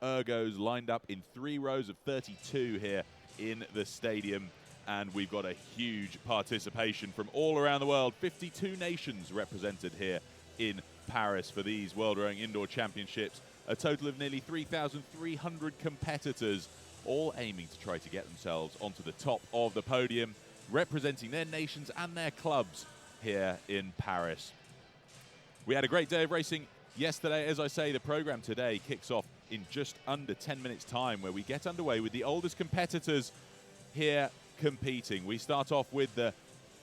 ergos lined up in 3 rows of 32 here in the stadium. And we've got a huge participation from all around the world. 52 nations represented here in Paris for these World Rowing Indoor Championships. A total of nearly 3,300 competitors, all aiming to try to get themselves onto the top of the podium, representing their nations and their clubs here in Paris. We had a great day of racing yesterday. As I say, the program today kicks off in just under 10 minutes time, where we get underway with the oldest competitors here competing. We start off with the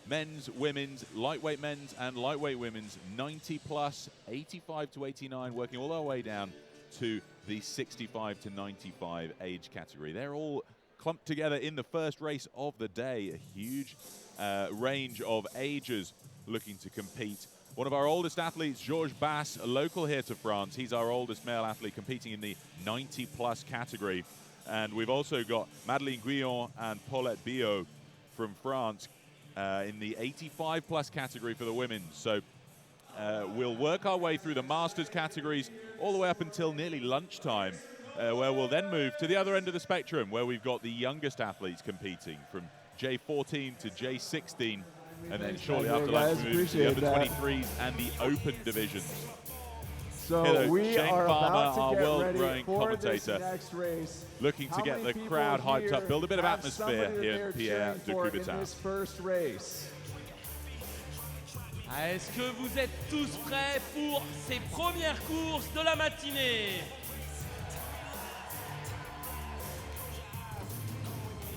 men's, women's, lightweight men's and lightweight women's 90 plus, 85 to 89, working all our way down to the 65 to 95 age category. They're all clumped together in the first race of the day. A huge range of ages looking to compete. One of our oldest athletes, Georges Bass, a local here to France. He's our oldest male athlete competing in the 90 plus category. And we've also got Madeleine Guillon and Paulette Biot from France in the 85 plus category for the women. So we'll work our way through the masters categories all the way up until nearly lunchtime, where we'll then move to the other end of the spectrum, where we've got the youngest athletes competing from J14 to J16. And then shortly after lunch, we move to the under-23s and the open divisions. So Hello, we Shane are Palmer, about to our get world ready rowing for commentator, this next race. looking to get the crowd hyped up, build a bit of atmosphere here in Pierre de Coubertin. This first race. Est-ce que vous êtes tous prêts pour ces premières courses de la matinée?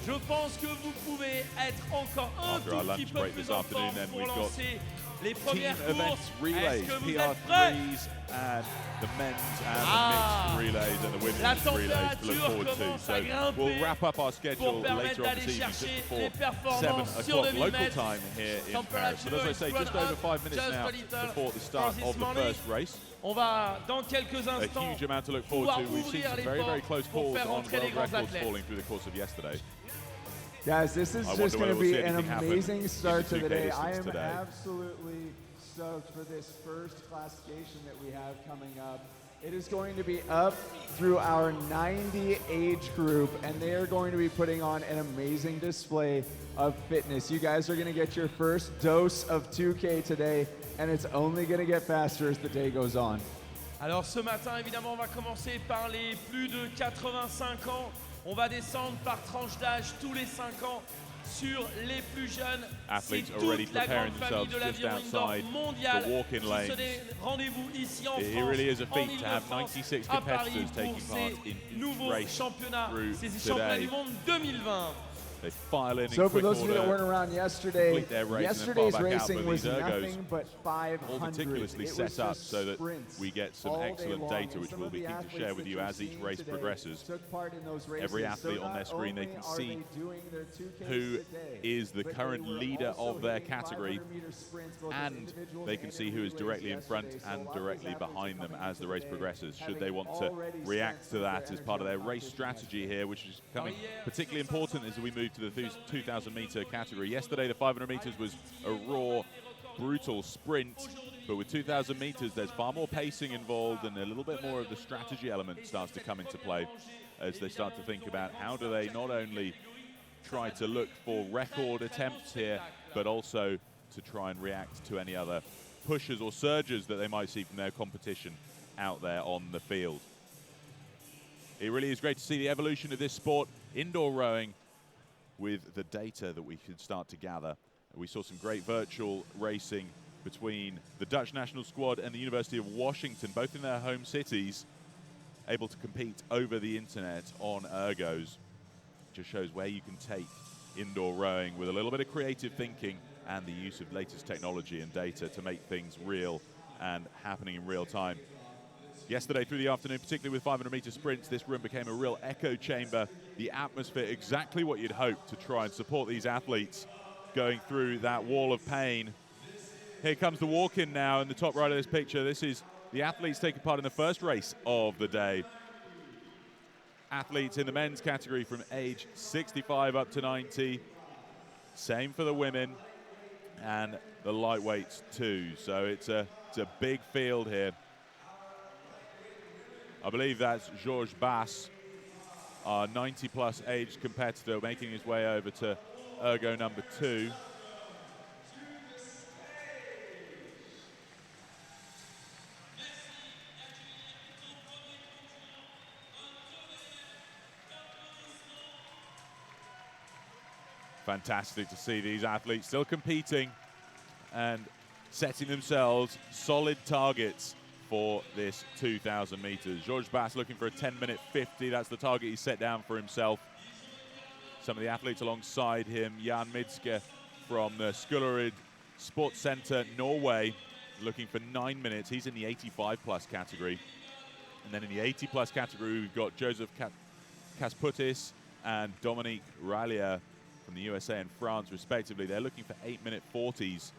Je pense que vous pouvez être encore un After our tout lunch petit peu break plus this en afternoon, forme then pour we've got lancer les team premières events courses. relays, Est-ce que vous êtes prêts? PR3s and the men's and the mixed relays and the women's relays to look forward to. So we'll wrap up our schedule later on this evening, just before 7 o'clock local time here in Paris. But as I say, just over 5 minutes now before the start of the first race. On va dans quelques A instants huge amount to look forward to. We've seen some very, very close calls on world records falling through the course of yesterday. Guys, this is just going to be an amazing start to the day. I am absolutely stoked for this first classification that we have coming up. It is going to be up through our 90 age group, and they are going to be putting on an amazing display of fitness. You guys are going to get your first dose of 2K today, and it's only going to get faster as the day goes on. Alors ce matin, évidemment, on va commencer par les plus de 85 ans. On va descendre par tranche d'âge tous les 5 ans sur les plus jeunes. C'est toute la grande famille de l'aviron indoor mondial qui se donne rendez-vous ici en France, en Ile-de-France, à Paris pour ces nouveaux championnats, ces championnats du monde 2020. They file in so for quick those of you that order, weren't around yesterday, yesterday's racing was nothing but 500. all meticulously set up so that we get some excellent data, which we'll be keen to share with you as each race progresses. Every athlete on their screen, they can see who is the current leader of their category, and they can see who is directly in front and directly behind them as the race progresses, should they want to react to that as part of their race strategy here, which is becoming particularly important as we move to the 2,000 meter category. Yesterday, the 500 meters was a raw, brutal sprint, but with 2,000 meters, there's far more pacing involved, and a little bit more of the strategy element starts to come into play as they start to think about how do they not only try to look for record attempts here, but also to try and react to any other pushes or surges that they might see from their competition out there on the field. It really is great to see the evolution of this sport, indoor rowing, with the data that we can start to gather. We saw some great virtual racing between the Dutch national squad and the University of Washington, both in their home cities, able to compete over the internet on ergos. Just shows where you can take indoor rowing with a little bit of creative thinking and the use of latest technology and data to make things real and happening in real time. Yesterday through the afternoon, particularly with 500-meter sprints, this room became a real echo chamber. The atmosphere, exactly what you'd hope to try and support these athletes going through that wall of pain. Here comes the walk-in now in the top right of this picture. This is the athletes taking part in the first race of the day. Athletes in the men's category from age 65 up to 90. Same for the women and the lightweights too. So it's a big field here. I believe that's Georges Bass, our 90-plus age competitor, making his way over to ergo number 2. Fantastic to see these athletes still competing and setting themselves solid targets for this 2,000 meters. Georges Bass looking for a 10-minute 50. That's the target he set down for himself. Some of the athletes alongside him, Jan Midtske from the Skullerud Sports Center, Norway, looking for 9 minutes. He's in the 85-plus category. And then in the 80-plus category, we've got Joseph Kasputis and Dominique Rallier from the USA and France, respectively. They're looking for 8-minute 40s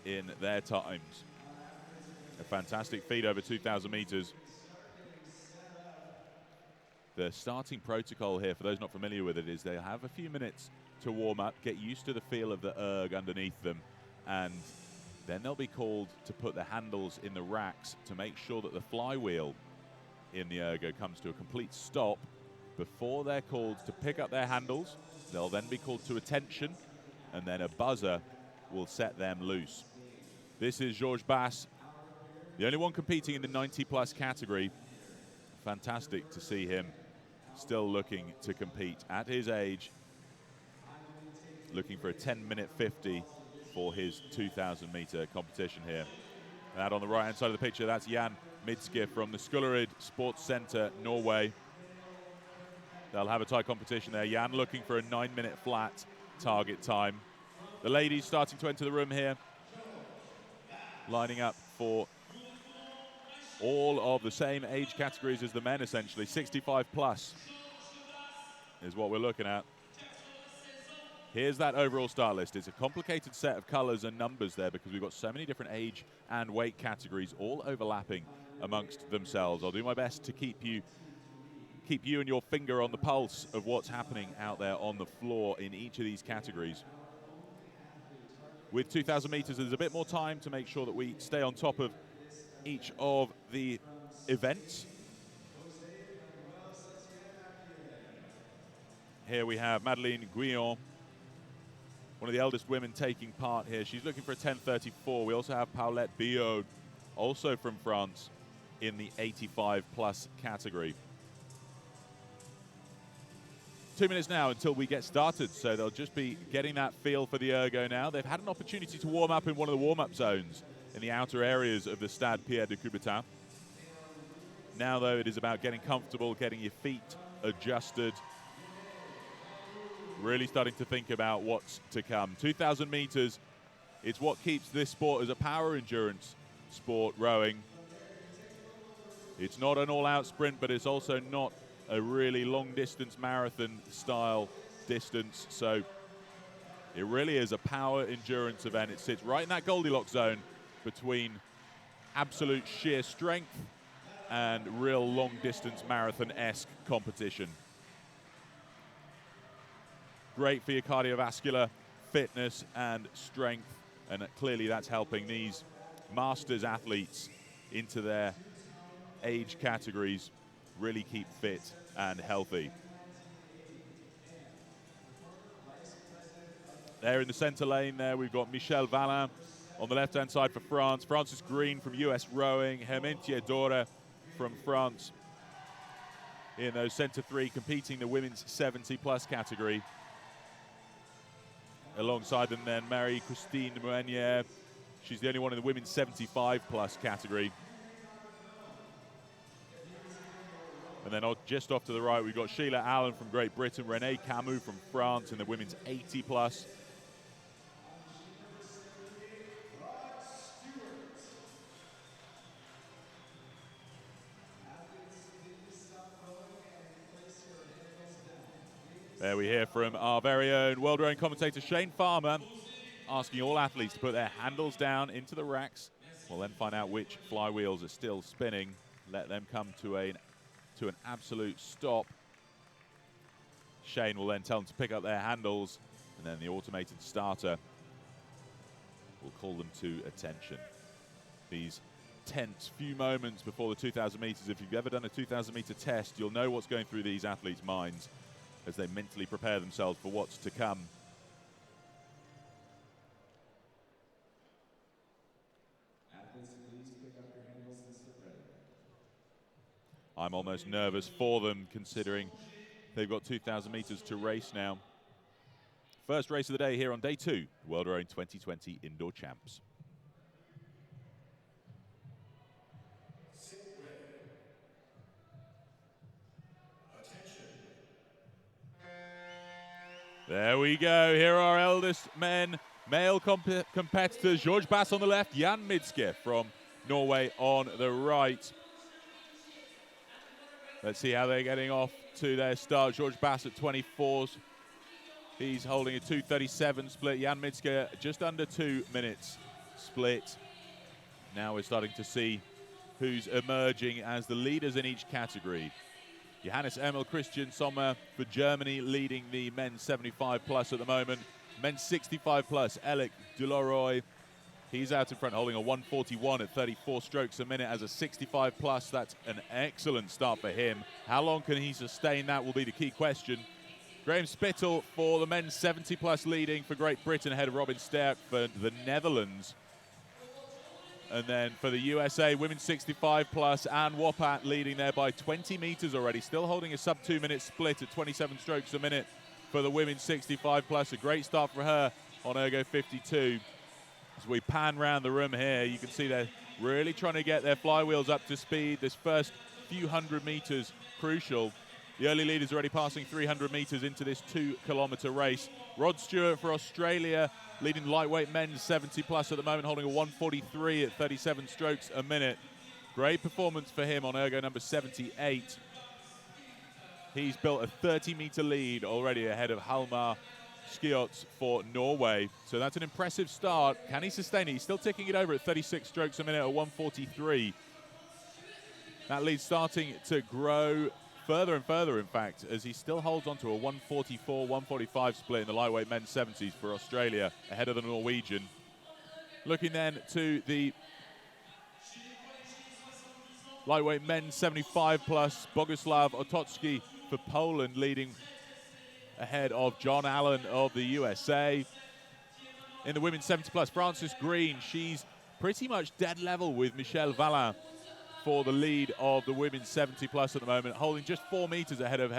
in their times. A fantastic feat over 2,000 meters. The starting protocol here, for those not familiar with it, is they have a few minutes to warm up, get used to the feel of the erg underneath them, and then they'll be called to put the handles in the racks to make sure that the flywheel in the ergo comes to a complete stop before they're called to pick up their handles. They'll then be called to attention, and then a buzzer will set them loose. This is Georges Bass, the only one competing in the 90-plus category. Fantastic to see him still looking to compete at his age, looking for a 10-minute 50 for his 2,000-meter competition here. And out on the right-hand side of the picture, that's Jan Midtske from the Skullerud Sports Center, Norway. They'll have a tight competition there. Jan looking for a 9-minute flat target time. The ladies starting to enter the room here, lining up for all of the same age categories as the men, essentially. 65 plus is what we're looking at. Here's that overall start list. It's a complicated set of colors and numbers there because we've got so many different age and weight categories all overlapping amongst themselves. I'll do my best to keep you and your finger on the pulse of what's happening out there on the floor in each of these categories. With 2,000 meters, there's a bit more time to make sure that we stay on top of each of the events. Here we have Madeleine Guillon, one of the eldest women taking part here. She's looking for a 10:34. We also have Paulette Biot, also from France, in the 85-plus category. 2 minutes now until we get started, so they'll just be getting that feel for the ergo now. They've had an opportunity to warm up in one of the warm-up zones in the outer areas of the Stade Pierre de Coubertin. Now, though, it is about getting comfortable, getting your feet adjusted, really starting to think about what's to come. 2,000 meters, it's what keeps this sport as a power endurance sport, rowing. It's not an all-out sprint, but it's also not a really long-distance marathon-style distance, so it really is a power endurance event. It sits right in that Goldilocks zone between absolute sheer strength and real long-distance marathon-esque competition. Great for your cardiovascular fitness and strength, and clearly that's helping these masters athletes into their age categories really keep fit and healthy. There in the center lane there, we've got Michel Valin on the left-hand side for France, Francis Green from US Rowing, Hermentia Dora from France in those center three, competing the women's 70-plus category. Alongside them then, Marie-Christine Mounier. She's the only one in the women's 75-plus category. And then just off to the right, we've got Sheila Allen from Great Britain, Renee Camus from France in the women's 80-plus. There we hear from our very own world rowing commentator Shane Farmer, asking all athletes to put their handles down into the racks. We'll then find out which flywheels are still spinning, let them come to an absolute stop. Shane will then tell them to pick up their handles, and then the automated starter will call them to attention. These tense few moments before the 2,000 meters. If you've ever done a 2,000 meter test, you'll know what's going through these athletes' minds as they mentally prepare themselves for what's to come. I'm almost nervous for them, considering they've got 2,000 meters to race now. First race of the day here on day 2, World Rowing 2020 Indoor Champs. There we go. Here are our eldest men, male competitors. George Bass on the left, Jan Midtske from Norway on the right. Let's see how they're getting off to their start. George Bass at 24s. He's holding a 2:37 split. Jan Midtske just under 2 minutes split. Now we're starting to see who's emerging as the leaders in each category. Johannes Emil Christian Sommer for Germany leading the men's 75 plus at the moment. Men's 65 plus, Eric Dularoy. He's out in front holding a 1:41 at 34 strokes a minute as a 65 plus. That's an excellent start for him. How long can he sustain that will be the key question. Graham Spittle for the men's 70 plus leading for Great Britain ahead of Robin Sterk for the Netherlands. And then for the USA, women's 65 plus, Anne Wopat leading there by 20 meters already, still holding a sub 2 minute split at 27 strokes a minute for the women's 65 plus. A great start for her on Ergo 52. As we pan round the room here, you can see they're really trying to get their flywheels up to speed. This first few hundred meters crucial. The early leaders already passing 300 meters into this 2 kilometer race. Rod Stewart for Australia leading lightweight men's 70 plus at the moment, holding a 1:43 at 37 strokes a minute. Great performance for him on Ergo number 78. He's built a 30-meter lead already ahead of Halmar Skiots for Norway. So that's an impressive start. Can he sustain it? He's still ticking it over at 36 strokes a minute at 1:43. That lead starting to grow further and further, in fact, as he still holds on to a 1:44, 1:45 split in the lightweight men's 70s for Australia, ahead of the Norwegian. Looking then to the lightweight men's 75 plus, Boguslav Otocki for Poland leading ahead of John Allen of the USA. In the women's 70 plus, Frances Green, she's pretty much dead level with Michelle Vallin for the lead of the women's 70 plus at the moment, holding just 4 meters ahead of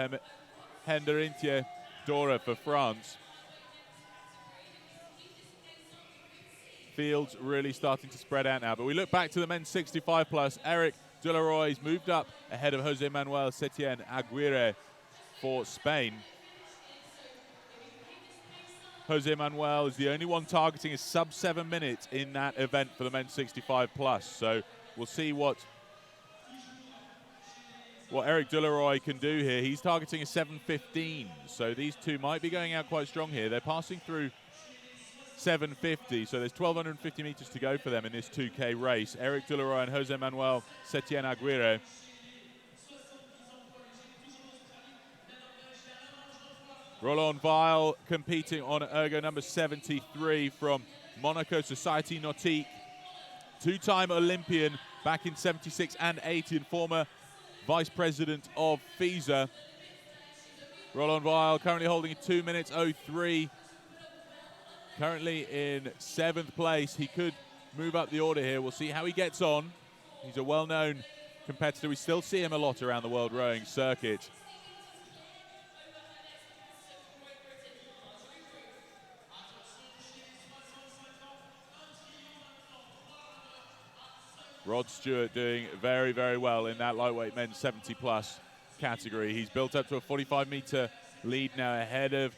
Henderintje Dora for France. Field's really starting to spread out now, but we look back to the men's 65 plus. Eric Dularoy's moved up ahead of Jose Manuel Setien Aguirre for Spain. Jose Manuel is the only one targeting a sub 7 minutes in that event for the men's 65 plus. So we'll see what Eric Dularoy can do here. He's targeting a 7:15, so these two might be going out quite strong here. They're passing through 7:50, so there's 1,250 meters to go for them in this 2K race. Eric Dularoy and Jose Manuel Setien Aguirre. Roland Weil competing on Ergo number 73 from Monaco Society Nautique. Two-time Olympian back in 76 and 80 and former Vice President of FISA. Roland Weil currently holding a 2 minutes 03. Currently in 7th place. He could move up the order here. We'll see how he gets on. He's a well-known competitor. We still see him a lot around the World Rowing circuit. Rod Stewart doing very, very well in that lightweight men's 70 plus category. He's built up to a 45-meter lead now ahead of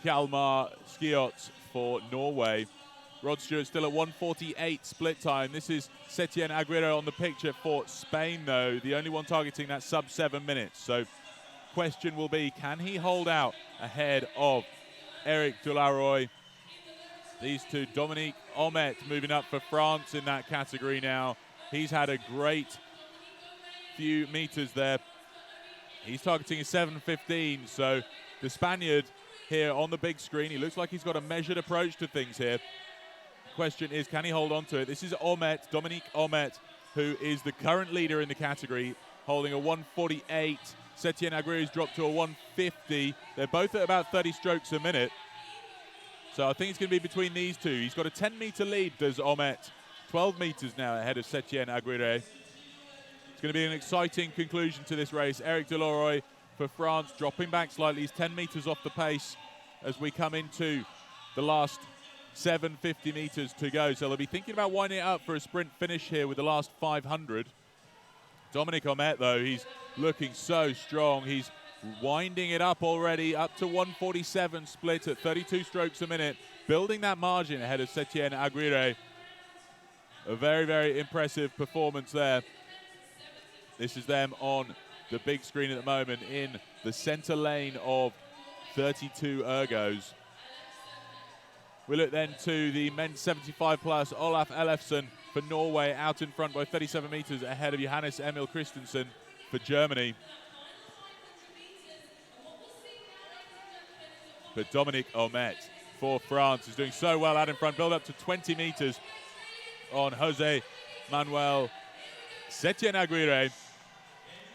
Hjalmar Skiots for Norway. Rod Stewart still at 1:48 split time. This is Setien Aguirre on the picture for Spain, though, the only one targeting that sub 7 minutes. So question will be, can he hold out ahead of Eric Dularoy? These two, Dominique Omet moving up for France in that category now. He's had a great few meters there. He's targeting a 7:15, so the Spaniard here on the big screen, he looks like he's got a measured approach to things here. Question is, can he hold on to it? This is Omet, Dominique Omet, who is the current leader in the category, holding a 1:48. Setien Aguirre's dropped to a 1:50. They're both at about 30 strokes a minute. So I think it's going to be between these two. He's got a 10-meter lead, does Omet. 12 meters now ahead of Setien Aguirre. It's going to be an exciting conclusion to this race. Eric Deloroy for France dropping back slightly. He's 10 meters off the pace as we come into the last 750 meters to go. So they'll be thinking about winding it up for a sprint finish here with the last 500. Dominic Omet, though, he's looking so strong. He's winding it up already, up to 1:47 split at 32 strokes a minute, building that margin ahead of Setien Aguirre. A very, very impressive performance there. This is them on the big screen at the moment in the center lane of 32 ergos. We look then to the men's 75 plus. Olaf Ellefsen for Norway out in front by 37 meters ahead of Johannes Emil Christensen for Germany. But Dominic Omet for France is doing so well out in front, build up to 20 meters on Jose Manuel Setien Aguirre.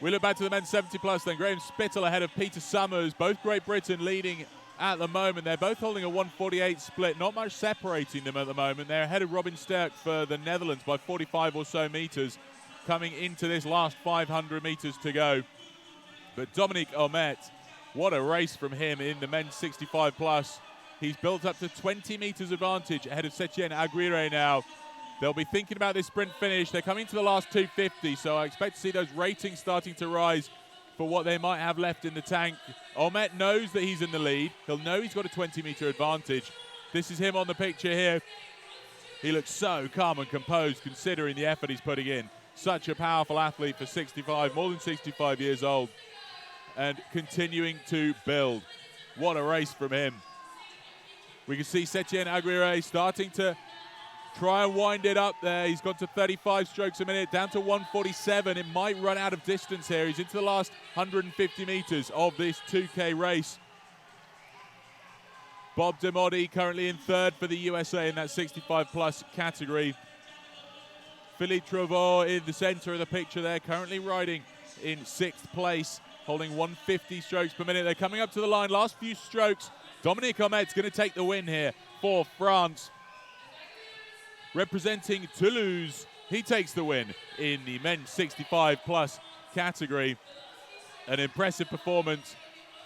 We look back to the men's 70 plus then. Graham Spittle ahead of Peter Summers, both Great Britain leading at the moment. They're both holding a 1:48 split, not much separating them at the moment. They're ahead of Robin Sterk for the Netherlands by 45 or so meters coming into this last 500 meters to go. But Dominic Omet, what a race from him in the men's 65 plus. He's built up to 20 meters advantage ahead of Setien Aguirre now. They'll be thinking about this sprint finish. They're coming to the last 250, so I expect to see those ratings starting to rise for what they might have left in the tank. Omet knows that he's in the lead. He'll know he's got a 20-meter advantage. This is him on the picture here. He looks so calm and composed considering the effort he's putting in. Such a powerful athlete for 65, more than 65 years old, and continuing to build. What a race from him. We can see Setien Aguirre starting to try and wind it up there. He's got to 35 strokes a minute, down to 1:47. It might run out of distance here. He's into the last 150 meters of this 2K race. Bob Demodi currently in third for the USA in that 65 plus category. Philippe Trevaux in the center of the picture there, currently riding in 6th place, holding 150 strokes per minute. They're coming up to the line, last few strokes. Dominic Omet's going to take the win here for France. Representing Toulouse, he takes the win in the men's 65 plus category. An impressive performance.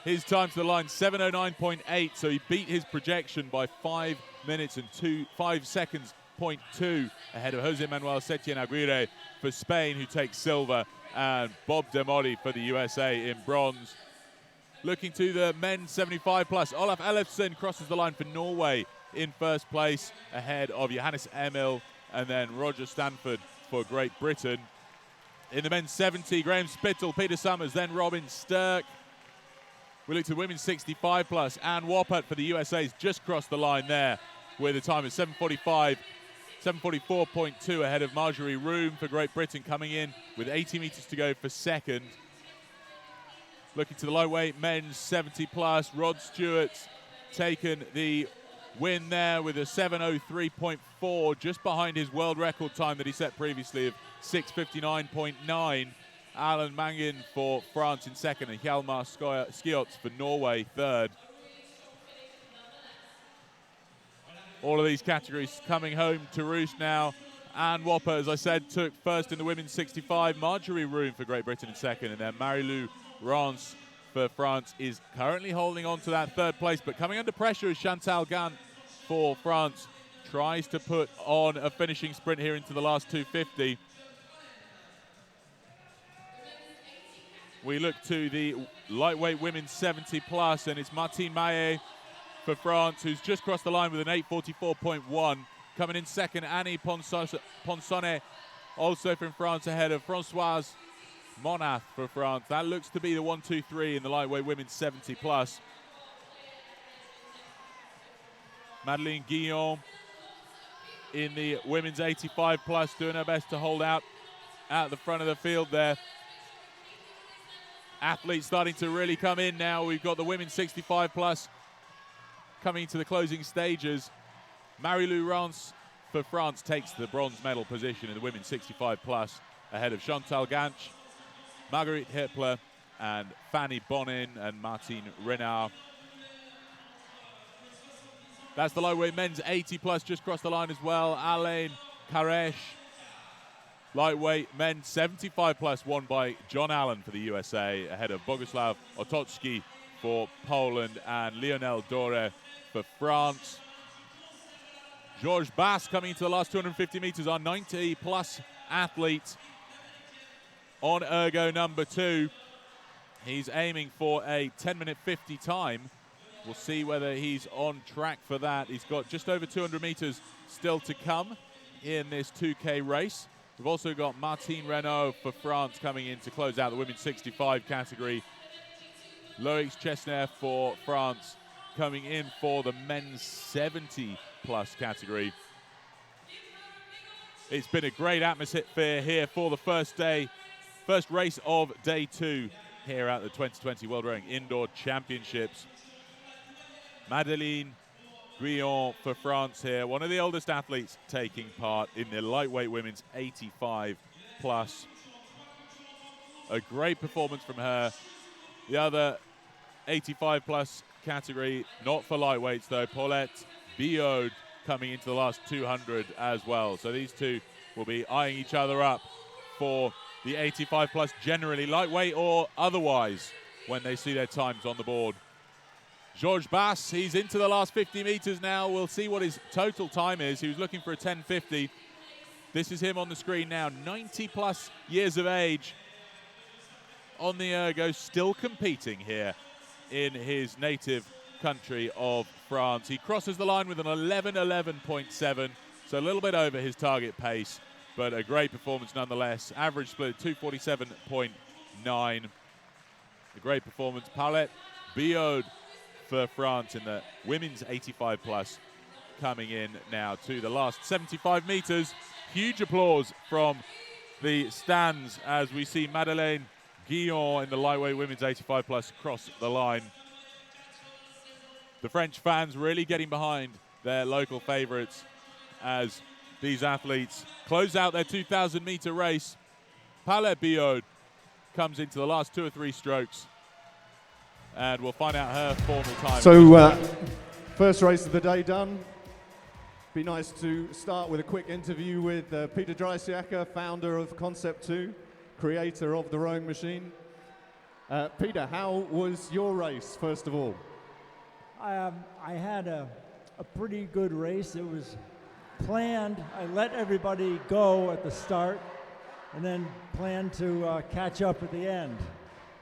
His time to the line, 7:09.8, so he beat his projection by 5 minutes and 5 seconds, 0.2 ahead of Jose Manuel Setien Aguirre for Spain, who takes silver, and Bob Demodi for the USA in bronze. Looking to the men's 75 plus, Olaf Ellefsen crosses the line for Norway in first place ahead of Johannes Emil and then Roger Stanford for Great Britain. In the men's 70, Graham Spittle, Peter Summers, then Robin Sterk. We look to women's 65 plus. Anne Woppert for the USA's just crossed the line there with a time of 7:44.2 ahead of Marjorie Room for Great Britain, coming in with 80 meters to go for second. Looking to the lightweight men's 70 plus, Rod Stewart's taken the win there with a 7:03.4, just behind his world record time that he set previously of 6:59.9. Alan Mangin for France in second and Hjalmar Skiots for Norway third. All of these categories coming home to roost now. Anne Wopper, as I said, took first in the women's 65. Marjorie Room for Great Britain in second, and then Marie-Lou Rance for France is currently holding on to that third place, but coming under pressure as Chantal Gant for France tries to put on a finishing sprint here into the last 250. We look to the lightweight women's 70 plus, and it's Martine Maillet for France, who's just crossed the line with an 8:44.1. Coming in second, Annie Ponsonnet, also from France, ahead of Françoise Monath for France. That looks to be the 1-2-3 in the lightweight women's 70 plus. Madeleine Guillon in the women's 85 plus, doing her best to hold out at the front of the field there. Athletes starting to really come in now. We've got the women's 65 plus coming to the closing stages. Marie-Lou Rance for France takes the bronze medal position in the women's 65 plus ahead of Chantal Ganch, Marguerite Hippler, and Fanny Bonin and Martine Renard. That's the lightweight men's 80 plus, just crossed the line as well. Alain Karesh. Lightweight men's 75 plus, won by John Allen for the USA, ahead of Boguslav Otocki for Poland and Lionel Dore for France. Georges Basse coming into the last 250 meters, our 90 plus athlete on ergo number 2. He's aiming for a 10-minute 50 time. We'll see whether he's on track for that. He's got just over 200 meters still to come in this 2K race. We've also got Martine Renaud for France coming in to close out the women's 65 category. Loïc Chesner for France coming in for the men's 70 plus category. It's been a great atmosphere here for the first race of day 2 here at the 2020 World Rowing Indoor Championships. Madeleine Guillon for France here, one of the oldest athletes taking part in the lightweight women's 85 plus. A great performance from her. The other 85 plus category, not for lightweights though, Paulette Biaud coming into the last 200 as well. So these two will be eyeing each other up for the 85 plus, generally lightweight or otherwise, when they see their times on the board. Georges Basse, he's into the last 50 meters now. We'll see what his total time is. He was looking for a 10:50. This is him on the screen now, 90 plus years of age on the ergo, still competing here in his native country of France. He crosses the line with an 11:11.7, so a little bit over his target pace, but a great performance nonetheless. Average split 247.9. A great performance. Paulette Biaud for France in the women's 85 plus, coming in now to the last 75 meters. Huge applause from the stands as we see Madeleine Guillon in the lightweight women's 85 plus cross the line. The French fans really getting behind their local favorites as these athletes close out their 2,000 meter race. Paulette Biaud comes into the last 2 or 3 strokes, and we'll find out her formal time. So, first race of the day done. Be nice to start with a quick interview with Peter Dreisiacker, founder of Concept 2, creator of the rowing machine. Peter, how was your race, first of all? I had a pretty good race. It was planned. I let everybody go at the start and then planned to catch up at the end.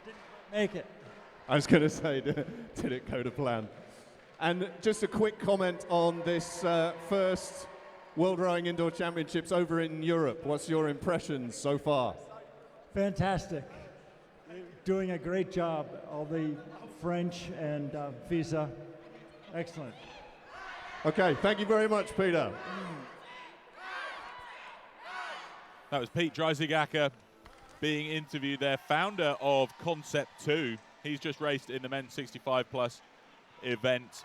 Didn't make it. I was going to say, did it go to plan? And just a quick comment on this first World Rowing Indoor Championships over in Europe. What's your impressions so far? Fantastic. Doing a great job. All the French and FISA. Excellent. Okay, thank you very much, Peter. That was Pete Dreisiacker being interviewed there, founder of Concept 2. He's just raced in the men's 65 plus event.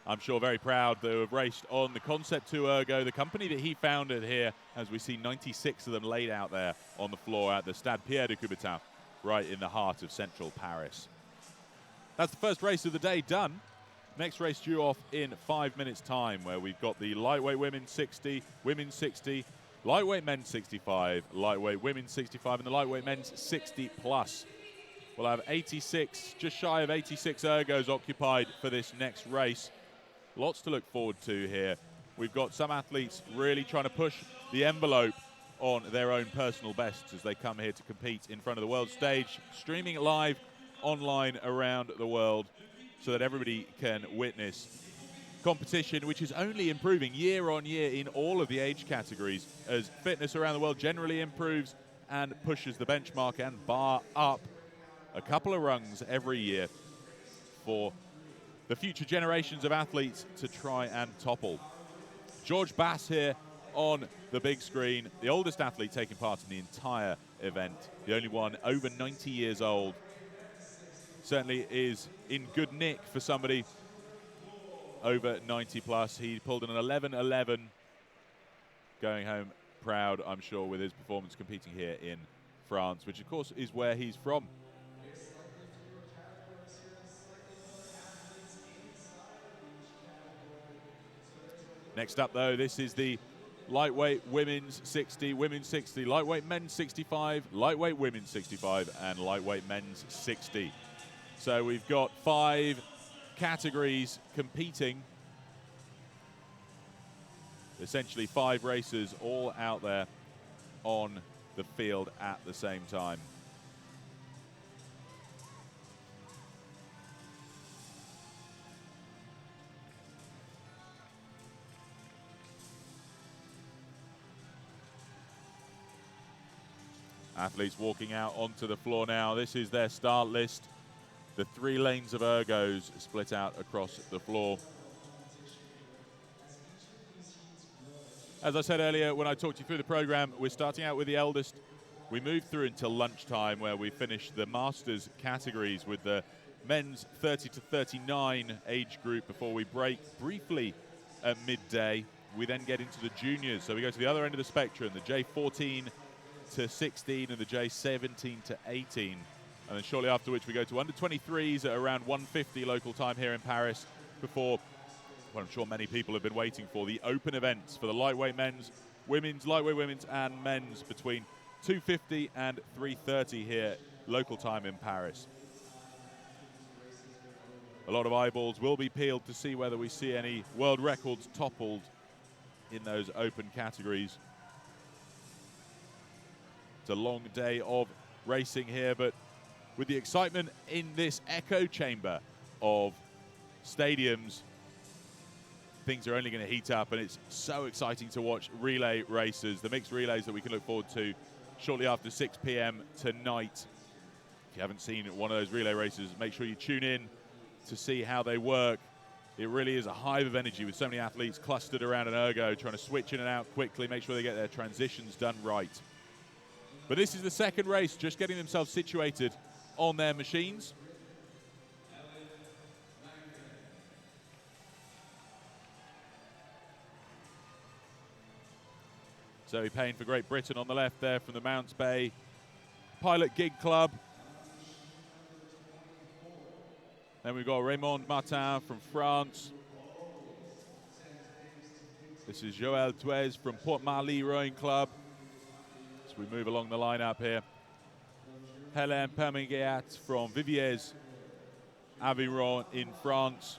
I'm sure very proud to have raced on the Concept 2 ergo, the company that he founded here, as we see 96 of them laid out there on the floor at the Stade Pierre de Coubertin, right in the heart of central Paris. That's the first race of the day done. Next race due off in 5 minutes time, where we've got the lightweight women's 60, women's 60, lightweight men's 65, lightweight women's 65, and the lightweight men's 60 plus. We'll have 86, just shy of 86 ergos occupied for this next race. Lots to look forward to here. We've got some athletes really trying to push the envelope on their own personal bests as they come here to compete in front of the world stage, streaming it live online around the world so that everybody can witness competition, which is only improving year on year in all of the age categories as fitness around the world generally improves and pushes the benchmark and bar up a couple of rungs every year for the future generations of athletes to try and topple. Georges Basse here on the big screen, the oldest athlete taking part in the entire event, the only one over 90 years old. Certainly is in good nick for somebody over 90 plus. He pulled an 11:11 going home proud, I'm sure, with his performance competing here in France, which of course is where he's from. Next up though, this is the lightweight women's 60, women's 60, lightweight men's 65, lightweight women's 65, and lightweight men's 60. So we've got 5 categories competing. Essentially 5 racers all out there on the field at the same time. Athletes walking out onto the floor now. This is their start list. The 3 lanes of ergos split out across the floor. As I said earlier when I talked you through the program, we're starting out with the eldest. We move through until lunchtime where we finish the Masters categories with the men's 30 to 39 age group before we break briefly at midday. We then get into the juniors. So we go to the other end of the spectrum, the J14 to 16 and the J17 to 18. And then shortly after which we go to under 23s at around 1:50 local time here in Paris before what I'm sure many people have been waiting for, the open events for the lightweight men's, women's, lightweight women's and men's between 2:50 and 3:30 here local time in Paris. A lot of eyeballs will be peeled to see whether we see any world records toppled in those open categories. It's a long day of racing here, but with the excitement in this echo chamber of stadiums, things are only going to heat up, and it's so exciting to watch relay races, the mixed relays that we can look forward to shortly after 6 p.m. tonight. If you haven't seen one of those relay races, make sure you tune in to see how they work. It really is a hive of energy with so many athletes clustered around an ergo, trying to switch in and out quickly, make sure they get their transitions done right. But this is the second race, just getting themselves situated on their machines. Zoe Payne for Great Britain on the left there from the Mounts Bay Pilot Gig Club. Then we've got Raymond Martin from France. This is Joël Tuez from Port Marly Rowing Club. As we move along the lineup here. Hélène Perminguet from Viviers Aviron in France.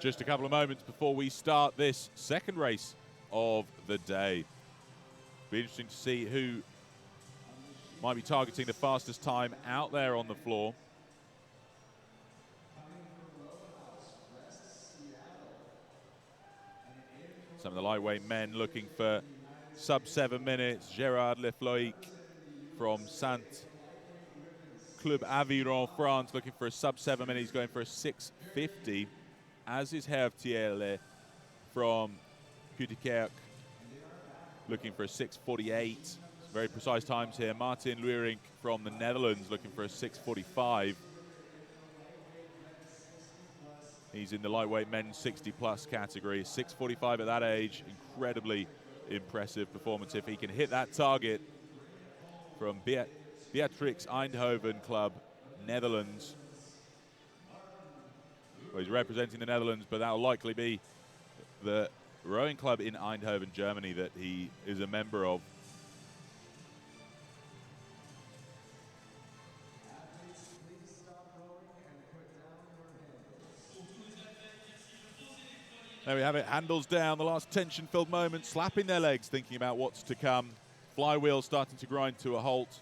Just a couple of moments before we start this second race of the day. Be interesting to see who might be targeting the fastest time out there on the floor. Some of the lightweight men looking for sub 7 minutes. Gérard Lefloic from Saint Club Aviron, France, looking for a sub 7 minutes. He's going for a 6:50. As is Hervé Thiele from Coubertin, looking for a 6:48. Very precise times here. Martin Luerink from the Netherlands looking for a 6:45. He's in the lightweight men's 60+ category. 6:45 at that age. Incredibly impressive performance if he can hit that target from Beatrix Eindhoven Club, Netherlands. Well, he's representing the Netherlands, but that will likely be the rowing club in Eindhoven, Germany, that he is a member of. There we have it, handles down, the last tension-filled moment, slapping their legs, thinking about what's to come. Flywheel starting to grind to a halt.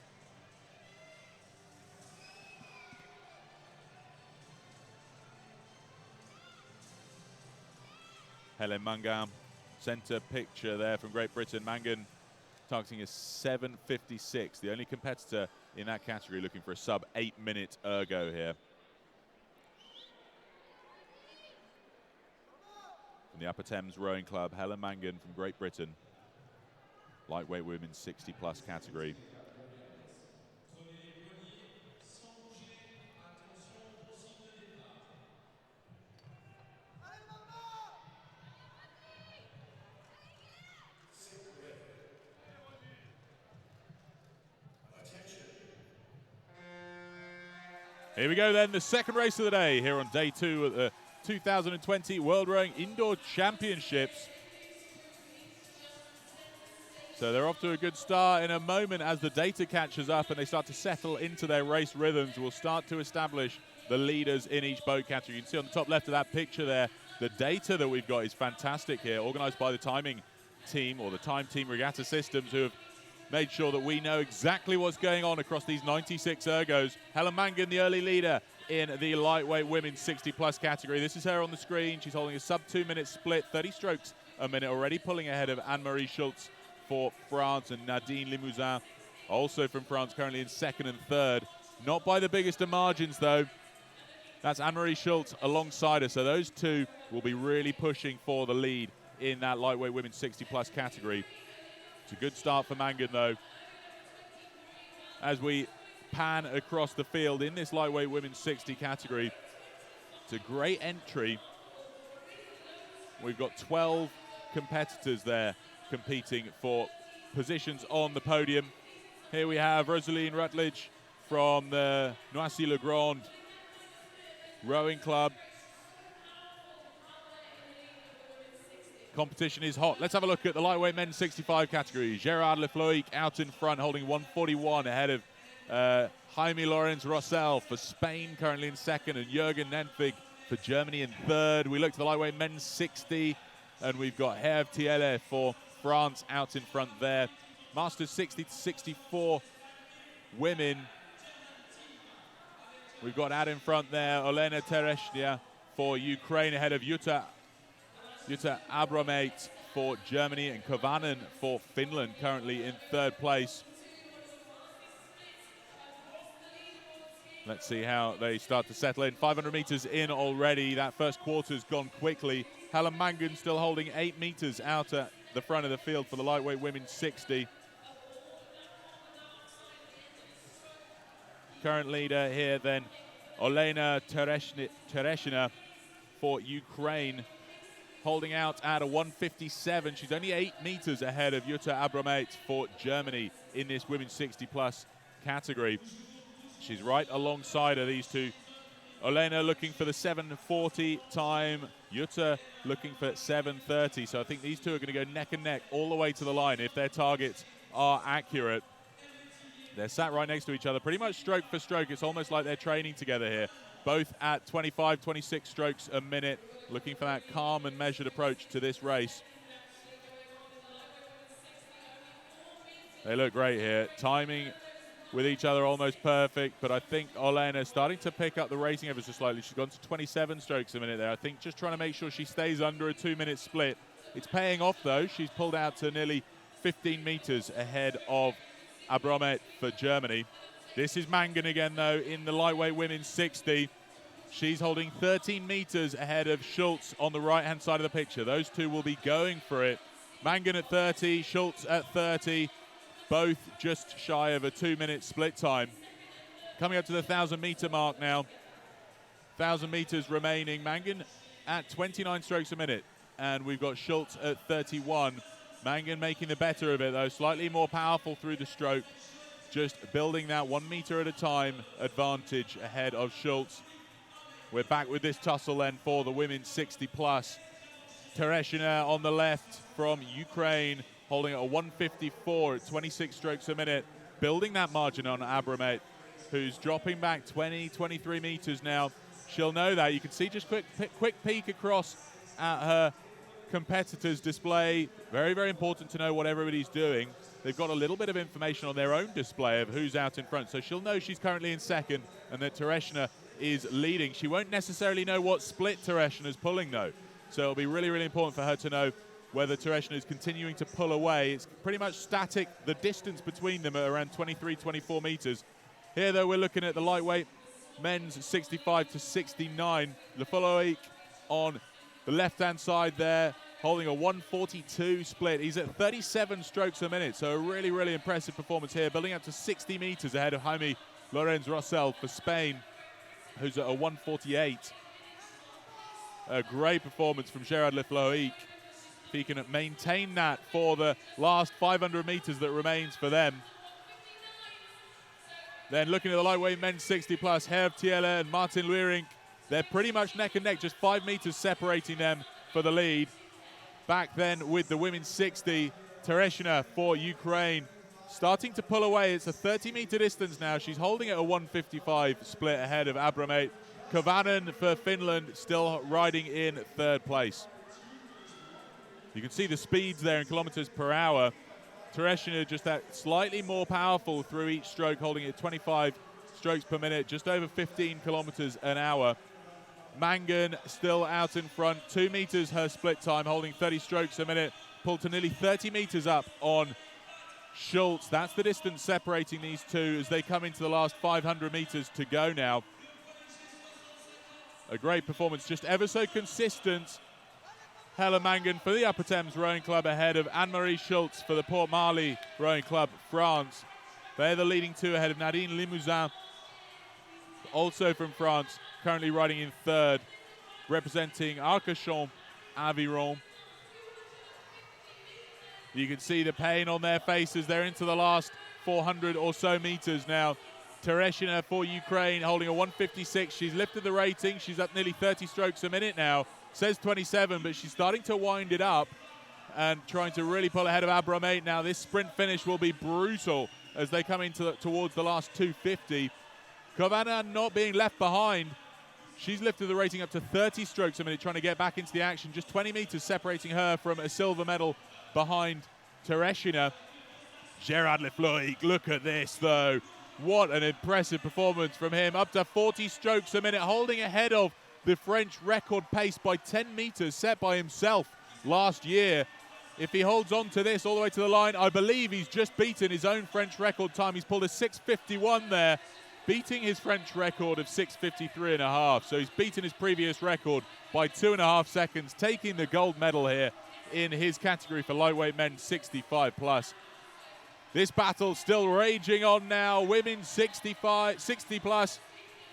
Hélène Mangin center picture there from Great Britain. Mangan targeting a 7:56, the only competitor in that category looking for a sub 8-minute ergo here. From the Upper Thames Rowing Club, Helen Mangan from Great Britain, lightweight women's 60+ category. Here we go then, the second race of the day here on day 2 of the 2020 World Rowing Indoor Championships. So they're off to a good start. In a moment, as the data catches up and they start to settle into their race rhythms, we'll start to establish the leaders in each boat category. You can see on the top left of that picture there, the data that we've got is fantastic here, organized by the timing team, or the Time Team Regatta Systems, who have made sure that we know exactly what's going on across these 96 ergos. Helen Mangan, the early leader in the lightweight women's 60+ category. This is her on the screen. She's holding a sub 2-minute split, 30 strokes a minute, already pulling ahead of Anne-Marie Schultz for France, and Nadine Limousin, also from France, currently in second and third. Not by the biggest of margins, though. That's Anne-Marie Schultz alongside her, so those two will be really pushing for the lead in that lightweight women's 60+ category. It's a good start for Mangan, though. As we pan across the field in this lightweight women's 60 category, it's a great entry. We've got 12 competitors there competing for positions on the podium. Here we have Rosaline Rutledge from the Noisy-le-Grand Rowing Club. Competition is hot. Let's have a look at the lightweight men's 65 category. Gerard Lefloic out in front, holding 1:41 ahead of Jaime Lorenz Rossell for Spain, currently in second, and Jürgen Nenfig for Germany in third. We look to the lightweight men's 60, and we've got Hervé Thiele for France out in front there. Masters 60 to 64 women. We've got out in front there Olena Tereshnia for Ukraine ahead of Jutta Abrameit for Germany, and Coubertin for Finland, currently in third place. Let's see how they start to settle in. 500 meters in already. That first quarter's gone quickly. Helen Mangan still holding 8 meters out at the front of the field for the lightweight women's 60. Current leader here then, Olena Tereshina for Ukraine, holding out at a 1:57. She's only 8 meters ahead of Jutta Abrameit for Germany in this women's 60+ category. She's right alongside of these two. Olena looking for the 7:40 time, Jutta looking for 7:30. So I think these two are going to go neck and neck all the way to the line if their targets are accurate. They're sat right next to each other, pretty much stroke for stroke. It's almost like they're training together here. Both at 25, 26 strokes a minute, looking for that calm and measured approach to this race. They look great here. Timing with each other almost perfect, but I think Olena is starting to pick up the racing ever so slightly. She's gone to 27 strokes a minute there. I think just trying to make sure she stays under a 2-minute split. It's paying off, though. She's pulled out to nearly 15 meters ahead of Abrameit for Germany. This is Mangan again, though, in the lightweight women's 60. She's holding 13 meters ahead of Schultz on the right-hand side of the picture. Those two will be going for it. Mangan at 30, Schultz at 30, both just shy of a 2-minute split time. Coming up to the 1,000-meter mark now. 1,000 meters remaining. Mangan at 29 strokes a minute, and we've got Schultz at 31. Mangan making the better of it, though, slightly more powerful through the stroke, just building that 1 meter at a time advantage ahead of Schultz. We're back with this tussle then for the women's 60+. Tereshina on the left from Ukraine, holding at a 1:54 at 26 strokes a minute, building that margin on Abrameit, who's dropping back 20, 23 meters now. She'll know that. You can see just quick peek across at her competitors' display. Very, very important to know what everybody's doing. They've got a little bit of information on their own display of who's out in front, so she'll know she's currently in second and that Tereshina is leading. She won't necessarily know what split Tereshina's pulling, though, so it'll be really, really important for her to know whether Tereshina is continuing to pull away. It's pretty much static, the distance between them at around 23, 24 meters. Here, though, we're looking at the lightweight men's 65 to 69. Lefloik on the left-hand side there, holding a 142 split. He's at 37 strokes a minute, so a really, really impressive performance here, building up to 60 meters ahead of Jaime Lorenz Rossell for Spain, who's at a 148. A great performance from Gerard Lefloik. If he can maintain that for the last 500 meters that remains for them. Then looking at the lightweight men's 60 plus, Herve Thiele and Martin Luering, they're pretty much neck and neck, just 5 meters separating them for the lead. Back then with the women's 60, Tereshina for Ukraine, starting to pull away. It's a 30-meter distance now. She's holding at a 155 split ahead of Abramet. Coubertin for Finland still riding in third place. You can see the speeds there in kilometers per hour. Tereshina just that slightly more powerful through each stroke, holding it 25 strokes per minute, just over 15 kilometers an hour. Mangan still out in front, 2 meters her split time, holding 30 strokes a minute, pulled to nearly 30 meters up on Schultz. That's the distance separating these two as they come into the last 500 meters to go now. A great performance, just ever so consistent. Helen Mangan for the Upper Thames Rowing Club ahead of Anne-Marie Schultz for the Port Marly Rowing Club, France. They're the leading two ahead of Nadine Limousin, also from France, currently riding in third, representing Arcachon Aviron. You can see the pain on their faces. They're into the last 400 or so meters now. Tereshina for Ukraine holding a 156. She's lifted the rating. She's up nearly 30 strokes a minute now. Says 27, but she's starting to wind it up and trying to really pull ahead of Abramet. Now this sprint finish will be brutal as they come into towards the last 250. Coubertin not being left behind. She's lifted the rating up to 30 strokes a minute, trying to get back into the action. Just 20 meters separating her from a silver medal behind Tereshina. Gerard Lefloik, look at this though. What an impressive performance from him. Up to 40 strokes a minute, holding ahead of the French record pace by 10 meters set by himself last year. If he holds on to this all the way to the line, I believe he's just beaten his own French record time. He's pulled a 6:51 there, beating his French record of 6:53.5. So he's beaten his previous record by 2.5 seconds, taking the gold medal here in his category for lightweight men 65 plus. This battle still raging on now. Women 60 plus.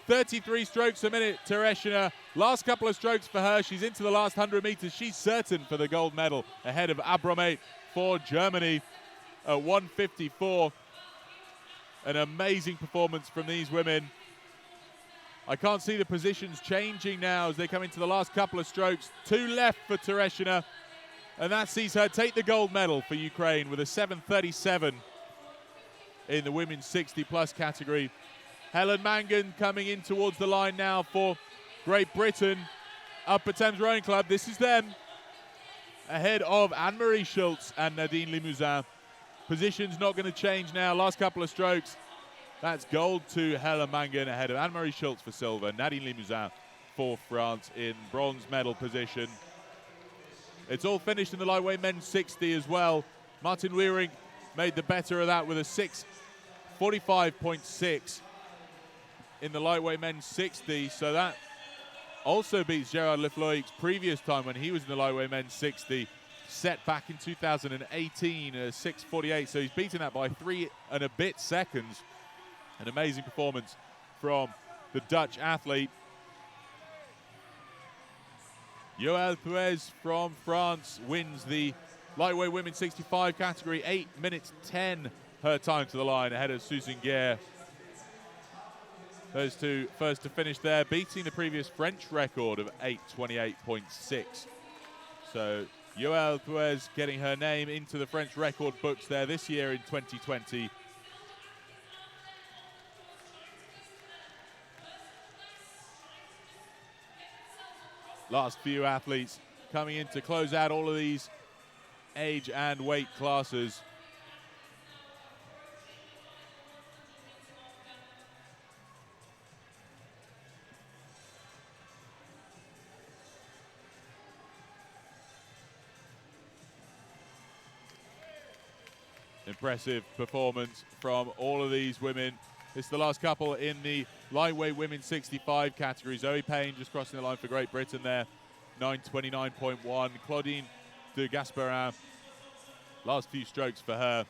33 strokes a minute, Tereshina. Last couple of strokes for her. She's into the last 100 meters. She's certain for the gold medal ahead of Abramet for Germany at 154. An amazing performance from these women. I can't see the positions changing now as they come into the last couple of strokes. 2 left for Tereshina, and that sees her take the gold medal for Ukraine with a 7:37 in the women's 60 plus category. Helen Mangan coming in towards the line now for Great Britain. Upper Thames Rowing Club, this is them. Ahead of Anne-Marie Schultz and Nadine Limousin. Positions not going to change now. Last couple of strokes. That's gold to Helen Mangan ahead of Anne-Marie Schultz for silver. Nadine Limousin for France in bronze medal position. It's all finished in the lightweight men's 60 as well. Martin Luering made the better of that with a 6:45.6 in the lightweight men's 60. So that also beats Gerard Lefloik's previous time when he was in the lightweight men's 60, set back in 2018, 6:48. So he's beaten that by 3 and a bit seconds. An amazing performance from the Dutch athlete. Yoel Puez from France wins the lightweight women's 65 category, 8 minutes 10 her time to the line ahead of Susan Guerre. Those two first to finish there, beating the previous French record of 8:28.6. So Yoel Puez getting her name into the French record books there this year in 2020. Last few athletes coming in to close out all of these age and weight classes. Impressive performance from all of these women. It's the last couple in the lightweight women's 65 category. Zoe Payne just crossing the line for Great Britain there, 9:29.1. Claudine de Gasperin, last few strokes for her.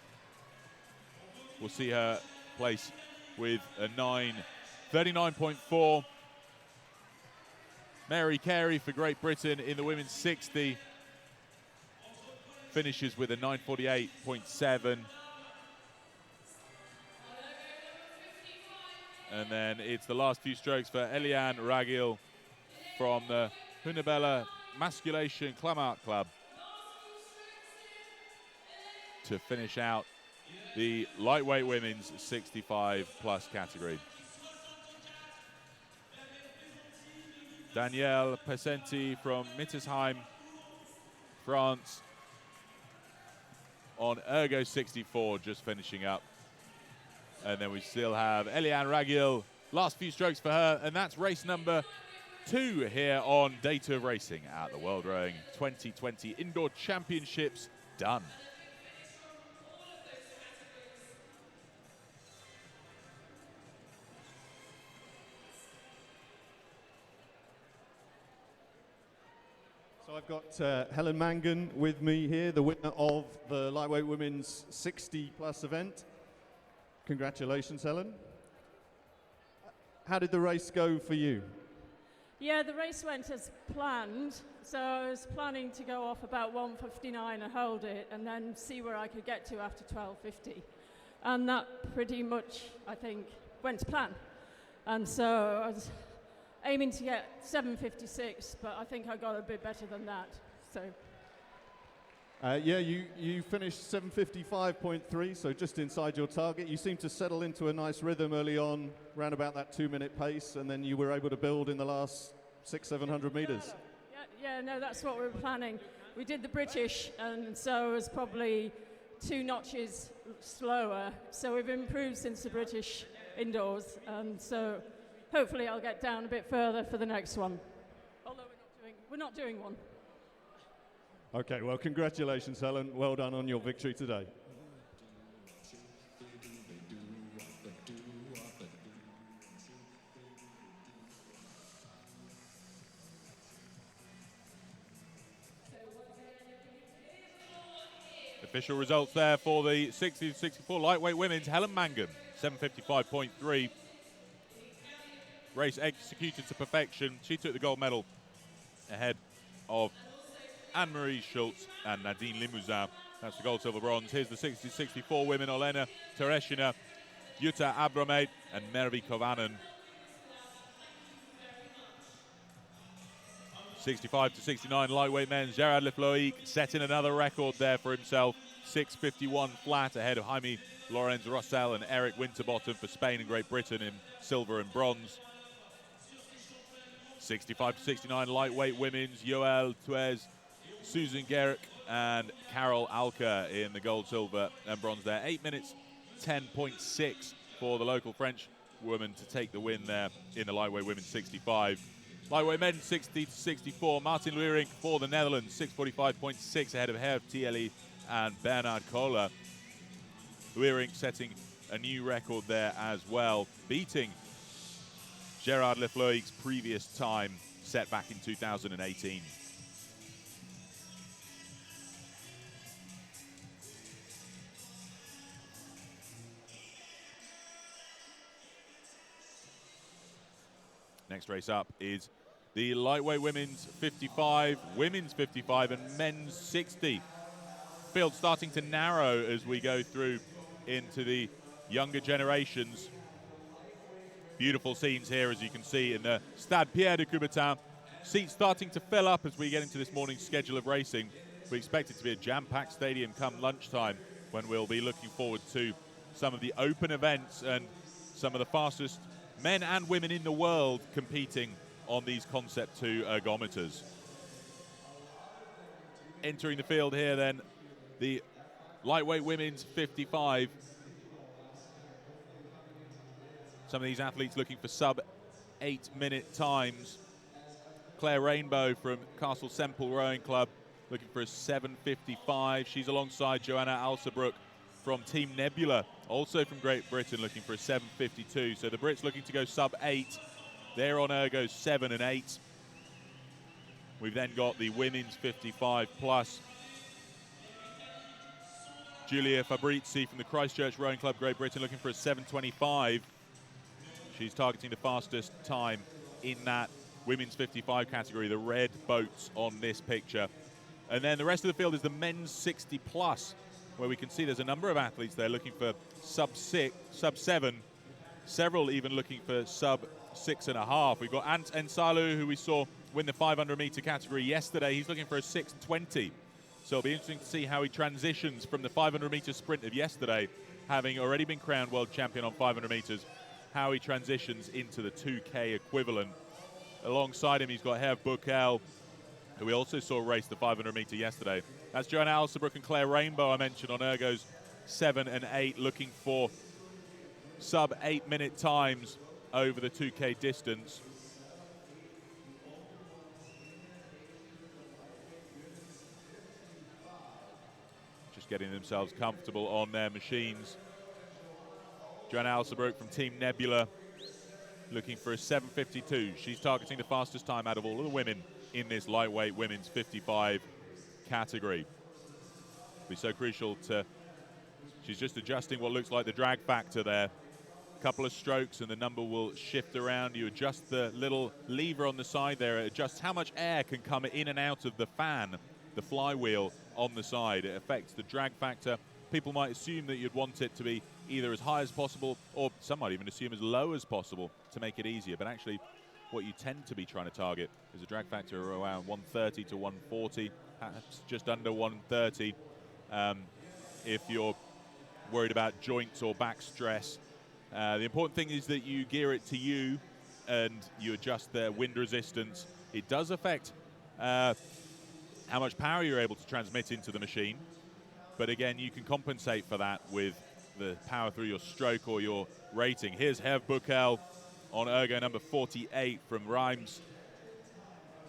We'll see her place with a 9:39.4. Mary Carey for Great Britain in the women's 60 finishes with a 9:48.7. And then it's the last few strokes for Eliane Ragil from the Hunabella Masculation Clamart Club to finish out the lightweight women's 65 plus category. Danielle Pesenti from Mittersheim, France, on Ergo 64, just finishing up. And then we still have Eliane Ragil, last few strokes for her, and that's race number 2 here on Data of Racing at the World Rowing 2020 Indoor Championships done. So I've got Helen Mangan with me here, the winner of the lightweight women's 60 plus event. Congratulations, Helen. How did the race go for you? Yeah, the race went as planned. So I was planning to go off about 1:59 and hold it and then see where I could get to after 12:50. And that pretty much, I think, went to plan. And so I was aiming to get 7:56, but I think I got a bit better than that. So. Yeah, you finished 7:55.3, so just inside your target. You seemed to settle into a nice rhythm early on, round about that 2-minute pace, and then you were able to build in the last 600-700 meters. Yeah, no, that's what we were planning. We did the British, and so it was probably 2 notches slower. So we've improved since the British indoors, and so hopefully I'll get down a bit further for the next one. Although we're not doing one. Okay, well, congratulations, Helen. Well done on your victory today. Official results there for the 60-64 lightweight women's. Helen Mangan, 7:55.3. Race executed to perfection. She took the gold medal ahead of Anne-Marie Schultz and Nadine Limousin. That's the gold, silver, bronze. Here's the 60-64 women. Olena Tereshina, Jutta Abrameit, and Mervi Kovanen. 65-69 lightweight men's. Gerard Lefloic setting another record there for himself. 6:51 flat ahead of Jaime Lorenz Rossell and Eric Winterbottom for Spain and Great Britain in silver and bronze. 65-69 lightweight women's. Yoel Tuez, Susan Garrick, and Carol Alka in the gold, silver, and bronze there. 8 minutes, 10.6 for the local French woman to take the win there in the lightweight women's 65. Lightweight men 60-64. Martin Luerink for the Netherlands, 6:45.6 ahead of Herb Thiele and Bernard Kohler. Luerink setting a new record there as well, beating Gerard Lefloic's previous time set back in 2018. Next race up is the lightweight women's 55, women's 55 and men's 60. Field starting to narrow as we go through into the younger generations. Beautiful scenes here, as you can see, in the Stade Pierre de Coubertin. Seats starting to fill up as we get into this morning's schedule of racing. We expect it to be a jam-packed stadium come lunchtime, when we'll be looking forward to some of the open events and some of the fastest men and women in the world competing on these Concept 2 ergometers. Entering the field here then, the lightweight women's 55. Some of these athletes looking for sub 8-minute times. Claire Rainbow from Castle Semple Rowing Club looking for a 7:55. She's alongside Joanna Alsabrook from Team Nebula, also from Great Britain, looking for a 7:52. So the Brits looking to go sub-8. They're on ergos 7 and 8. We've then got the women's 55 plus. Julia Fabrizi from the Christchurch Rowing Club, Great Britain, looking for a 7:25. She's targeting the fastest time in that women's 55 category, the red boats on this picture. And then the rest of the field is the men's 60 plus, where we can see there's a number of athletes there looking for sub-6, sub-7, several even looking for sub-6.5. We've got Ant Ensalu, who we saw win the 500-meter category yesterday. He's looking for a 6:20. So it'll be interesting to see how he transitions from the 500-meter sprint of yesterday, having already been crowned world champion on 500 meters, how he transitions into the 2K equivalent. Alongside him, he's got Herve Buchel, who we also saw race the 500-meter yesterday. That's Joanna Alsterbrook and Claire Rainbow I mentioned on ergos 7 and 8, looking for sub-8-minute times over the 2K distance. Just getting themselves comfortable on their machines. Joanna Alsterbrook from Team Nebula looking for a 7:52. She's targeting the fastest time out of all of the women in this lightweight women's 55 category. It'll be so crucial to, she's just adjusting what looks like the drag factor there. A couple of strokes and the number will shift around. You adjust the little lever on the side there, it adjusts how much air can come in and out of the fan, the flywheel on the side. It affects the drag factor. People might assume that you'd want it to be either as high as possible, or some might even assume as low as possible to make it easier. But actually, what you tend to be trying to target is a drag factor around 130 to 140, perhaps just under 130. If you're worried about joints or back stress, the important thing is that you gear it to you and you adjust the wind resistance. It does affect how much power you're able to transmit into the machine. But again, you can compensate for that with the power through your stroke or your rating. Here's Herve Buchel on ergo number 48 from Reims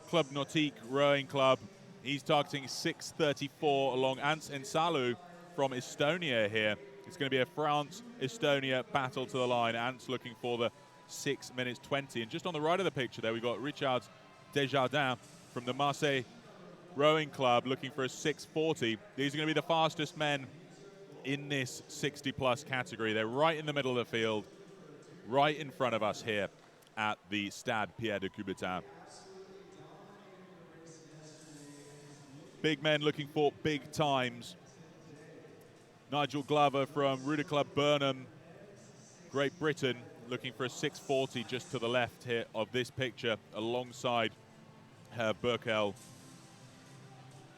Club Nautique Rowing Club. He's targeting 6:34 along Ants Ensalu from Estonia here. It's going to be a France-Estonia battle to the line. Ants looking for the 6 minutes 20. And just on the right of the picture there, we've got Richard Desjardins from the Marseille Rowing Club looking for a 6:40. These are going to be the fastest men in this 60-plus category. They're right in the middle of the field, right in front of us here at the Stade Pierre de Coubertin. Big men looking for big times. Nigel Glover from Ruder Club Burnham, Great Britain, looking for a 6:40 just to the left here of this picture, alongside Herve Buchel.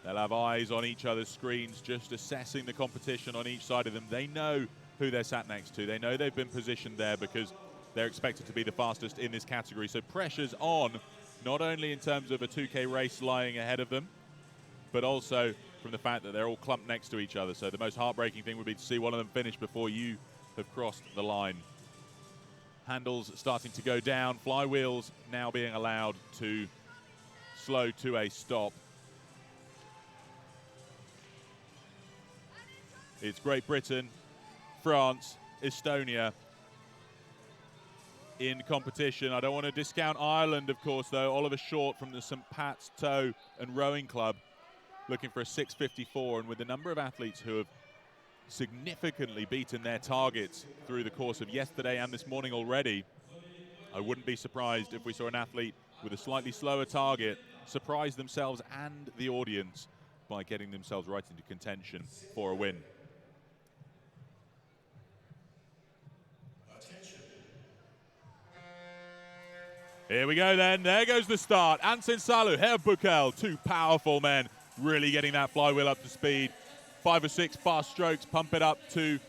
They'll have eyes on each other's screens, just assessing the competition on each side of them. They know who they're sat next to. They know they've been positioned there because they're expected to be the fastest in this category. So pressure's on, not only in terms of a 2K race lying ahead of them, but also from the fact that they're all clumped next to each other. So the most heartbreaking thing would be to see one of them finish before you have crossed the line. Handles starting to go down. Flywheels now being allowed to slow to a stop. It's Great Britain, France, Estonia in competition. I don't want to discount Ireland, of course, though. Oliver Short from the St. Pat's Tow and Rowing Club looking for a 6:54. And with the number of athletes who have significantly beaten their targets through the course of yesterday and this morning already, I wouldn't be surprised if we saw an athlete with a slightly slower target surprise themselves and the audience by getting themselves right into contention for a win. Here we go then, there goes the start. Ants Ensalu, Herve Buchel, two powerful men, really getting that flywheel up to speed. 5 or 6 fast strokes, pump it up to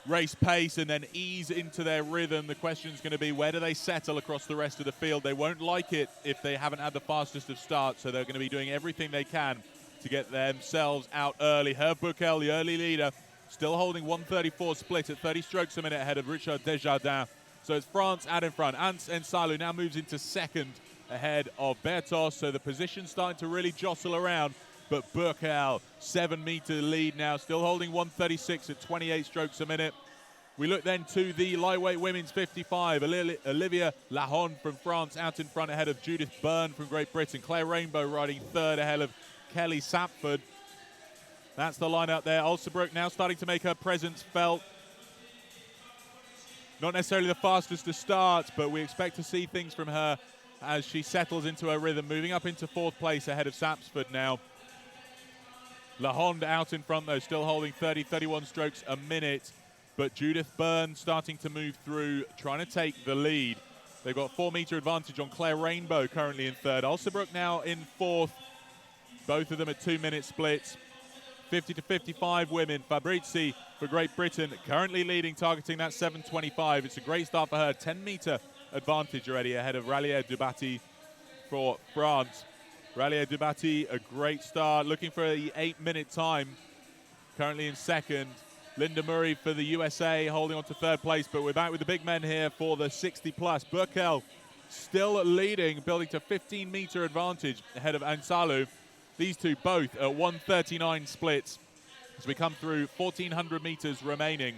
race pace and then ease into their rhythm. The question's going to be, where do they settle across the rest of the field? They won't like it if they haven't had the fastest of starts, so they're going to be doing everything they can to get themselves out early. Herve Buchel, the early leader, still holding 1:34 split at 30 strokes a minute ahead of Richard Desjardins. So it's France out in front. Ants Ensalu now moves into second ahead of Bertos. So the position's starting to really jostle around but Burkel, 7-meter lead now, still holding 136 at 28 strokes a minute. We look then to the lightweight women's 55. Olivia Lahon from France out in front ahead of Judith Byrne from Great Britain. Claire Rainbow riding third ahead of Kelly Sapford. That's the lineup there. Alsabrook now starting to make her presence felt. Not necessarily the fastest to start, but we expect to see things from her as she settles into her rhythm, moving up into fourth place ahead of Sapsford now. Lahonde out in front, though, still holding 30, 31 strokes a minute. But Judith Byrne starting to move through, trying to take the lead. They've got 4-meter advantage on Claire Rainbow currently in third. Alsabrook now in fourth. Both of them at 2-minute splits. 50 to 55 women. Fabrizi for Great Britain currently leading, targeting that 7:25. It's a great start for her. 10-meter advantage already ahead of Rallier Dubati for France. Rallier Dubati, a great start, looking for the 8-minute time. Currently in second. Linda Murray for the USA holding on to third place, but we're back with the big men here for the 60-plus. Burkel still leading, building to 15-meter advantage ahead of Ansalu. These two both at 1:39 splits as we come through 1,400 meters remaining.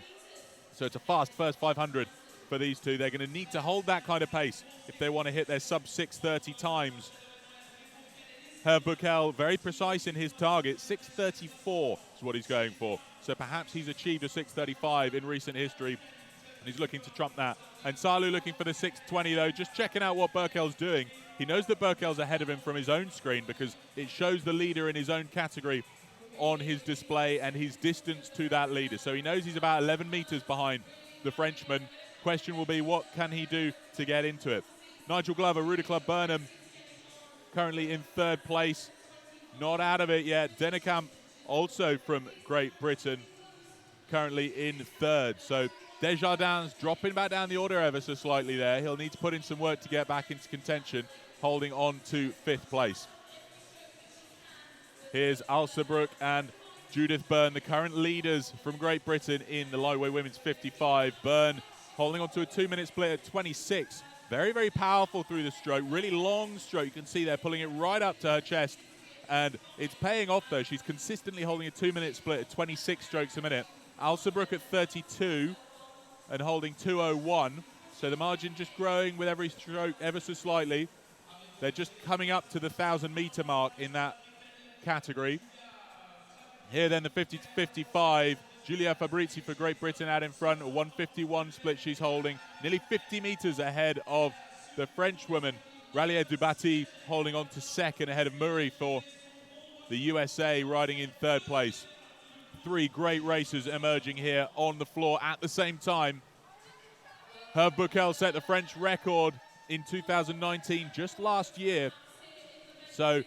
So it's a fast first 500 for these two. They're going to need to hold that kind of pace if they want to hit their sub-6:30 times. Herb Burkel, very precise in his target. 6:34 is what he's going for. So perhaps he's achieved a 6:35 in recent history, and he's looking to trump that. And Salu looking for the 6:20, though, just checking out what Burkel's doing. He knows that Burkel's ahead of him from his own screen because it shows the leader in his own category on his display and his distance to that leader. So he knows he's about 11 meters behind the Frenchman. Question will be, what can he do to get into it? Nigel Glover, Ruder Club Burnham, currently in third place. Not out of it yet. Dennekamp, also from Great Britain, currently in third. So Desjardins dropping back down the order ever so slightly there. He'll need to put in some work to get back into contention, holding on to fifth place. Here's Alsabrook and Judith Byrne, the current leaders from Great Britain in the lightweight women's 55. Byrne holding on to a 2-minute split at 26. Very, very powerful through the stroke. Really long stroke. You can see there, pulling it right up to her chest. And it's paying off, though. She's consistently holding a 2-minute split at 26 strokes a minute. Alsabrook at 32 and holding 2:01. So the margin just growing with every stroke ever so slightly. They're just coming up to the 1,000-meter mark in that category. Here then the 50 to 55. Giulia Fabrizi for Great Britain out in front. A 1:51 split she's holding. Nearly 50 meters ahead of the Frenchwoman. Rallier Dubati holding on to second ahead of Murray for the USA, riding in third place. Three great racers emerging here on the floor at the same time. Herb Burkel set the French record in 2019, just last year. So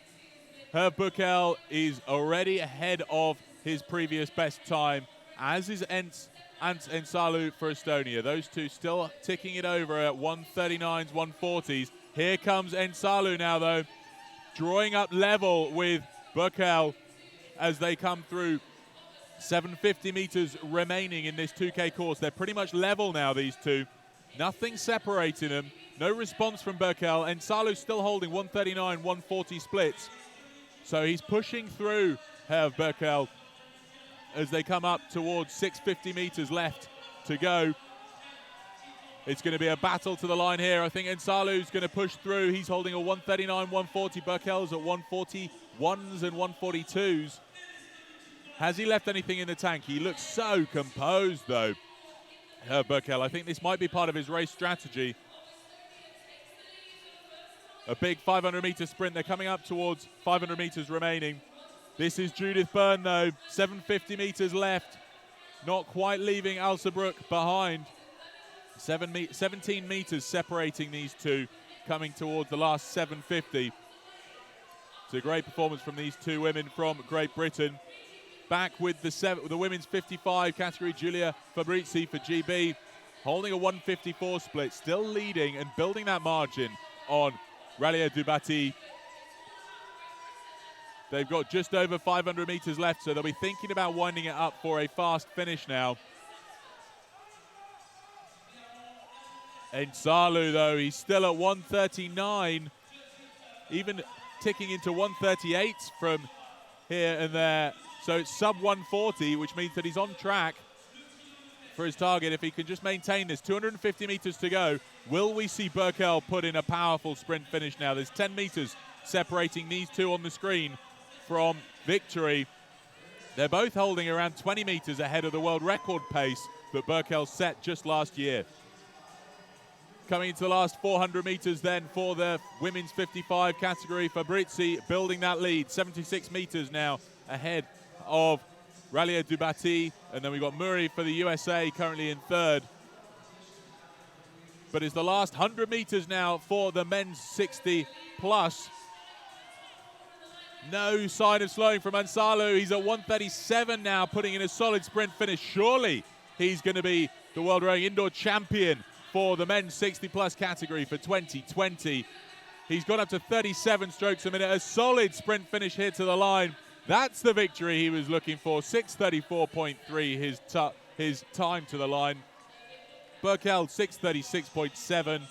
Herb Burkel is already ahead of his previous best time, as is Ants Ensalu for Estonia. Those two still ticking it over at 1:39s, 1:40s. Here comes Ensalu now, though, drawing up level with Burkel as they come through. 750 meters remaining in this 2K course. They're pretty much level now, these two. Nothing separating them. No response from Burkel. Ensalu still holding 1:39, 1:40 splits. So he's pushing through Herb Burkel as they come up towards 650 meters left to go. It's going to be a battle to the line here. I think Ensalu's going to push through. He's holding a 1:39, 1:40. Burkel's at 1:41s and 1:42s. Has he left anything in the tank? He looks so composed, though, Herb Burkel. I think this might be part of his race strategy. A big 500-meter sprint. They're coming up towards 500 meters remaining. This is Judith Byrne, though. 750 meters left. Not quite leaving Alsabrook behind. 17 meters separating these two, coming towards the last 750. It's a great performance from these two women from Great Britain. Back with the women's 55 category, Giulia Fabrizi for GB, holding a 1:54 split, still leading and building that margin on Rallier Dubati. They've got just over 500 meters left, so they'll be thinking about winding it up for a fast finish now. Ensalu, though, he's still at 1:39, even ticking into 1:38 from here and there. So it's sub 140, which means that he's on track for his target. If he can just maintain this, 250 meters to go. Will we see Berkel put in a powerful sprint finish now? There's 10 meters separating these two on the screen from victory. They're both holding around 20 meters ahead of the world record pace that Berkel set just last year. Coming into the last 400 meters then for the women's 55 category, Fabrizi building that lead, 76 meters now ahead of Ralia Dubati, and then we've got Murray for the USA currently in third. But it's the last 100 meters now for the men's 60 plus. No sign of slowing from Ansalu. He's at 137 now, putting in a solid sprint finish. Surely he's going to be the world rowing indoor champion for the men's 60 plus category for 2020. He's got up to 37 strokes a minute. A solid sprint finish here to the line. That's the victory he was looking for. 6:34.3 his time to the line. Berkel 6:36.7,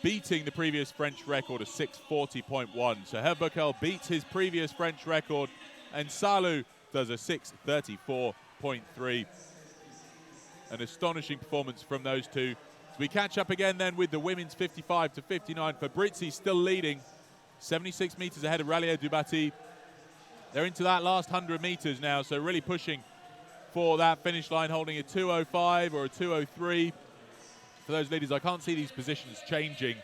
beating the previous French record of 6:40.1. So Herb Berkel beats his previous French record, and Salle does a 6:34.3. An astonishing performance from those two. So we catch up again then with the women's 55 to 59. Fabrizi still leading, 76 meters ahead of Ralia Dubati. They're into that last 100 meters now, so really pushing for that finish line, holding a 2:05 or a 2:03. For those leaders, I can't see these positions changing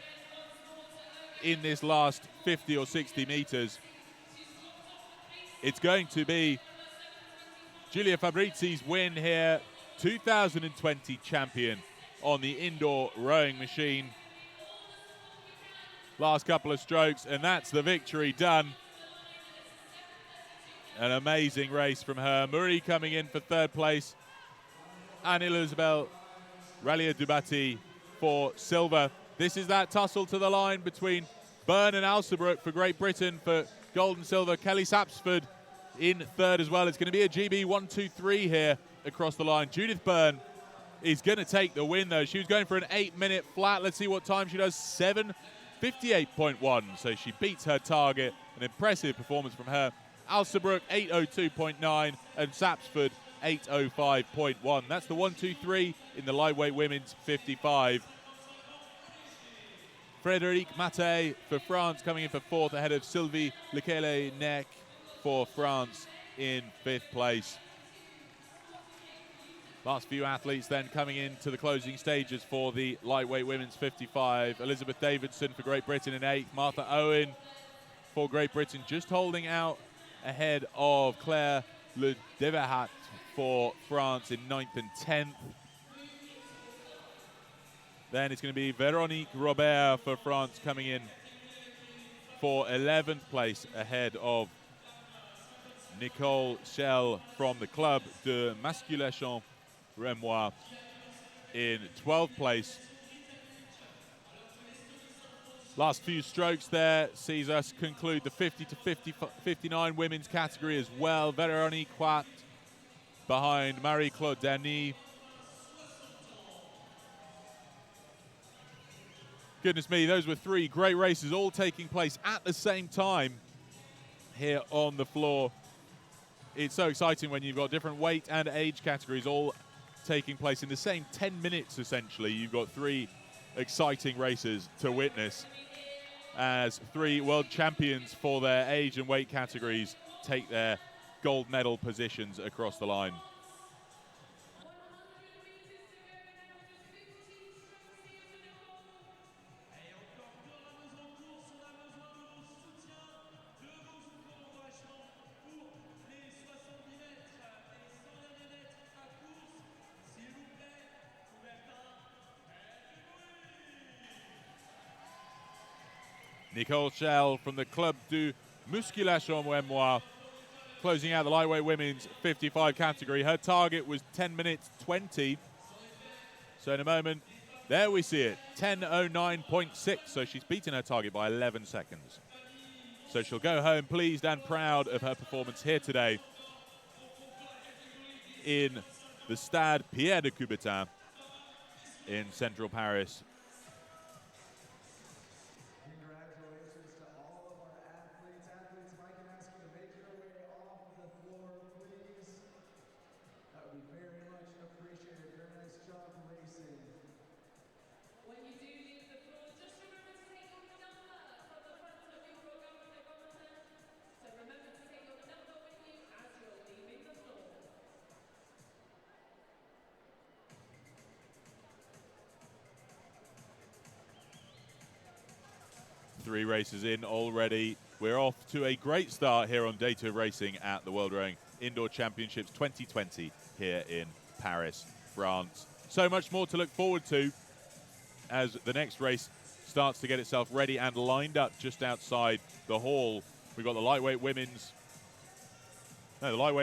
in this last 50 or 60 meters. It's going to be Giulia Fabrizi's win here, 2020 champion on the indoor rowing machine. Last couple of strokes, and that's the victory done. An amazing race from her. Murray coming in for third place, and Elizabeth Ralia Dubati for silver. This is that tussle to the line between Byrne and Alsabrook for Great Britain for gold and silver. Kelly Sapsford in third as well. It's going to be a GB 1-2-3 here across the line. Judith Byrne is going to take the win, though. She was going for an 8-minute flat. Let's see what time she does. 7:58.1. So she beats her target. An impressive performance from her. Alsabrook 8:02.9 and Sapsford 8:05.1. That's the 1-2-3 in the lightweight women's 55. Frédéric Maté for France coming in for fourth ahead of Sylvie Lekele-Nek for France in fifth place. Last few athletes then coming into the closing stages for the lightweight women's 55. Elizabeth Davidson for Great Britain in eighth. Martha Owen for Great Britain just holding out ahead of Claire Le Deverhat for France in 9th and 10th. Then it's going to be Véronique Robert for France coming in for 11th place ahead of Nicole Schell from the Club de Masculation Remois in 12th place. Last few strokes there sees us conclude the 50 to 59 women's category as well. Véronique Quat behind Marie-Claude Denis. Goodness me, those were three great races all taking place at the same time here on the floor. It's so exciting when you've got different weight and age categories all taking place in the same 10 minutes, essentially. You've got three exciting races to witness as three world champions for their age and weight categories take their gold medal positions across the line. Nicole Schell from the Club de Musculation Remois closing out the lightweight women's 55 category. Her target was 10 minutes 20. So in a moment, there we see it, 10:09.6. So she's beaten her target by 11 seconds. So she'll go home pleased and proud of her performance here today in the Stade Pierre de Coubertin in central Paris. Congratulations to all of our athletes. Athletes, if I can ask you to make your way 3 races in already. We're off to a great start here on Day 2 of racing at the World Rowing Indoor Championships 2020 here in Paris, France. So much more to look forward to as the next race starts to get itself ready and lined up just outside the hall. We've got the lightweight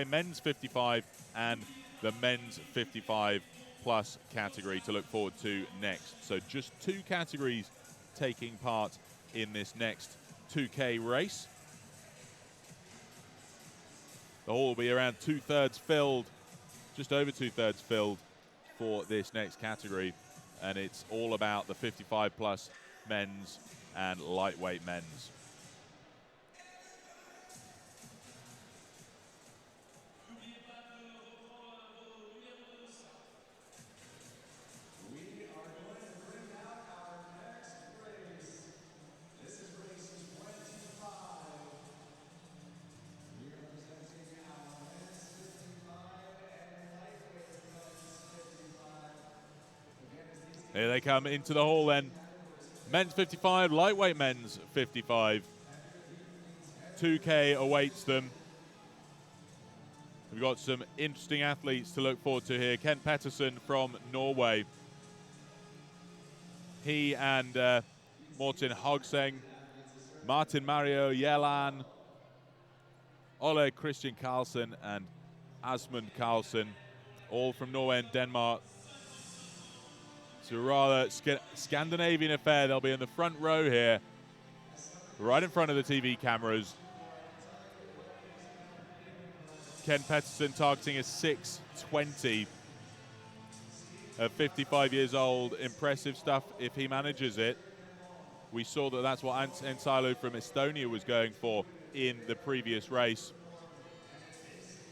men's 55 and the men's 55 plus category to look forward to next. So just 2 categories taking part in this next 2K race. The hall will be around 2/3 filled, just over 2/3 filled for this next category. And it's all about the 55 plus men's and lightweight men's. Here they come into the hall then. Men's 55, lightweight men's 55. 2K awaits them. We've got some interesting athletes to look forward to here. Ken Petterson from Norway. He and Morten Hogseng, Martin Mario Jelland, Ole Christian Carlsen and Asmund Carlsen, all from Norway and Denmark. It's a rather Scandinavian affair. They'll be in the front row here, right in front of the TV cameras. Ken Petterson targeting a 6:20 at 55 years old. Impressive stuff if he manages it. We saw that that's what Salle from Estonia was going for in the previous race.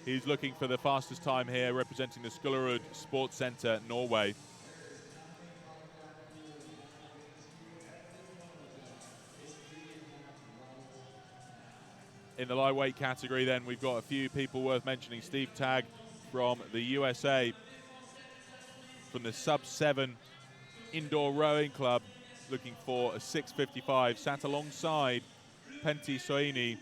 He's looking for the fastest time here, representing the Skullerud Sports Centre, Norway. In the lightweight category then, we've got a few people worth mentioning. Steve Tagg from the USA, from the sub-7 indoor rowing club, looking for a 6:55. Sat alongside Pentti Soini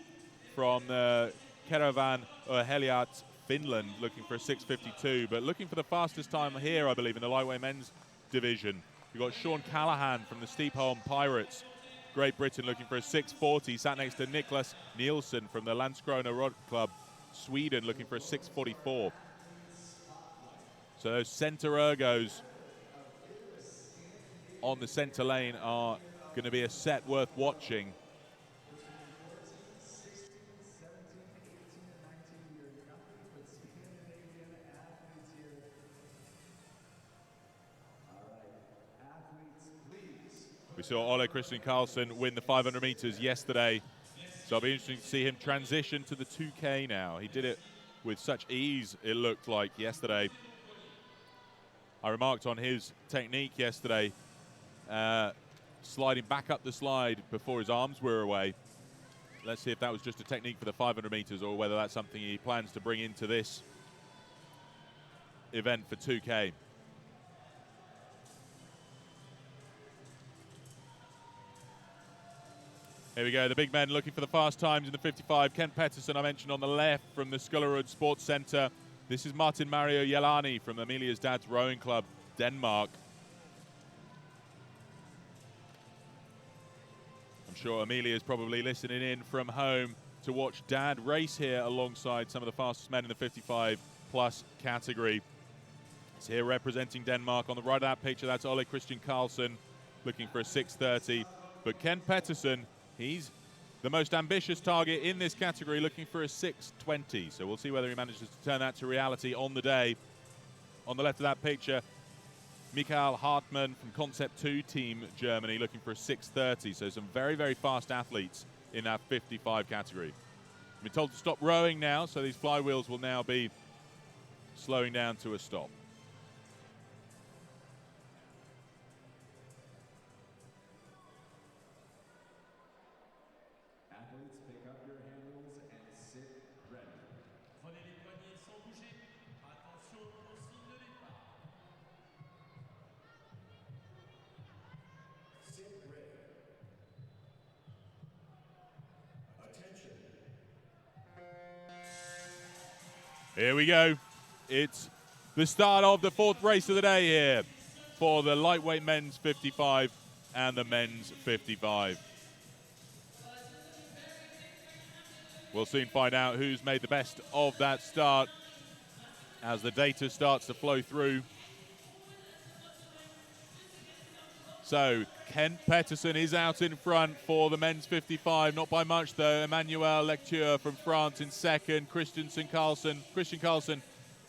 from the Caravan Urheilijat, Finland, looking for a 6:52, but looking for the fastest time here, I believe, in the lightweight men's division. We've got Sean Callahan from the Steepholm Pirates, Great Britain, looking for a 6:40. Sat next to Niklas Nielsen from the Landskrona Rod Club, Sweden, looking for a 6:44. So those centre ergos on the centre lane are going to be a set worth watching. We saw Ole Christian Carlsen win the 500 meters yesterday, so it'll be interesting to see him transition to the 2K now. He did it with such ease, it looked like, yesterday. I remarked on his technique yesterday, sliding back up the slide before his arms were away. Let's see if that was just a technique for the 500 meters or whether that's something he plans to bring into this event for 2K. Here we go, the big men looking for the fast times in the 55. Ken Petterson, I mentioned on the left from the Skullerud Sports Centre. This is Martin Mario Jelland from Amelia's dad's rowing club, Denmark. I'm sure Amelia is probably listening in from home to watch Dad race here alongside some of the fastest men in the 55 plus category. It's here representing Denmark. On the right of that picture, that's Ole Christian Carlsen looking for a 6:30. But Ken Petterson, he's the most ambitious target in this category, looking for a 6:20. So we'll see whether he manages to turn that to reality on the day. On the left of that picture, Michael Hartmann from Concept 2 Team Germany, looking for a 6:30. So some very, very fast athletes in that 55 category. We've been told to stop rowing now, so these flywheels will now be slowing down to a stop. Here we go. It's the start of the 4th race of the day here for the lightweight men's 55 and the men's 55. We'll soon find out who's made the best of that start as the data starts to flow through. So Kent Peterson is out in front for the men's 55, not by much though. Emmanuel Lecture from France in second, Christian Carlsen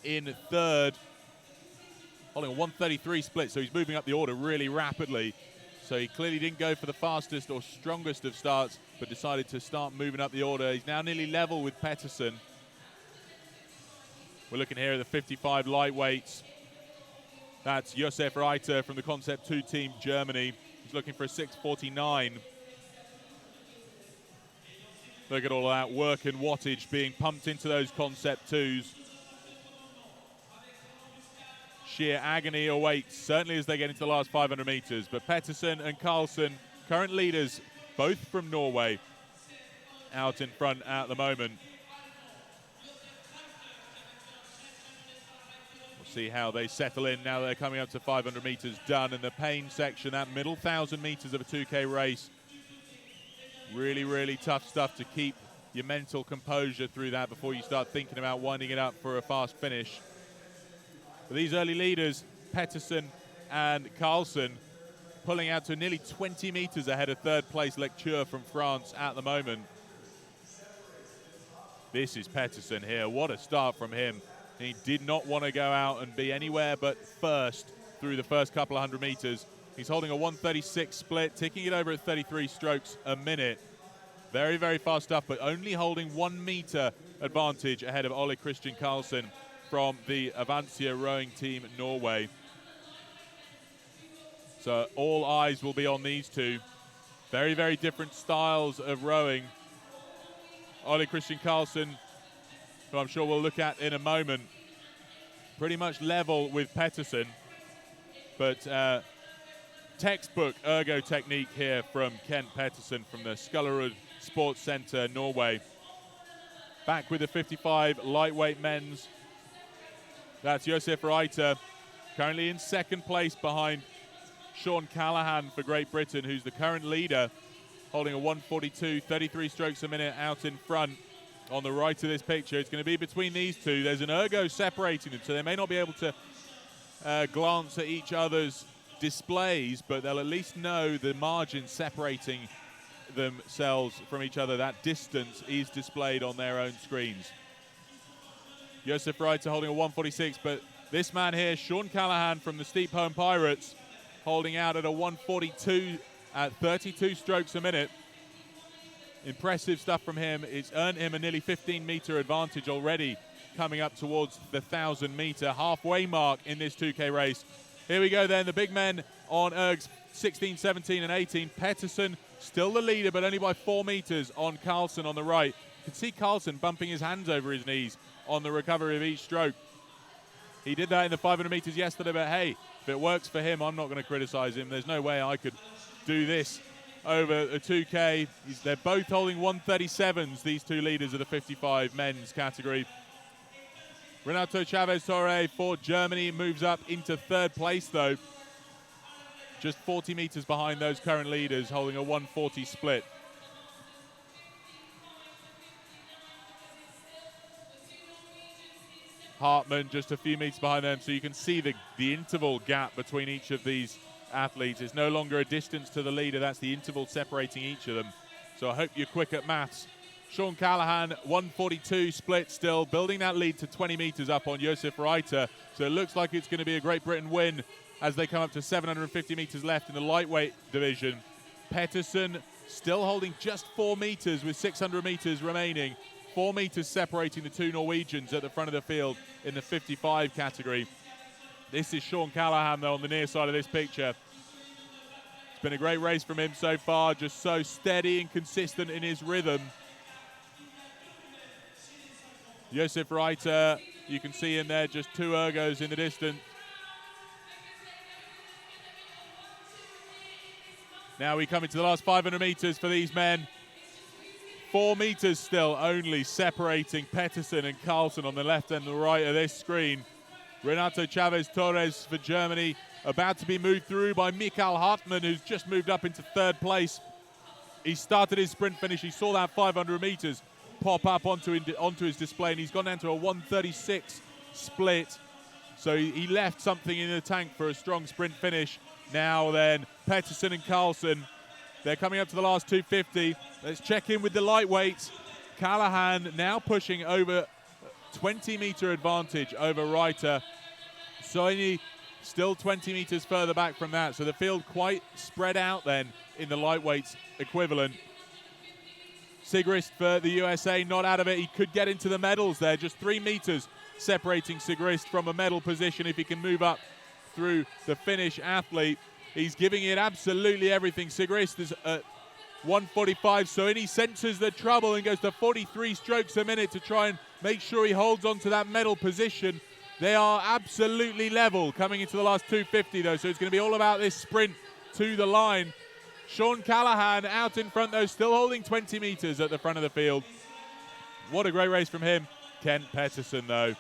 in third. Holding a 133 split, so he's moving up the order really rapidly. So he clearly didn't go for the fastest or strongest of starts, but decided to start moving up the order. He's now nearly level with Peterson. We're looking here at the 55 lightweights. That's Josef Reiter from the Concept 2 team, Germany. He's looking for a 6:49. Look at all that work and wattage being pumped into those Concept 2s. Sheer agony awaits, certainly as they get into the last 500 meters. But Peterson and Carlsen, current leaders, both from Norway, out in front at the moment. See how they settle in now they're coming up to 500 meters done, and the pain section, that middle 1,000 meters of a 2K race. Really, really tough stuff to keep your mental composure through that before you start thinking about winding it up for a fast finish. But these early leaders, Peterson and Carlsen, pulling out to nearly 20 meters ahead of third place Lecture from France at the moment. This is Peterson here. What a start from him. He did not want to go out and be anywhere but first through the first couple of 100 meters. He's holding a 136 split, ticking it over at 33 strokes a minute. Very, very fast stuff, but only holding 1 meter advantage ahead of Ole Christian Carlsen from the Avancia rowing team Norway. So all eyes will be on these two. Very, very different styles of rowing. Ole Christian Carlsen, who I'm sure we'll look at in a moment, pretty much level with Peterson, but textbook ergo technique here from Kent Peterson from the Skullerud Sports Centre, Norway. Back with the 55 lightweight men's. That's Josef Reiter, currently in second place behind Sean Callahan for Great Britain, who's the current leader, holding a 142, 33 strokes a minute out in front. On the right of this picture, it's going to be between these two. There's an ergo separating them, so they may not be able to glance at each other's displays, but they'll at least know the margin separating themselves from each other. That distance is displayed on their own screens. Josef Reiter holding a 146, but this man here, Sean Callahan from the Steep Home Pirates, holding out at a 142 at 32 strokes a minute. Impressive stuff from him. It's earned him a nearly 15-meter advantage already, coming up towards the 1,000-meter halfway mark in this 2K race. Here we go then, the big men on ergs 16, 17, and 18. Peterson still the leader, but only by 4 meters on Carlsen on the right. You can see Carlsen bumping his hands over his knees on the recovery of each stroke. He did that in the 500 meters yesterday, but hey, if it works for him, I'm not going to criticize him. There's no way I could do this over a 2K. They're both holding 137s, these two leaders of the 55 men's category. Renato Chavez Torre for Germany moves up into third place, though. Just 40 meters behind those current leaders, holding a 140 split. Hartmann just a few meters behind them, so you can see the interval gap between each of these athletes. It's no longer a distance to the leader, that's the interval separating each of them. So I hope you're quick at maths. Sean Callahan, 142 split still, building that lead to 20 meters up on Josef Reiter. So it looks like it's going to be a Great Britain win as they come up to 750 meters left in the lightweight division. Peterson still holding just 4 meters with 600 meters remaining. 4 meters separating the two Norwegians at the front of the field in the 55 category. This is Sean Callahan, though, on the near side of this picture. It's been a great race from him so far, just so steady and consistent in his rhythm. Josef Reiter, you can see him there, just 2 ergos in the distance. Now we come into the last 500 meters for these men. 4 meters still only separating Pettersson and Carlson on the left and the right of this screen. Renato Chavez Torres for Germany, about to be moved through by Mikael Hartmann, who's just moved up into 3rd place. He started his sprint finish. He saw that 500 meters pop up onto his display, and he's gone down to a 136 split. So he left something in the tank for a strong sprint finish. Now then, Pettersson and Carlson, they're coming up to the last 250. Let's check in with the lightweights. Callahan now pushing over 20-meter advantage over Reiter. Soini still 20 meters further back from that. So the field quite spread out then in the lightweights equivalent. Sigrist for the USA not out of it. He could get into the medals there. Just 3 meters separating Sigrist from a medal position if he can move up through the Finnish athlete. He's giving it absolutely everything. Sigrist is at 145, so he senses the trouble and goes to 43 strokes a minute to try and make sure he holds on to that medal position. They are absolutely level coming into the last 250 though, so it's going to be all about this sprint to the line. Sean Callahan out in front though, still holding 20 meters at the front of the field. What a great race from him. Kent Pettersson though,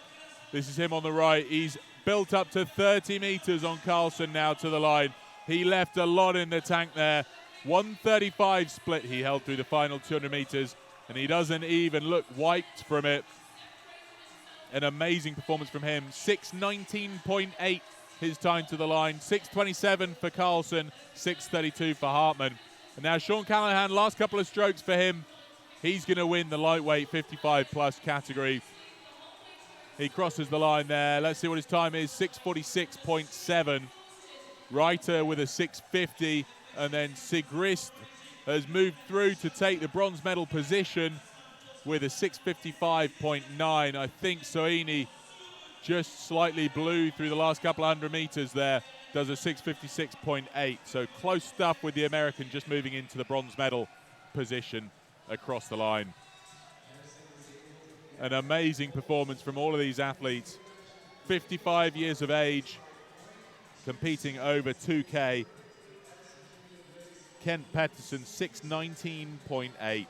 this is him on the right. He's built up to 30 meters on Carlson now to the line. He left a lot in the tank there. 135 split he held through the final 200 meters, and he doesn't even look wiped from it. An amazing performance from him. 6:19.8 his time to the line. 6:27 for Carlson, 6:32 for Hartmann. And now Sean Callahan, last couple of strokes for him. He's going to win the lightweight 55 plus category. He crosses the line there. Let's see what his time is. 6:46.7. Reiter with a 6:50. And then Sigrist has moved through to take the bronze medal position with a 6:55.9. I think Soini just slightly blew through the last couple of 100 meters there. Does a 6:56.8. So close stuff with the American just moving into the bronze medal position across the line. An amazing performance from all of these athletes. 55 years of age, competing over 2K. Kent Pettersson, 6:19.8.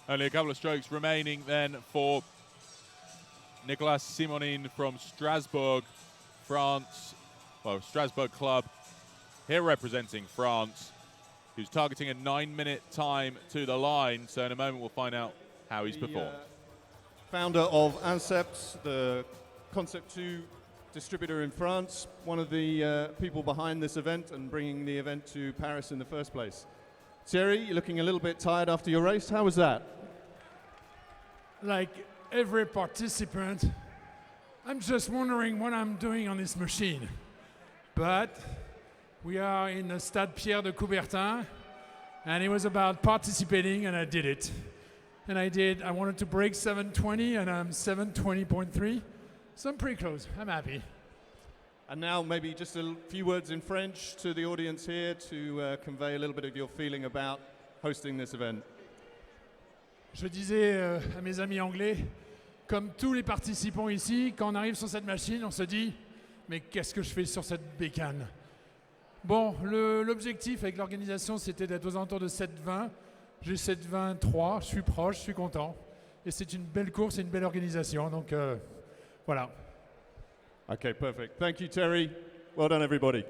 Only a couple of strokes remaining then for Nicolas Simonin from Strasbourg, France. Well, Strasbourg club here representing France, who's targeting a 9-minute time to the line. So in a moment we'll find out how he's performed. Founder of Ancept, the Concept 2 distributor in France, one of the people behind this event and bringing the event to Paris in the first place. Thierry, you're looking a little bit tired after your race. How was that? Like every participant, I'm just wondering what I'm doing on this machine. But we are in the Stade Pierre de Coubertin, and it was about participating, and I did it. And I wanted to break 7:20, and I'm 7:20.3, so I'm pretty close. I'm happy. And now maybe just a few words in French to the audience here to convey a little bit of your feeling about hosting this event. Je disais à mes amis anglais, comme tous les participants ici, quand on arrive sur cette machine, on se dit « mais qu'est-ce que je fais sur cette bécane ?» Bon, l'objectif avec l'organisation, c'était d'être aux alentours de 7:20. J'ai 7:23, je suis proche, je suis content. Et c'est une belle course et une belle organisation, donc voilà. Okay, perfect. Thank you, Terry. Well done, everybody.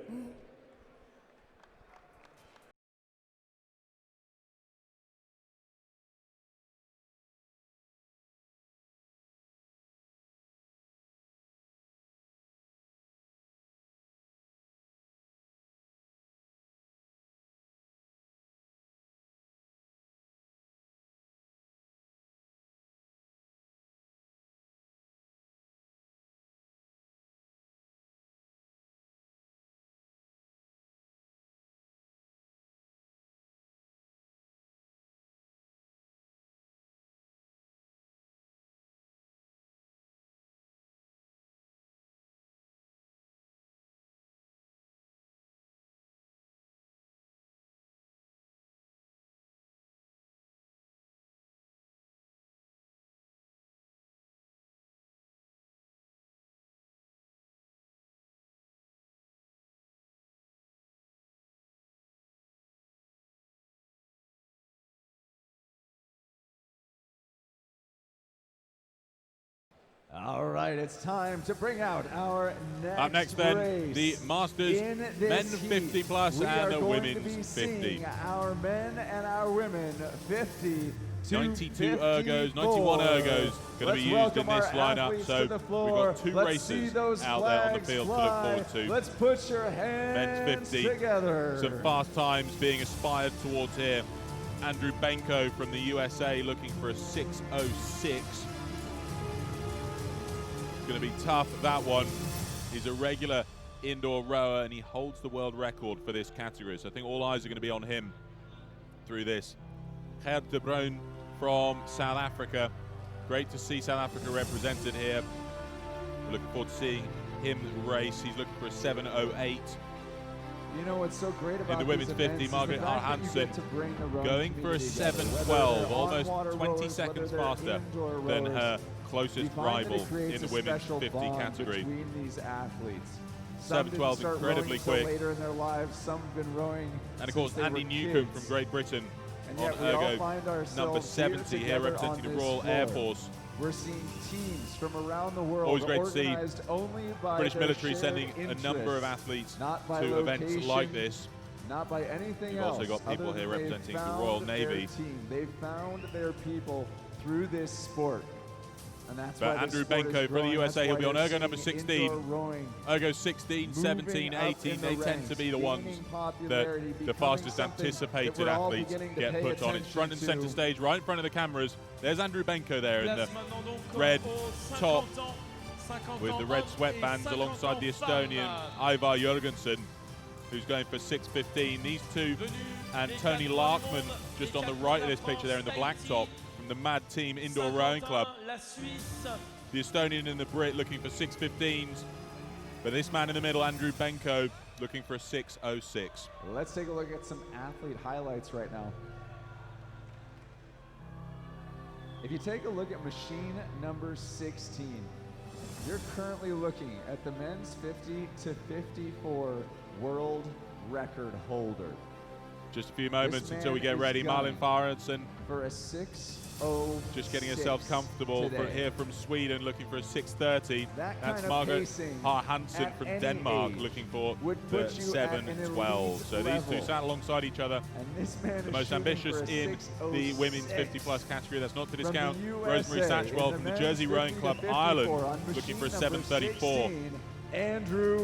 All right, it's time to bring out our next Up next then, race. the Masters men 50 plus and the women's 50. Our men and our women 50 to 92 54. ergos, 91 ergos going to be used in this lineup. So we've got two Let's races those out there on the field fly. to look forward to. Let's put your hands Men's 50, together. some fast times being aspired towards here. Andrew Benko from the USA looking for a 6:06. It's going to be tough, that one. He's a regular indoor rower and he holds the world record for this category. So I think all eyes are going to be on him through this. Pierre from South Africa. Great to see South Africa represented here. We're looking forward to seeing him race. He's looking for a 7:08. You know what's so great about in the women's 50, Margaret Hart Hansen going for a 7:12, almost 20 seconds faster than her closest rival in the women's 50 category. These athletes. 7:12 is incredibly quick. Later in their lives, some have been rowing. And of course, Andy Newcomb from Great Britain on ergo number 70 here representing the Royal Air Force. We're seeing teams from around the world. Always great to see only by British military sending a number of athletes to events like this. Not by anything We've else. also got people here representing the Royal Navy. They found their people through this sport. And that's but why Andrew Benko for the USA, he'll be on ergo number 16. Ergo 16, 17, 18, they tend to be the ones that the fastest anticipated athletes get put on. It's front and center stage, right in front of the cameras. There's Andrew Benko there in the red top with the red sweatbands alongside the Estonian Ivar Jørgensen, who's going for 6:15. These two and Tony Larkman just on the right of this picture there in the black top. The MAD team indoor rowing club. The Estonian and the Brit looking for 6:15s. But this man in the middle, Andrew Benko, looking for a 6:06. Let's take a look at some athlete highlights right now. If you take a look at machine number 16, you're currently looking at the men's 50 to 54 world record holder. Just a few moments until we get ready. Marlin Farensson for a 6:06. Just getting herself comfortable here from Sweden, looking for a 6:30. That's Margaret Hart Hansen from Denmark, looking for the 7:12. So these two sat alongside each other. And this man the most ambitious in the women's 50-plus category. That's not to discount Rosemary Satchwell from the Jersey Rowing Club Ireland, looking for a 7:34.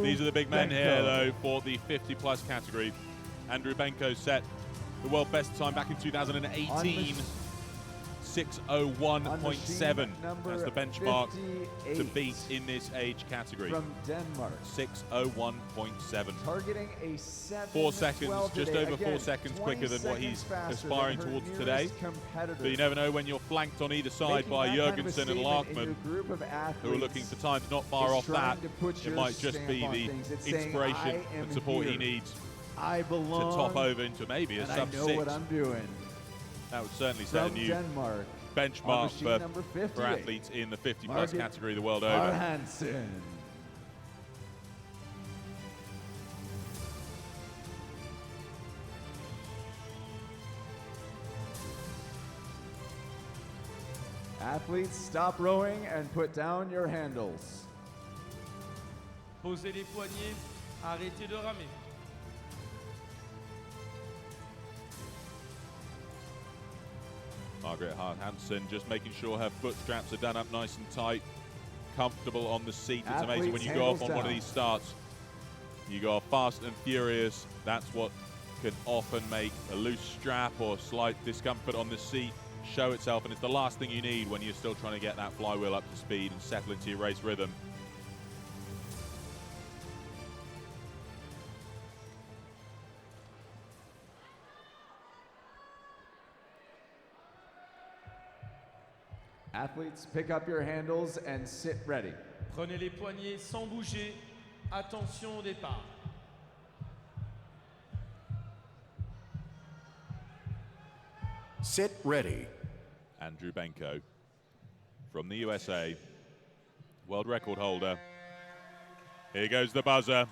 These are the big men here, though, for the 50-plus category. Andrew Benko set the world best time back in 2018, 6:01.7. That's the benchmark to beat in this age category. From Denmark. 6:01.7. Targeting a 7 4 seconds, just over 4 seconds quicker than what he's aspiring towards today. But you never know when you're flanked on either side by Jørgensen and Larkman, who are looking for times not far off that. It might just be the inspiration and support he needs to top over into maybe a sub-6. I know what I'm doing. That would certainly set a new benchmark for athletes in the 50-plus category the world over. Hansen. Athletes, stop rowing and put down your handles. Posez les poignets, arrêtez de ramer. Margaret Hart Hansen just making sure her foot straps are done up nice and tight, comfortable on the seat. It's amazing when you go off on one of these starts. You go off fast and furious. That's what can often make a loose strap or slight discomfort on the seat show itself, and it's the last thing you need when you're still trying to get that flywheel up to speed and settle into your race rhythm. Athletes, pick up your handles and sit ready. Prenez les poignets sans bouger. Attention au départ. Sit ready. Andrew Benko from the USA, world record holder. Here goes the buzzer.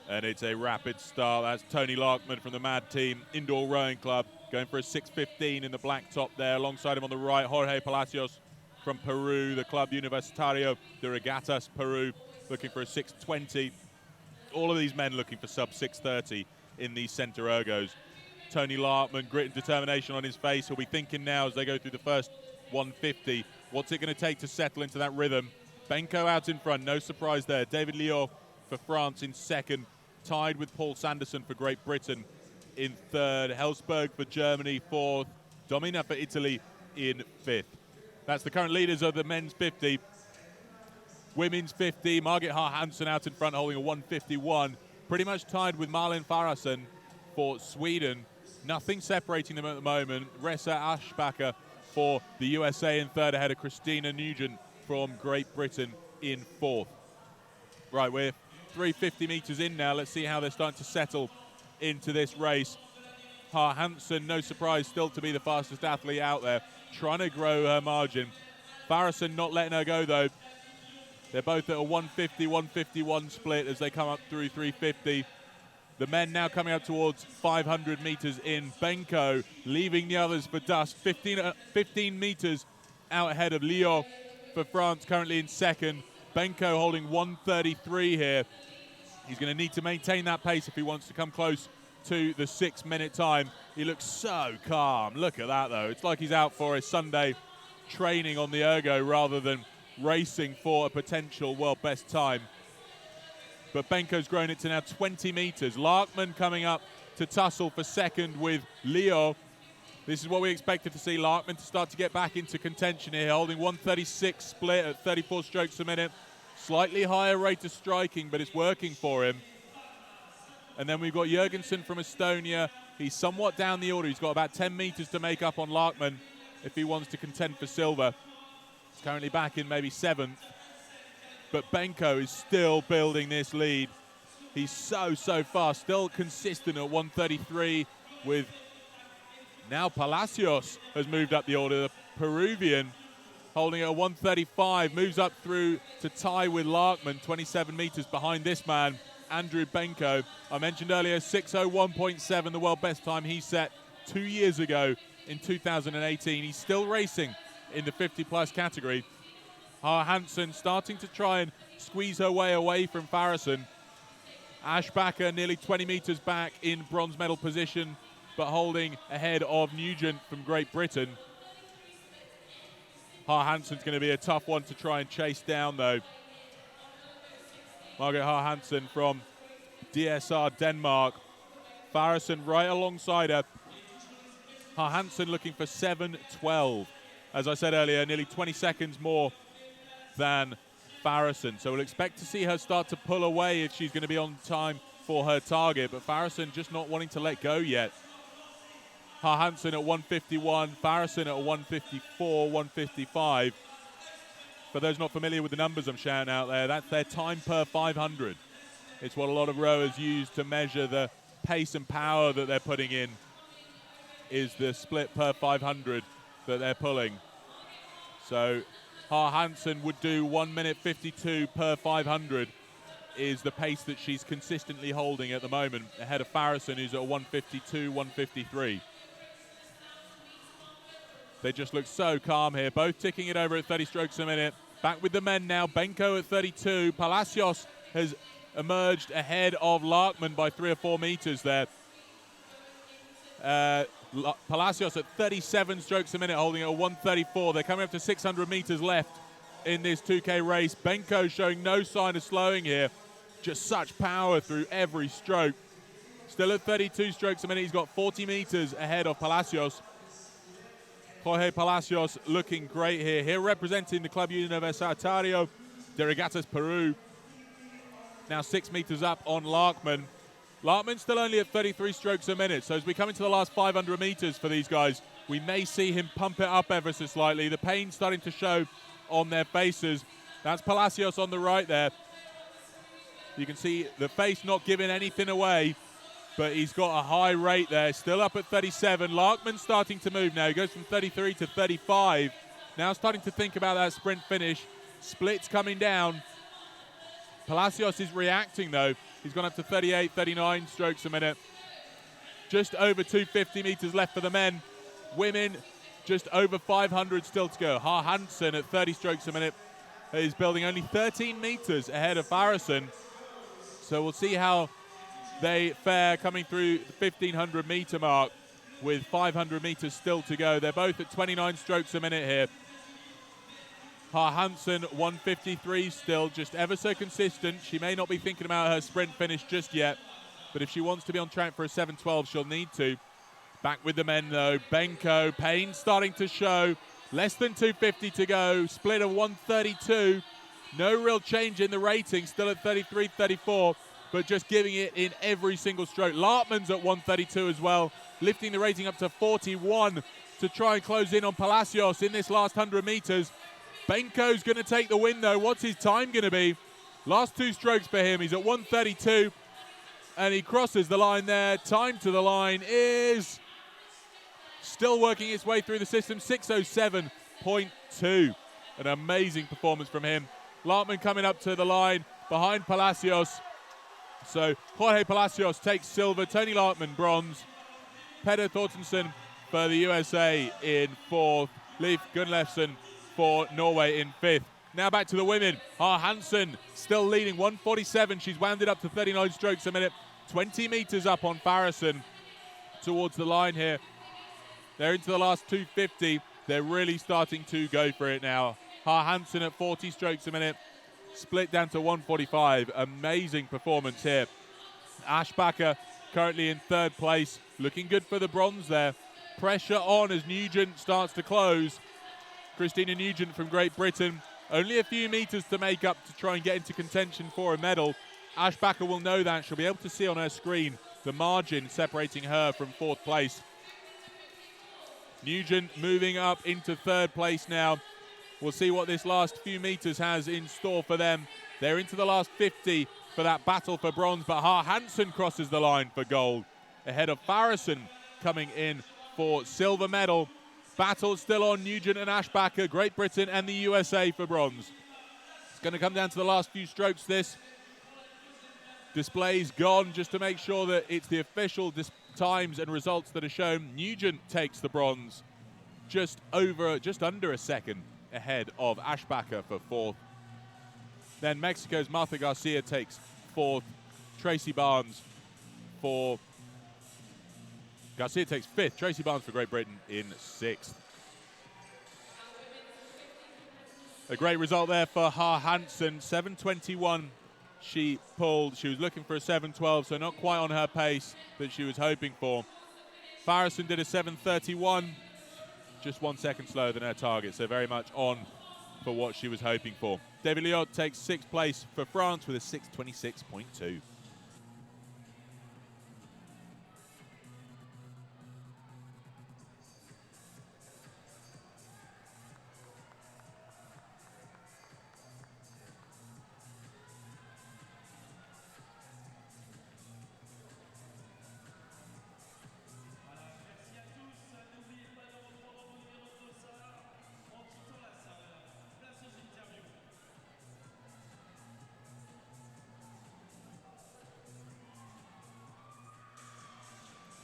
And it's a rapid start. That's Tony Larkman from the MAD team, Indoor Rowing Club, going for a 6:15 in the black top there. Alongside him on the right, Jorge Palacios from Peru, the Club Universitario de Regatas Peru, looking for a 6:20. All of these men looking for sub 6:30 in these center ergos. Tony Larkman, grit and determination on his face. He'll be thinking now as they go through the first 150, what's it going to take to settle into that rhythm? Benko out in front, no surprise there. David Liot for France in second, tied with Paul Sanderson for Great Britain in third. Helsberg for Germany fourth. Domina for Italy in fifth. That's the current leaders of the men's 50. Women's 50, Margit Hansen out in front holding a 151. Pretty much tied with Malin Farason for Sweden. Nothing separating them at the moment. Ressa Aschbacher for the USA in third, ahead of Christina Nugent from Great Britain in fourth. Right, we're 350 meters in now. Let's see how they're starting to settle into this race. Hansen, no surprise, still to be the fastest athlete out there, trying to grow her margin. Farason not letting her go, though. They're both at a 150-151 split as they come up through 350. The men now coming up towards 500 meters in. Benko leaving the others for dust. 15 meters out ahead of Liot for France, currently in second. Benko holding 133 here. He's going to need to maintain that pace if he wants to come close to the 6-minute time. He looks so calm. Look at that, though. It's like he's out for a Sunday training on the ergo rather than racing for a potential world best time. But Benko's grown it to now 20 meters. Larkman coming up to tussle for second with Liot. This is what we expected to see. Larkman to start to get back into contention here, holding 136 split at 34 strokes a minute. Slightly higher rate of striking, but it's working for him. And then we've got Jurgensen from Estonia. He's somewhat down the order. He's got about 10 meters to make up on Larkman if he wants to contend for silver. He's currently back in maybe seventh. But Benko is still building this lead. He's so fast, still consistent at 133 with now Palacios has moved up the order. The Peruvian holding at 135, moves up through to tie with Larkman, 27 meters behind this man, Andrew Benko. I mentioned earlier 6:01.7, the world best time he set 2 years ago in 2018. He's still racing in the 50-plus category. Hansen starting to try and squeeze her way away from Farason. Aschbacher nearly 20 meters back in bronze medal position, but holding ahead of Nugent from Great Britain. Hansen's going to be a tough one to try and chase down, though. Margit Hansen from DSR Denmark. Farason right alongside her. Hansen looking for 7:12. As I said earlier, nearly 20 seconds more than Farason. So we'll expect to see her start to pull away if she's going to be on time for her target. But Farason just not wanting to let go yet. Hansen at 151, Farason at 154, 155. For those not familiar with the numbers I'm shouting out there, that's their time per 500. It's what a lot of rowers use to measure the pace and power that they're putting in, is the split per 500 that they're pulling. So Hansen would do 1:52 per 500 is the pace that she's consistently holding at the moment, ahead of Farason, who's at 152, 153. They just look so calm here, both ticking it over at 30 strokes a minute. Back with the men now, Benko at 32. Palacios has emerged ahead of Larkman by 3 or 4 meters there. Palacios at 37 strokes a minute, holding at 134. They're coming up to 600 meters left in this 2K race. Benko showing no sign of slowing here. Just such power through every stroke. Still at 32 strokes a minute. He's got 40 meters ahead of Palacios. Jorge Palacios looking great here. Here representing the Club Universitario de Regatas Peru. Now 6 meters up on Larkman. Larkman's still only at 33 strokes a minute, so as we come into the last 500 meters for these guys, we may see him pump it up ever so slightly. The pain starting to show on their faces. That's Palacios on the right there. You can see the face not giving anything away, but he's got a high rate there. Still up at 37. Larkman's starting to move now. He goes from 33 to 35. Now starting to think about that sprint finish. Splits coming down. Palacios is reacting, though. He's gone up to 38, 39 strokes a minute. Just over 250 meters left for the men. Women, just over 500 still to go. Ha Hansen at 30 strokes a minute is building only 13 meters ahead of Farrison. So we'll see how they fare coming through the 1,500 meter mark with 500 meters still to go. They're both at 29 strokes a minute here. Ha Hansen, 153 still, just ever so consistent. She may not be thinking about her sprint finish just yet, but if she wants to be on track for a 7:12, she'll need to. Back with the men though, Benko, pain starting to show. Less than 250 to go, split of 132. No real change in the rating, still at 33, 34, but just giving it in every single stroke. Lartman's at 132 as well, lifting the rating up to 41 to try and close in on Palacios in this last 100 meters. Benko's going to take the win though. What's his time going to be? Last 2 strokes for him. He's at 132 and he crosses the line there. Time to the line is still working its way through the system, 6:07.2. An amazing performance from him. Lartman coming up to the line behind Palacios. So Jorge Palacios takes silver, Tony Lartman bronze. Peder Thorstensen for the USA in 4th. Leif Gunnlefsen for Norway in 5th. Now back to the women. Ha Hansen still leading, 147. She's wound it up to 39 strokes a minute. 20 meters up on Farrison towards the line here. They're into the last 250. They're really starting to go for it now. Ha Hansen at 40 strokes a minute. Split down to 145. Amazing performance here. Ashbacher currently in 3rd place. Looking good for the bronze there. Pressure on as Nugent starts to close. Christina Nugent from Great Britain. Only a few meters to make up to try and get into contention for a medal. Ashbacher will know that. She'll be able to see on her screen the margin separating her from 4th place. Nugent moving up into 3rd place now. We'll see what this last few meters has in store for them. They're into the last 50 for that battle for bronze, but Ha Hansen crosses the line for gold ahead of Farrison coming in for silver medal. Battle still on Nugent and Ashbacher, Great Britain and the USA for bronze. It's going to come down to the last few strokes this. Display's gone just to make sure that it's the official times and results that are shown. Nugent takes the bronze just under a second ahead of Ashbacher for 4th. Then Mexico's Martha Garcia takes 4th. Tracy Barnes for Garcia takes 5th. Tracy Barnes for Great Britain in 6th. A great result there for Ha Hansen. 7:21 she pulled. She was looking for a 7:12, so not quite on her pace that she was hoping for. Farrison did a 7:31, just 1 second slower than her target, so very much on for what she was hoping for. David Liot takes 6th place for France with a 6:26.2.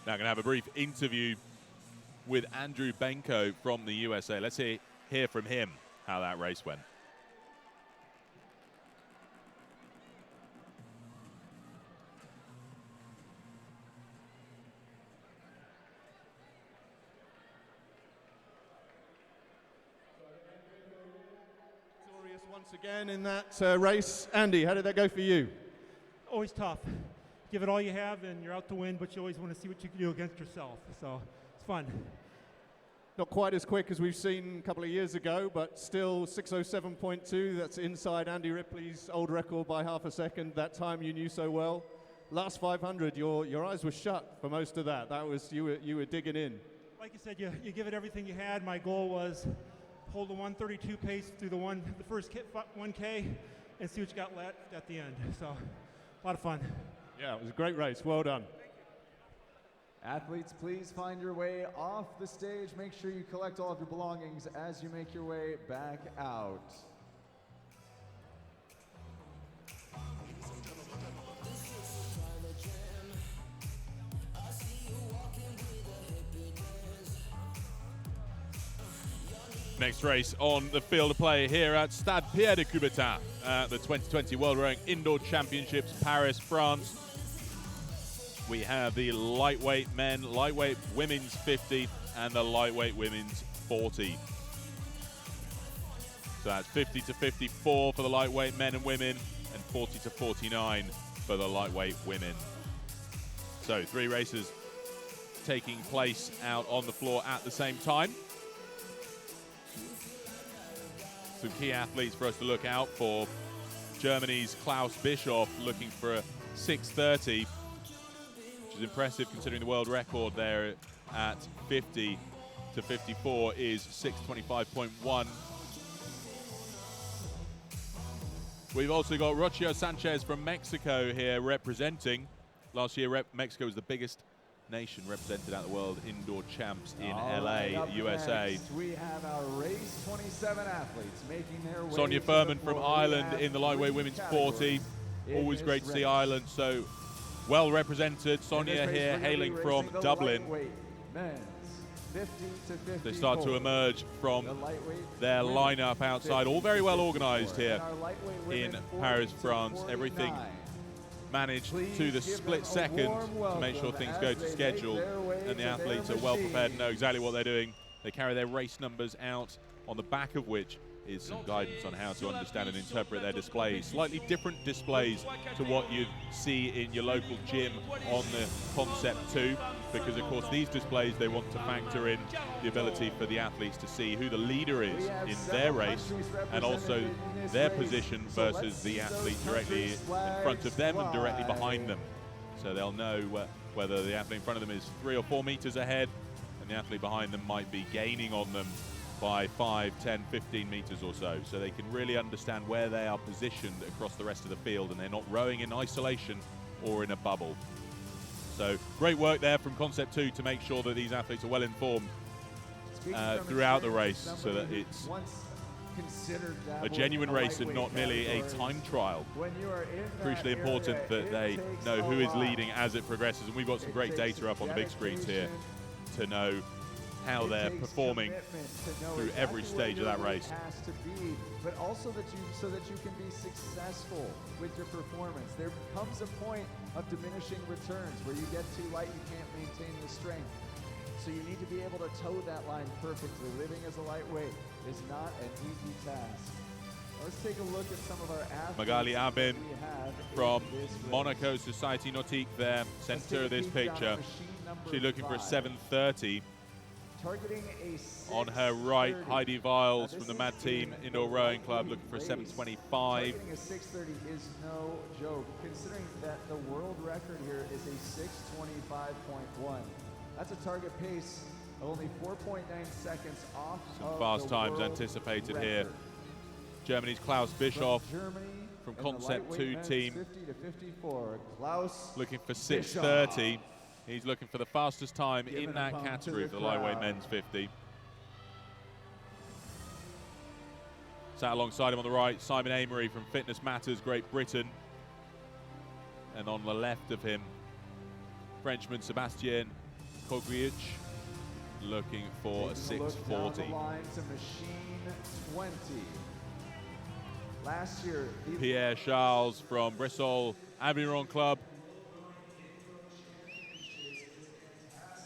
Now going to have a brief interview with Andrew Benko from the USA. Let's hear from him how that race went. Victorious once again in that race. Andy, how did that go for you? Always tough. Give it all you have and you're out to win, but you always want to see what you can do against yourself. So it's fun. Not quite as quick as we've seen a couple of years ago, but still 6:07.2. That's inside Andy Ripley's old record by half a second. That time you knew so well. Last 500, your eyes were shut for most of that. That was you were digging in. Like you said, you give it everything you had. My goal was hold the 132 pace through the first 1K and see what you got left at the end. So a lot of fun. Yeah, it was a great race. Well done. Athletes, please find your way off the stage. Make sure you collect all of your belongings as you make your way back out. This is the jam. I see you walking. Next race on the field of play here at Stade Pierre de Coubertin at the 2020 World Rowing Indoor Championships, Paris, France. We have the lightweight men, lightweight women's 50, and the lightweight women's 40. So that's 50 to 54 for the lightweight men and women, and 40 to 49 for the lightweight women. So 3 races taking place out on the floor at the same time. Some key athletes for us to look out for. Germany's Klaus Bischoff looking for a 6:30, which is impressive considering the world record there at 50 to 54 is 6:25.1. We've also got Rocio Sanchez from Mexico here representing. Last year, Mexico was the biggest nation represented at the World Indoor Champs in LA, USA. Next, we have our race 27 athletes making their way. Sonia Furman from Ireland in the lightweight women's 40. Always great to see Ireland so well represented. Sonia here hailing from Dublin. Men's 50 to 54. They start to emerge from their lineup outside. All very well organized here in Paris, France. Everything managed to the split second to make sure things go to schedule, and the athletes are well prepared and know exactly what they're doing. They carry their race numbers out, on the back of which is some guidance on how to understand and interpret their displays. Slightly different displays to what you see in your local gym on the Concept 2, because of course these displays, they want to factor in the ability for the athletes to see who the leader is in their race, and also their position versus the athlete directly in front of them and directly behind them. So they'll know whether the athlete in front of them is 3 or 4 meters ahead, and the athlete behind them might be gaining on them by 5, 10, 15 meters or so. So they can really understand where they are positioned across the rest of the field, and they're not rowing in isolation or in a bubble. So great work there from Concept 2 to make sure that these athletes are well informed throughout the race, so that it's a genuine race and not merely a time trial. Crucially important that they know who is leading as it progresses, and we've got some great data up on the big screens here to know how they're performing through every stage of that race. But also so that you can be successful with your performance. There comes a point of diminishing returns where you get too light, you can't maintain the strength. So you need to be able to toe that line perfectly. Living as a lightweight is not an easy task. Let's take a look at some of our athletes. Magali Abin from Monaco Société Nautique there, center of this picture. She's looking for a 7:30. Targeting a on her right, Heidi Viles from the Mad Team Indoor Rowing Club looking for a 7:25. Targeting a 6:30 is no joke, considering that the world record here is a 6:25.1. That's a target pace of only 4.9 seconds off Some fast times anticipated here. Germany's Klaus Bischoff from Concept 2 team 50 to 54. Klaus looking for 6:30. He's looking for the fastest time in that category for the lightweight men's 50. Sat alongside him on the right, Simon Amery from Fitness Matters, Great Britain. And on the left of him, Frenchman Sébastien Coguic looking for a 6:40. Machine 20. Last year, Pierre Charles from Bristol Aviron Club.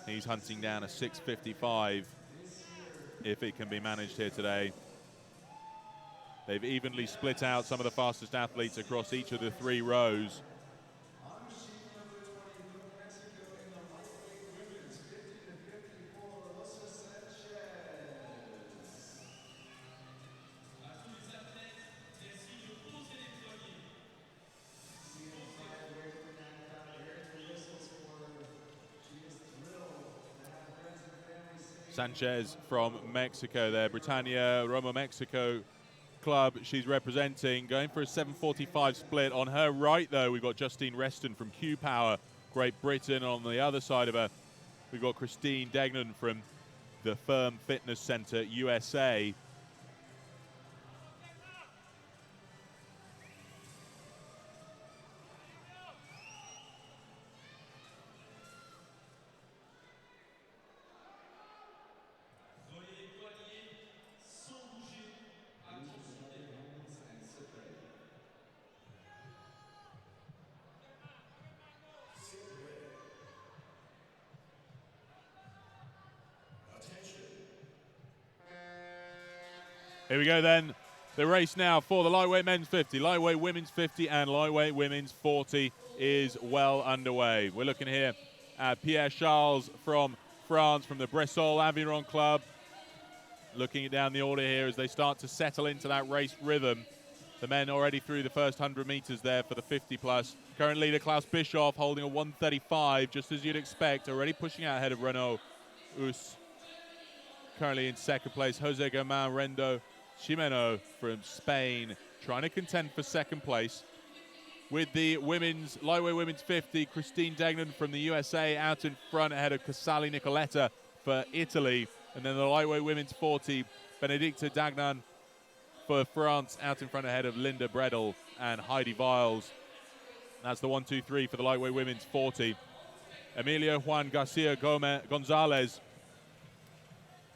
He's hunting down a 6:55 if it can be managed here today. They've evenly split out some of the fastest athletes across each of the 3 rows. Sanchez from Mexico there, Britannia Roma Mexico Club she's representing, going for a 7:45 split. On her right though, we've got Justine Reston from Q Power, Great Britain. On the other side of her, we've got Christine Degnan from the Firm Fitness Center, USA. Here we go then. The race now for the lightweight men's 50, lightweight women's 50, and lightweight women's 40 is well underway. We're looking here at Pierre Charles from France, from the Bressol Aviron Club. Looking down the order here as they start to settle into that race rhythm. The men already through the first 100 meters there for the 50 plus. Current leader Klaus Bischoff holding a 1:35, just as you'd expect, already pushing out ahead of Renaud Us. Currently in second place, Jose Germain Rendo Ximeno from Spain, trying to contend for second place. With the women's, lightweight women's 50, Christine Degnan from the USA out in front ahead of Casale Nicoletta for Italy. And then the lightweight women's 40, Benedicta Dagnan for France out in front ahead of Linda Bredel and Heidi Viles. That's the 1, 2, 3 for the lightweight women's 40. Emilio Juan Garcia Gonzalez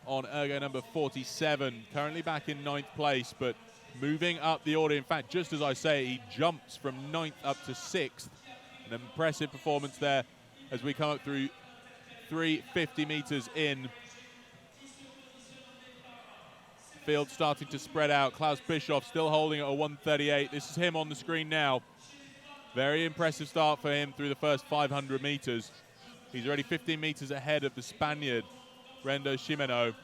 on ergo number 47, currently back in 9th place, but moving up the order. In fact, just as I say, he jumps from 9th up to 6th. An impressive performance there as we come up through 350 meters in. Field starting to spread out. Klaus Bischoff still holding at a 1:38. This is him on the screen now. Very impressive start for him through the first 500 meters. He's already 15 meters ahead of the Spaniard, Rendo Ximeno.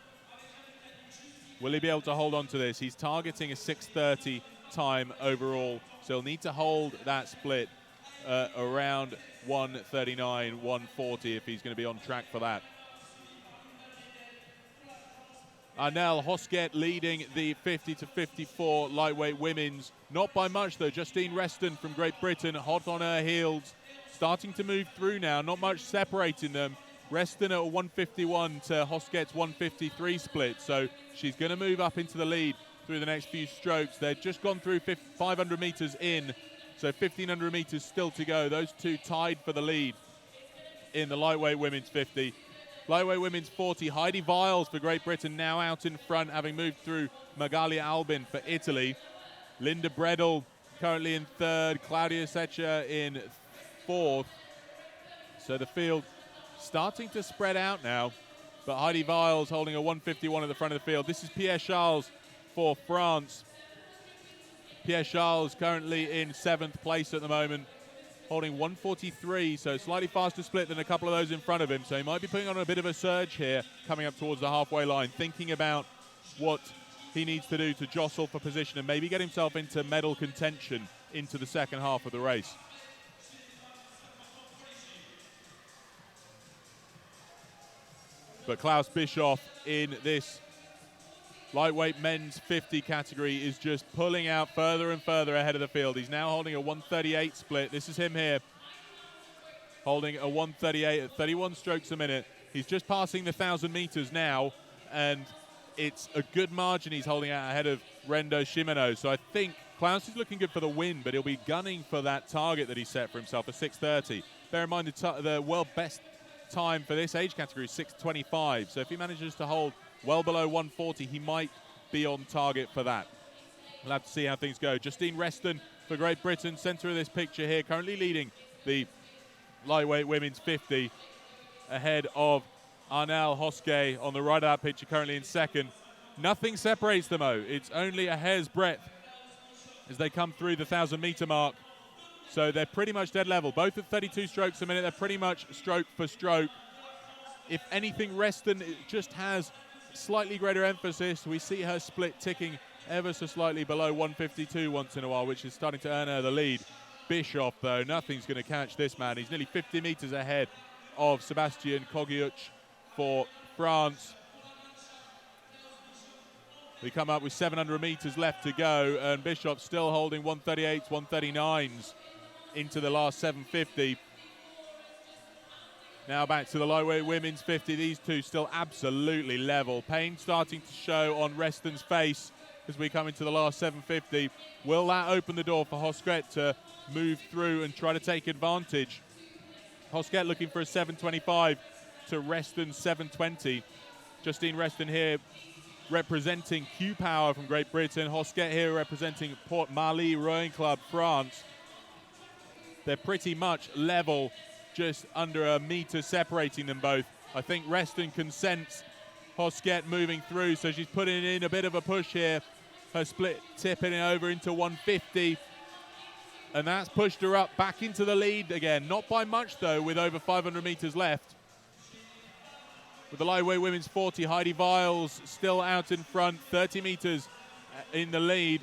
Will he be able to hold on to this? He's targeting a 6:30 time overall, so he'll need to hold that split around 1:39, 1:40 if he's going to be on track for that. Arnel Hosket leading the 50 to 54 lightweight women's. Not by much though. Justine Reston from Great Britain, hot on her heels, starting to move through now. Not much separating them. Reston at a 1:51 to Hosket's 1:53 split, so she's going to move up into the lead through the next few strokes. They've just gone through 500 meters in, so 1,500 meters still to go. Those two tied for the lead in the lightweight women's 50. Lightweight women's 40, Heidi Viles for Great Britain now out in front, having moved through Magalia Albin for Italy. Linda Bredel currently in third, Claudia Secher in fourth. So the field starting to spread out now, but Heidi Viles holding a 1:51 at the front of the field. This is Pierre Charles for France. Pierre Charles currently in 7th place at the moment, holding 1:43, so slightly faster split than a couple of those in front of him. So he might be putting on a bit of a surge here, coming up towards the halfway line, thinking about what he needs to do to jostle for position and maybe get himself into medal contention into the second half of the race. But Klaus Bischoff in this lightweight men's 50 category is just pulling out further and further ahead of the field. He's now holding a 1:38 split. This is him here, holding a 1:38 at 31 strokes a minute. He's just passing the 1,000 meters now, and it's a good margin he's holding out ahead of Rendo Ximeno. So I think Klaus is looking good for the win, but he'll be gunning for that target that he set for himself, a 6:30. Bear in mind the world best time for this age category is 6:25. So if he manages to hold well below 1:40, he might be on target for that. We'll have to see how things go. Justine Reston for Great Britain, centre of this picture here, currently leading the lightweight women's 50 ahead of Arnel Hosket on the right of that picture, currently in second. Nothing separates them, though. It's only a hair's breadth as they come through the 1,000 meter mark. So they're pretty much dead level. Both at 32 strokes a minute. They're pretty much stroke for stroke. If anything, Reston just has slightly greater emphasis. We see her split ticking ever so slightly below 1:52 once in a while, which is starting to earn her the lead. Bischoff, though, nothing's going to catch this man. He's nearly 50 meters ahead of Sebastian Kogiuc for France. We come up with 700 meters left to go, and Bischoff still holding 1:38s, 1:39s into the last 750. Now back to the lightweight women's 50. These two still absolutely level. Pain starting to show on Reston's face as we come into the last 750. Will that open the door for Hosket to move through and try to take advantage? Hosket looking for a 725 to Reston's 720. Justine Reston here representing Q Power from Great Britain. Hosket here representing Port Marly Rowing Club, France. They're pretty much level, just under a meter separating them both. I think Reston can sense Hosket moving through, so she's putting in a bit of a push here. Her split tipping it over into 150. And that's pushed her up back into the lead again. Not by much, though, with over 500 meters left. With the lightweight women's 40, Heidi Viles still out in front, 30 meters in the lead.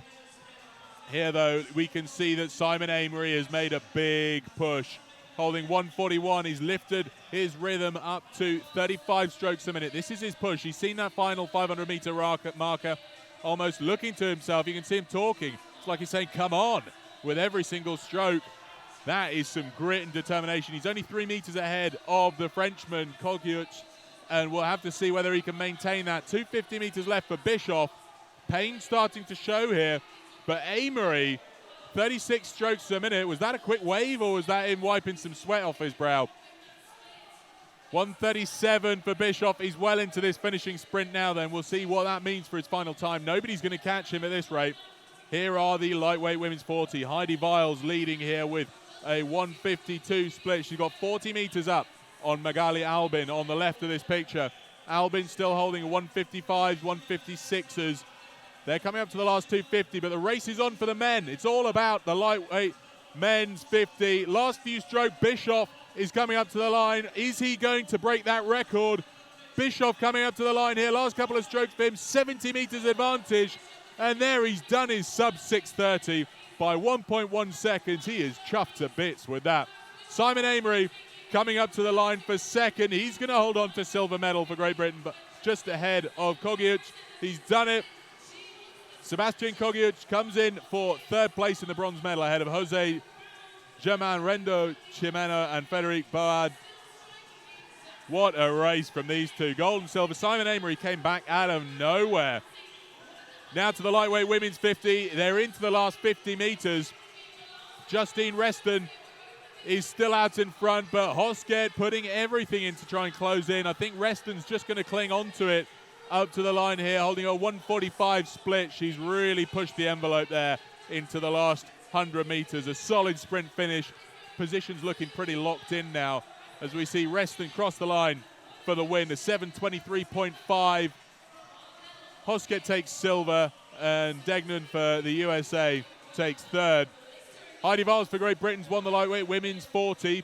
Here, though, we can see that Simon Amery has made a big push. Holding 141, he's lifted his rhythm up to 35 strokes a minute. This is his push. He's seen that final 500-meter marker, almost looking to himself. You can see him talking. It's like he's saying, come on, with every single stroke. That is some grit and determination. He's only 3 meters ahead of the Frenchman, Kogiuch, and we'll have to see whether he can maintain that. 250 meters left for Bischoff. Pain starting to show here, but Amery, 36 strokes a minute. Was that a quick wave, or was that him wiping some sweat off his brow? 137 for Bischoff. He's well into this finishing sprint now then. We'll see what that means for his final time. Nobody's going to catch him at this rate. Here are the lightweight women's 40. Heidi Viles leading here with a 152 split. She's got 40 meters up on Magali Albin on the left of this picture. Albin still holding 155s, 156s. They're coming up to the last 250, but the race is on for the men. It's all about the lightweight men's 50. Last few stroke, Bischoff is coming up to the line. Is he going to break that record? Bischoff coming up to the line here. Last couple of strokes for him, 70 meters advantage. And there he's done his sub 6:30 by 1.1 seconds. He is chuffed to bits with that. Simon Amery coming up to the line for second. He's going to hold on to silver medal for Great Britain, but just ahead of Kogiuch. He's done it. Sebastian Kogiuch comes in for third place in the bronze medal ahead of Jose German Rendo Chimeno and Frederic Boad. What a race from these two. Gold and silver. Simon Amery came back out of nowhere. Now to the lightweight women's 50. They're into the last 50 meters. Justine Reston is still out in front, but Hosket putting everything in to try and close in. I think Reston's just going to cling on to it up to the line here, holding a 145 split. She's really pushed the envelope there into the last 100 meters. A solid sprint finish. Positions looking pretty locked in now as we see Reston cross the line for the win. A 7:23.5. Hosket takes silver, and Degnan for the USA takes third. Heidi Viles for Great Britain's won the lightweight women's 40.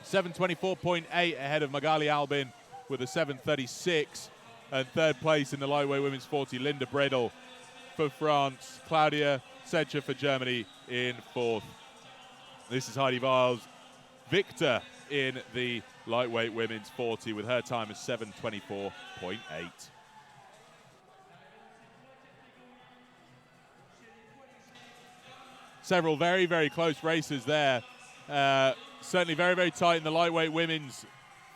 7:24.8 ahead of Magali Albin with a 7:36. And third place in the lightweight women's 40, Linda Bredel for France. Claudia Secher for Germany in fourth. This is Heidi Viles, victor in the lightweight women's 40 with her time as 7:24.8. Several very, very close races there. Certainly very, very tight in the lightweight women's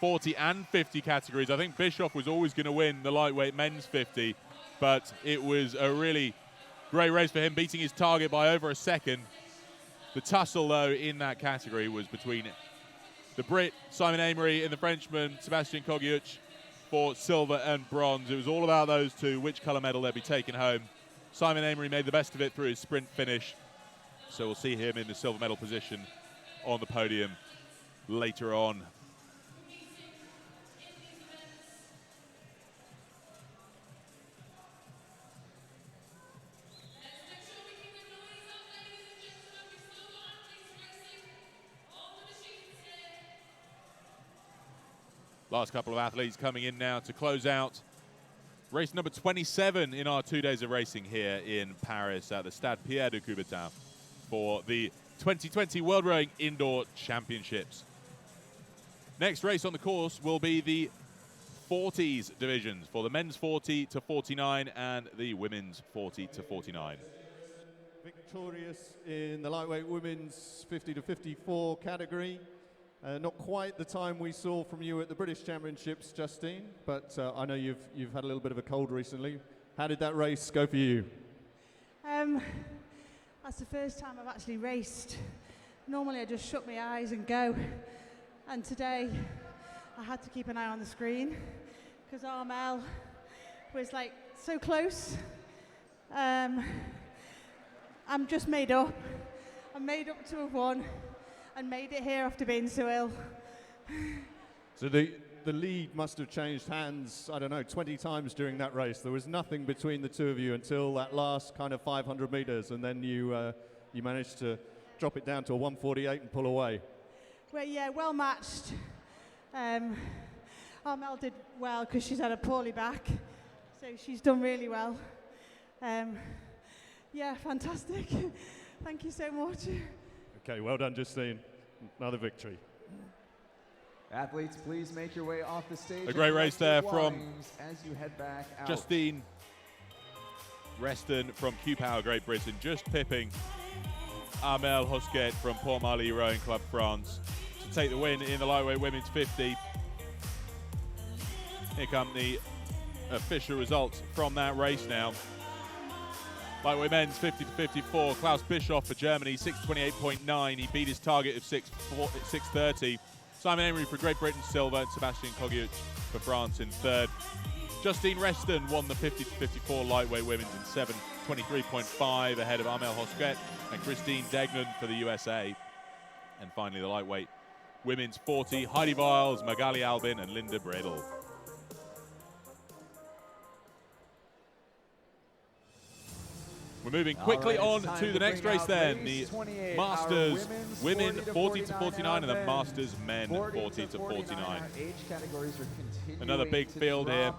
40 and 50 categories. I think Bischoff was always going to win the lightweight men's 50, but it was a really great race for him, beating his target by over a second. The tussle, though, in that category was between the Brit, Simon Amery, and the Frenchman, Sebastian Kogiuch, for silver and bronze. It was all about those two, which colour medal they'd be taking home. Simon Amery made the best of it through his sprint finish, so we'll see him in the silver medal position on the podium later on. Last couple of athletes coming in now to close out race number 27 in our 2 days of racing here in Paris at the Stade Pierre de Coubertin for the 2020 World Rowing Indoor Championships. Next race on the course will be the 40s divisions for the men's 40 to 49 and the women's 40 to 49. Victorious in the lightweight women's 50 to 54 category. Not quite the time we saw from you at the British Championships, Justine, but I know you've had a little bit of a cold recently. How did that race go for you? That's the first time I've actually raced. Normally I just shut my eyes and go, and today I had to keep an eye on the screen because Armel was like so close. I'm just made up. I'm made up to have won and made it here after being so ill. So the the lead must have changed hands, I don't know, 20 times during that race. There was nothing between the two of you until that last kind of 500 meters, and then you managed to drop it down to a 1:48 and pull away. Well, yeah, well matched. Armel did well because she's had a poorly back, so she's done really well. Yeah, fantastic. Thank you so much. Okay, well done, Justine. Another victory. Athletes, please make your way off the stage. A great race there from as you head back out. Justine Reston from Coubertin, Great Britain, just pipping Armel Hosquet from Port Marly Rowing Club, France, to take the win in the lightweight women's 50. Here come the official results from that race now. Lightweight men's 50 to 54. Klaus Bischoff for Germany, 6:28.9. He beat his target of 6:30. Simon Emery for Great Britain, silver, and Sebastian Kogiuc for France in third. Justine Reston won the 50 to 54 lightweight women's in 7:23.5 ahead of Armel Hosquet and Christine Degnan for the USA. And finally the lightweight women's 40, Heidi Wiles, Magali Albin and Linda Bredel. We're moving quickly on to the next race then, the Masters Women 40 to 49 and the Masters Men 40 to 49. Another big field here.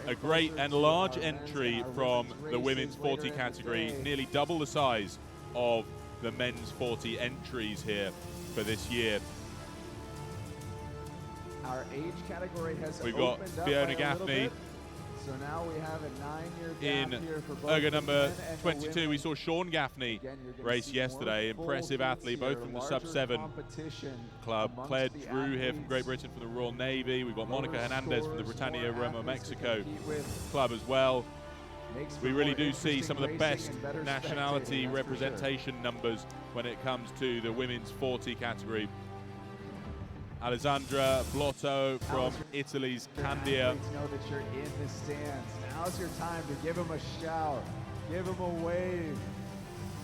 A great and large entry from the women's 40 category, nearly double the size of the men's 40 entries here for this year. Our age category has We've got Fiona Gaffney. So now we have a 9-year gap here for both ergo number men and 22, women. we saw Sean Gaffney race yesterday. Impressive athlete, both from the sub-7 club. Claire Drew here from Great Britain from the Royal Navy. We've got Monica Hernandez from the Britannia Roma Mexico club as well. We really do see some of the best nationality representation numbers when it comes to the women's 40 category. Alessandra Blotto from Italy's Candia. Know that you're in the stands. Now's your time to give them a shout, give them a wave.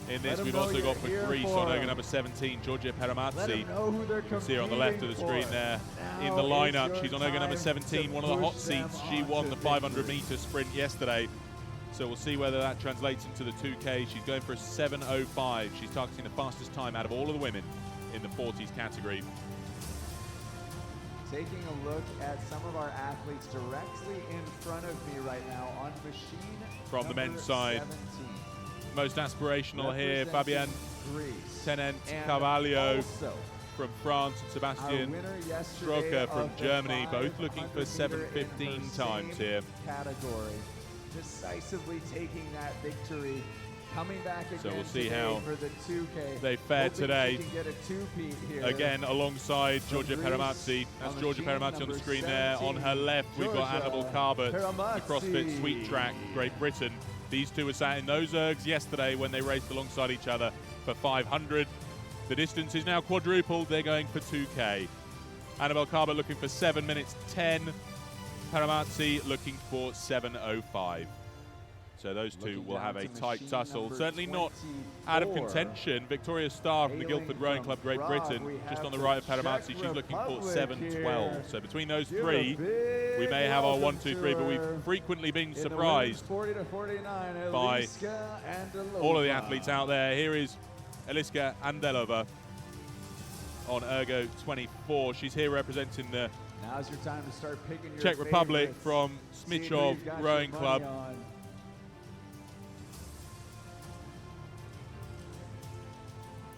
In this, we've also got for Greece on ergo number 17, Georgia Peramazzi. You can see her on the left of the screen there in the lineup. She's on ergo number 17, one of the hot seats. She won the 500-meter sprint yesterday. So we'll see whether that translates into the 2K. She's going for a 7:05. She's targeting the fastest time out of all of the women in the 40s category. Taking a look at some of our athletes directly in front of me right now on machine from the men's side. 17. Most aspirational here, Fabienne Tenent Carvalho from France and Sebastian Stroker from Germany, both looking for 7:15 times here. Category, decisively taking that victory. Coming back again, so we'll see how for the 2K. They fared today. Get a two-peat here. Again, alongside Georgia Peramazzi. That's Georgia Peramazzi on the screen there. On her left, we've got Annabelle Carbert, the CrossFit Sweet Track, Great Britain. These two were sat in those ergs yesterday when they raced alongside each other for 500. The distance is now quadrupled. They're going for 2K. Annabelle Carbert looking for 7 minutes 10. Peramazzi looking for 7:05. So those two will have a tight tussle. Certainly not out of contention. Victoria Starr from the Guildford Rowing Club, Great Britain, just on the right of Peramazzi. She's looking for 7:12. So between those three, we may have our 1, 2, 3, but we've frequently been surprised by all of the athletes out there. Here is Eliska Andelova on ergo 24. She's here representing the Now's your time to start picking your Czech Republic favorites. from Smichov Rowing Club.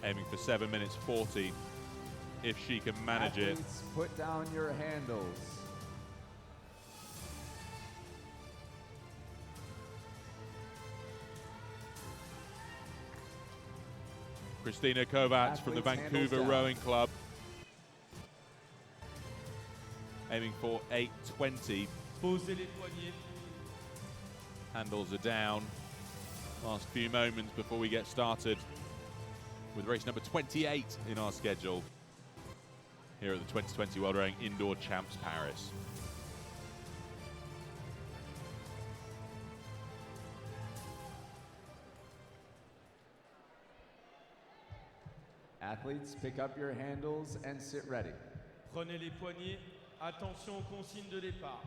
Aiming for 7 minutes 40 if she can manage it. Put down your handles. Christina Kovacs from the Vancouver Rowing Club. Aiming for 8:20. Handles are down. Last few moments before we get started with race number 28 in our schedule here at the 2020 World Rowing Indoor Champs Paris. Athletes, pick up your handles and sit ready. Prenez les poignées. Attention aux consignes de départ.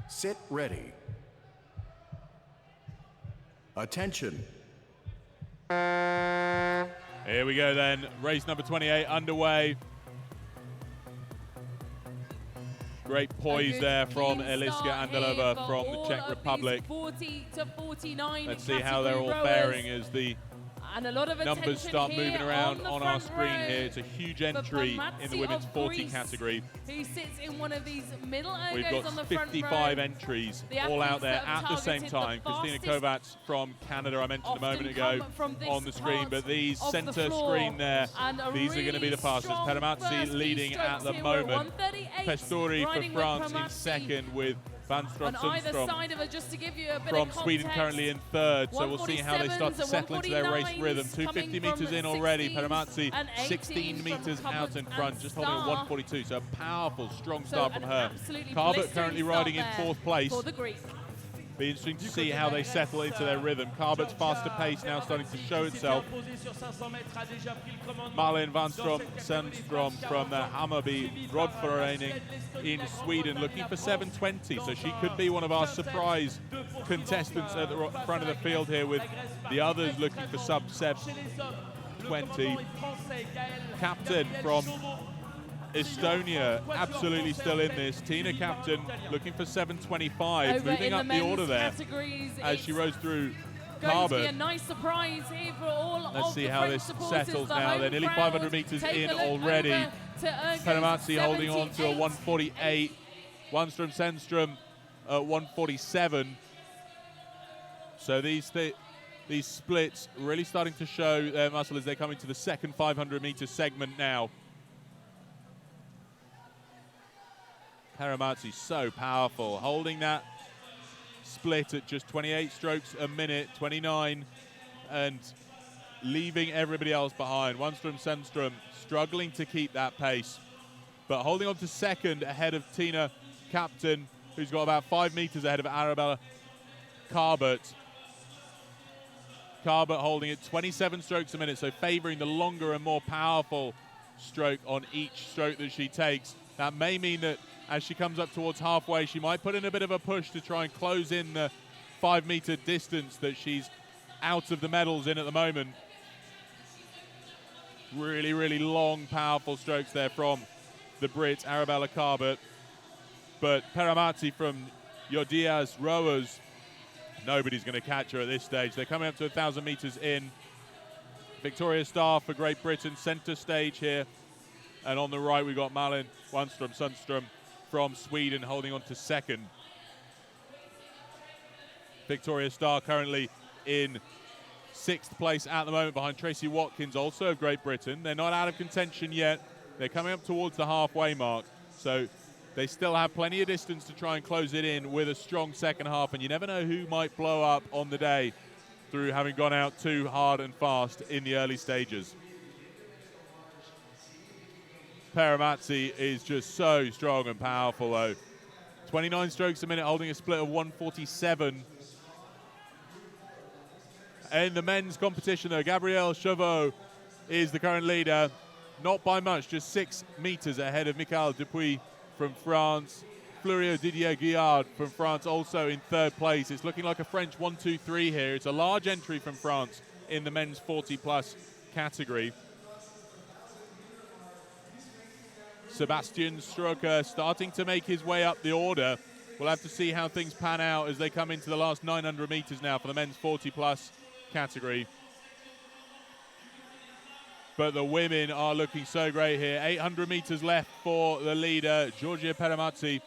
Sit ready. Attention. Here we go then, race number 28 underway. Great poise there from Eliska Andalova from the Czech Republic. 40 to 49 Let's see how they're all faring as the and a lot of numbers start moving around on our screen here. It's a huge entry in the women's 40 category. Who sits in one of these middle ergos We've got on the front 55 row. entries all out there at the same time. Christina Kovacs from Canada, I mentioned a moment ago on the screen, but these center screen there, these are going to be the fastest. Peramazzi leading at the moment. Pestori for France in second with Van on either side of her, just to give you a bit from of Sweden currently in third, so we'll see how they start to 147s settle into their race 149s rhythm. 250 metres in already, Peramazzi 16 metres out in front, just holding at 142, so a powerful, strong start from her. Carbot currently riding in fourth place. For the Greek. Be interesting to see how they settle into their rhythm. Carbot's faster pace now starting to show itself. Malin Sandström from the Hammarby Broadförening in Sweden looking for 720, so she could be one of our surprise contestants at the front of the field here, with the others looking for sub 720. Captain from Estonia absolutely still in this. Tina Captain looking for 725, moving up the order there as she rose through Carbot. Going to be a nice surprise here for all Let's of see the how French this supporters, settles the now. home They're nearly crowd. 500 metres Take in a look already. over to Ergo's Peramazzi holding on to a 78. 148. Wannström Sennström at 147. So these splits really starting to show their muscle as they come into the second 500-metre segment now. Peramazzi so powerful, holding that split at just 28 strokes a minute, 29, and leaving everybody else behind. Wannström Sennström struggling to keep that pace, but holding on to second ahead of Tina Captain, who's got about 5 metres ahead of Arabella Carbot. Carbot holding at 27 strokes a minute, so favouring the longer and more powerful stroke on each stroke that she takes. That may mean that as she comes up towards halfway, she might put in a bit of a push to try and close in the 5 metre distance that she's out of the medals in at the moment. Really, really long, powerful strokes there from the Brit, Arabella Carbot. But Peramazzi from Yodias Rowers, nobody's going to catch her at this stage. They're coming up to 1,000 metres in. Victoria Starr for Great Britain, centre stage here. And on the right, we've got Malin Wannström Sundström from Sweden holding on to second. Victoria Starr currently in 6th place at the moment behind Tracy Watkins, also of Great Britain. They're not out of contention yet. They're coming up towards the halfway mark. So they still have plenty of distance to try and close it in with a strong second half. And you never know who might blow up on the day through having gone out too hard and fast in the early stages. Peramazzi is just so strong and powerful, though. 29 strokes a minute, holding a split of 147. In the men's competition, though, Gabriel Chauveau is the current leader. Not by much, just 6 metres ahead of Michael Dupuis from France. Florio Didier Guillard from France also in 3rd place. It's looking like a French 1-2-3 here. It's a large entry from France in the men's 40-plus category. Sebastian Stroker starting to make his way up the order. We'll have to see how things pan out as they come into the last 900 metres now for the men's 40-plus category. But the women are looking so great here. 800 metres left for the leader, Georgia Peramazzi.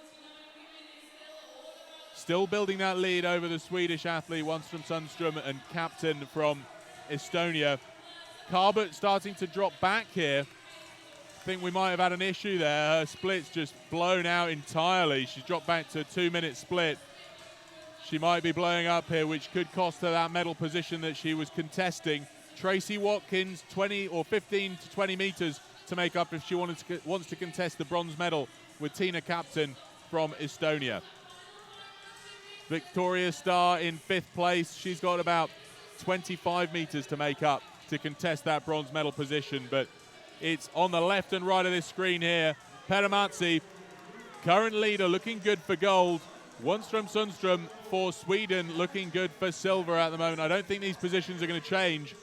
Still building that lead over the Swedish athlete, Wannström Sundström, and captain from Estonia. Carbot starting to drop back here. I think we might have had an issue there. Her split's just blown out entirely. She's dropped back to a 2-minute split. She might be blowing up here, which could cost her that medal position that she was contesting. Tracy Watkins, 20 or 15 to 20 metres to make up if she wants to contest the bronze medal with Tina Captain from Estonia. Victoria Starr in 5th place. She's got about 25 metres to make up to contest that bronze medal position, but It's on the left and right of this screen here. Peramazzi, current leader, looking good for gold. Wånström Sundström for Sweden, looking good for silver at the moment. I don't think these positions are going to change.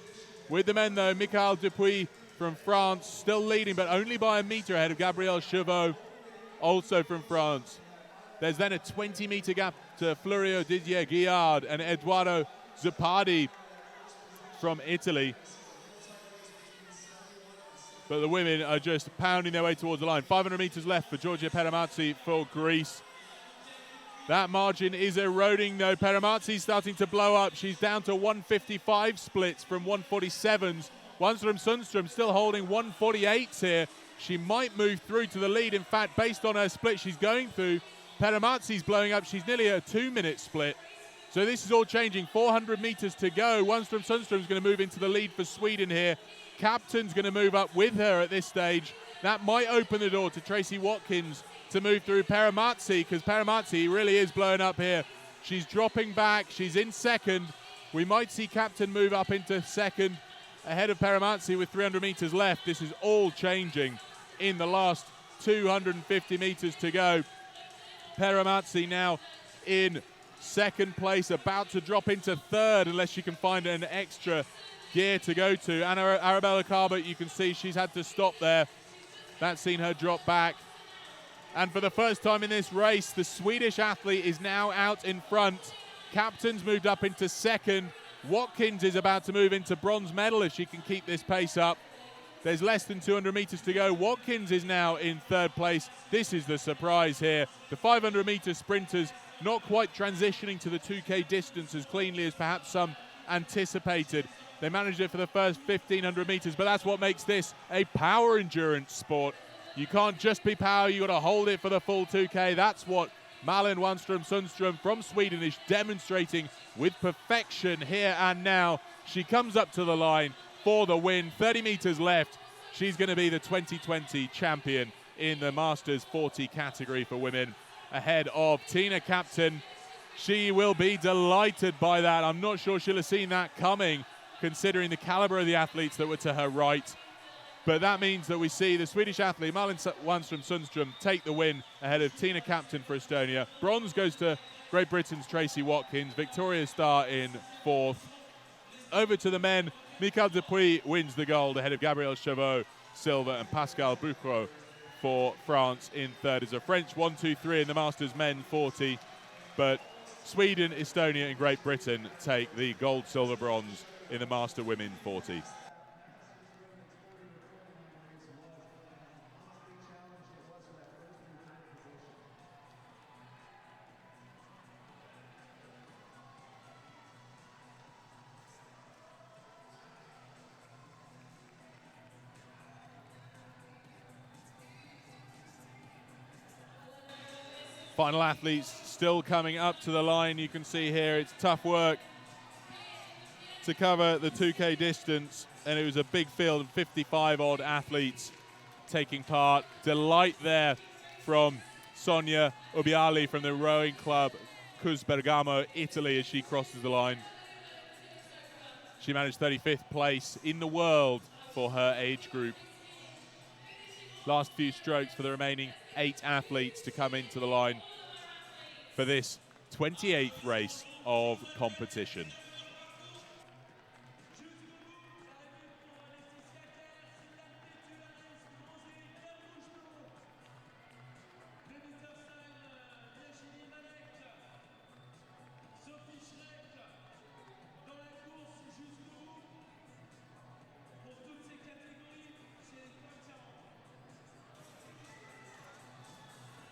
With the men, though, Michael Dupuis from France, still leading, but only by a meter ahead of Gabriel Chauveau, also from France. There's then a 20-meter gap to Florio Didier Guillard and Eduardo Zuppardi from Italy. But the women are just pounding their way towards the line. 500 meters left for Giorgia Peramazzi for Greece. That margin is eroding, though. Peramazzi's starting to blow up. She's down to 155 splits from 147s. Wånström Sundström still holding 148s here. She might move through to the lead. In fact, based on her split she's going through, Peramazzi's blowing up. She's nearly at a 2-minute split. So this is all changing. 400 meters to go. Wånström Sundström's going to move into the lead for Sweden here. Captain's going to move up with her at this stage. That might open the door to Tracy Watkins to move through Peramazzi, because Peramazzi really is blowing up here. She's dropping back. She's in second. We might see Captain move up into second ahead of Peramazzi with 300 meters left. This is all changing in the last 250 meters to go. Peramazzi now in second place, about to drop into third unless she can find an extra gear to go to. Arabella Carbot, you can see she's had to stop there. That's seen her drop back. And for the first time in this race, the Swedish athlete is now out in front. Captain's moved up into second. Watkins is about to move into bronze medal if she can keep this pace up. There's less than 200 meters to go. Watkins is now in third place. This is the surprise here. The 500-meter sprinters not quite transitioning to the 2K distance as cleanly as perhaps some anticipated. They managed it for the first 1,500 meters, but that's what makes this a power endurance sport. You can't just be power, you got to hold it for the full 2K. That's what Malin Wånström Sundström from Sweden is demonstrating with perfection here and now. She comes up to the line for the win. 30 meters left. She's going to be the 2020 champion in the Masters 40 category for women, ahead of Tina Captain. She will be delighted by that. I'm not sure she'll have seen that coming, considering the caliber of the athletes that were to her right. But that means that we see the Swedish athlete Malin Wånström Sundström take the win ahead of Tina Captain for Estonia. Bronze goes to Great Britain's Tracy Watkins. Victoria Starr in fourth. Over to the men. Michael Dupuis wins the gold ahead of Gabriel Chauveau, silver, and Pascal Bucro for France in third. As a French 1, 2, 3 in the Masters men 40. But Sweden, Estonia, and Great Britain take the gold, silver, bronze in the Master women 40. Final athletes still coming up to the line. You can see here it's tough work to cover the 2K distance, and it was a big field of 55-odd athletes taking part. Delight there from Sonia Ubiali from the rowing club Cus Bergamo, Italy, as she crosses the line. She managed 35th place in the world for her age group. Last few strokes for the remaining 8 athletes to come into the line for this 28th race of competition.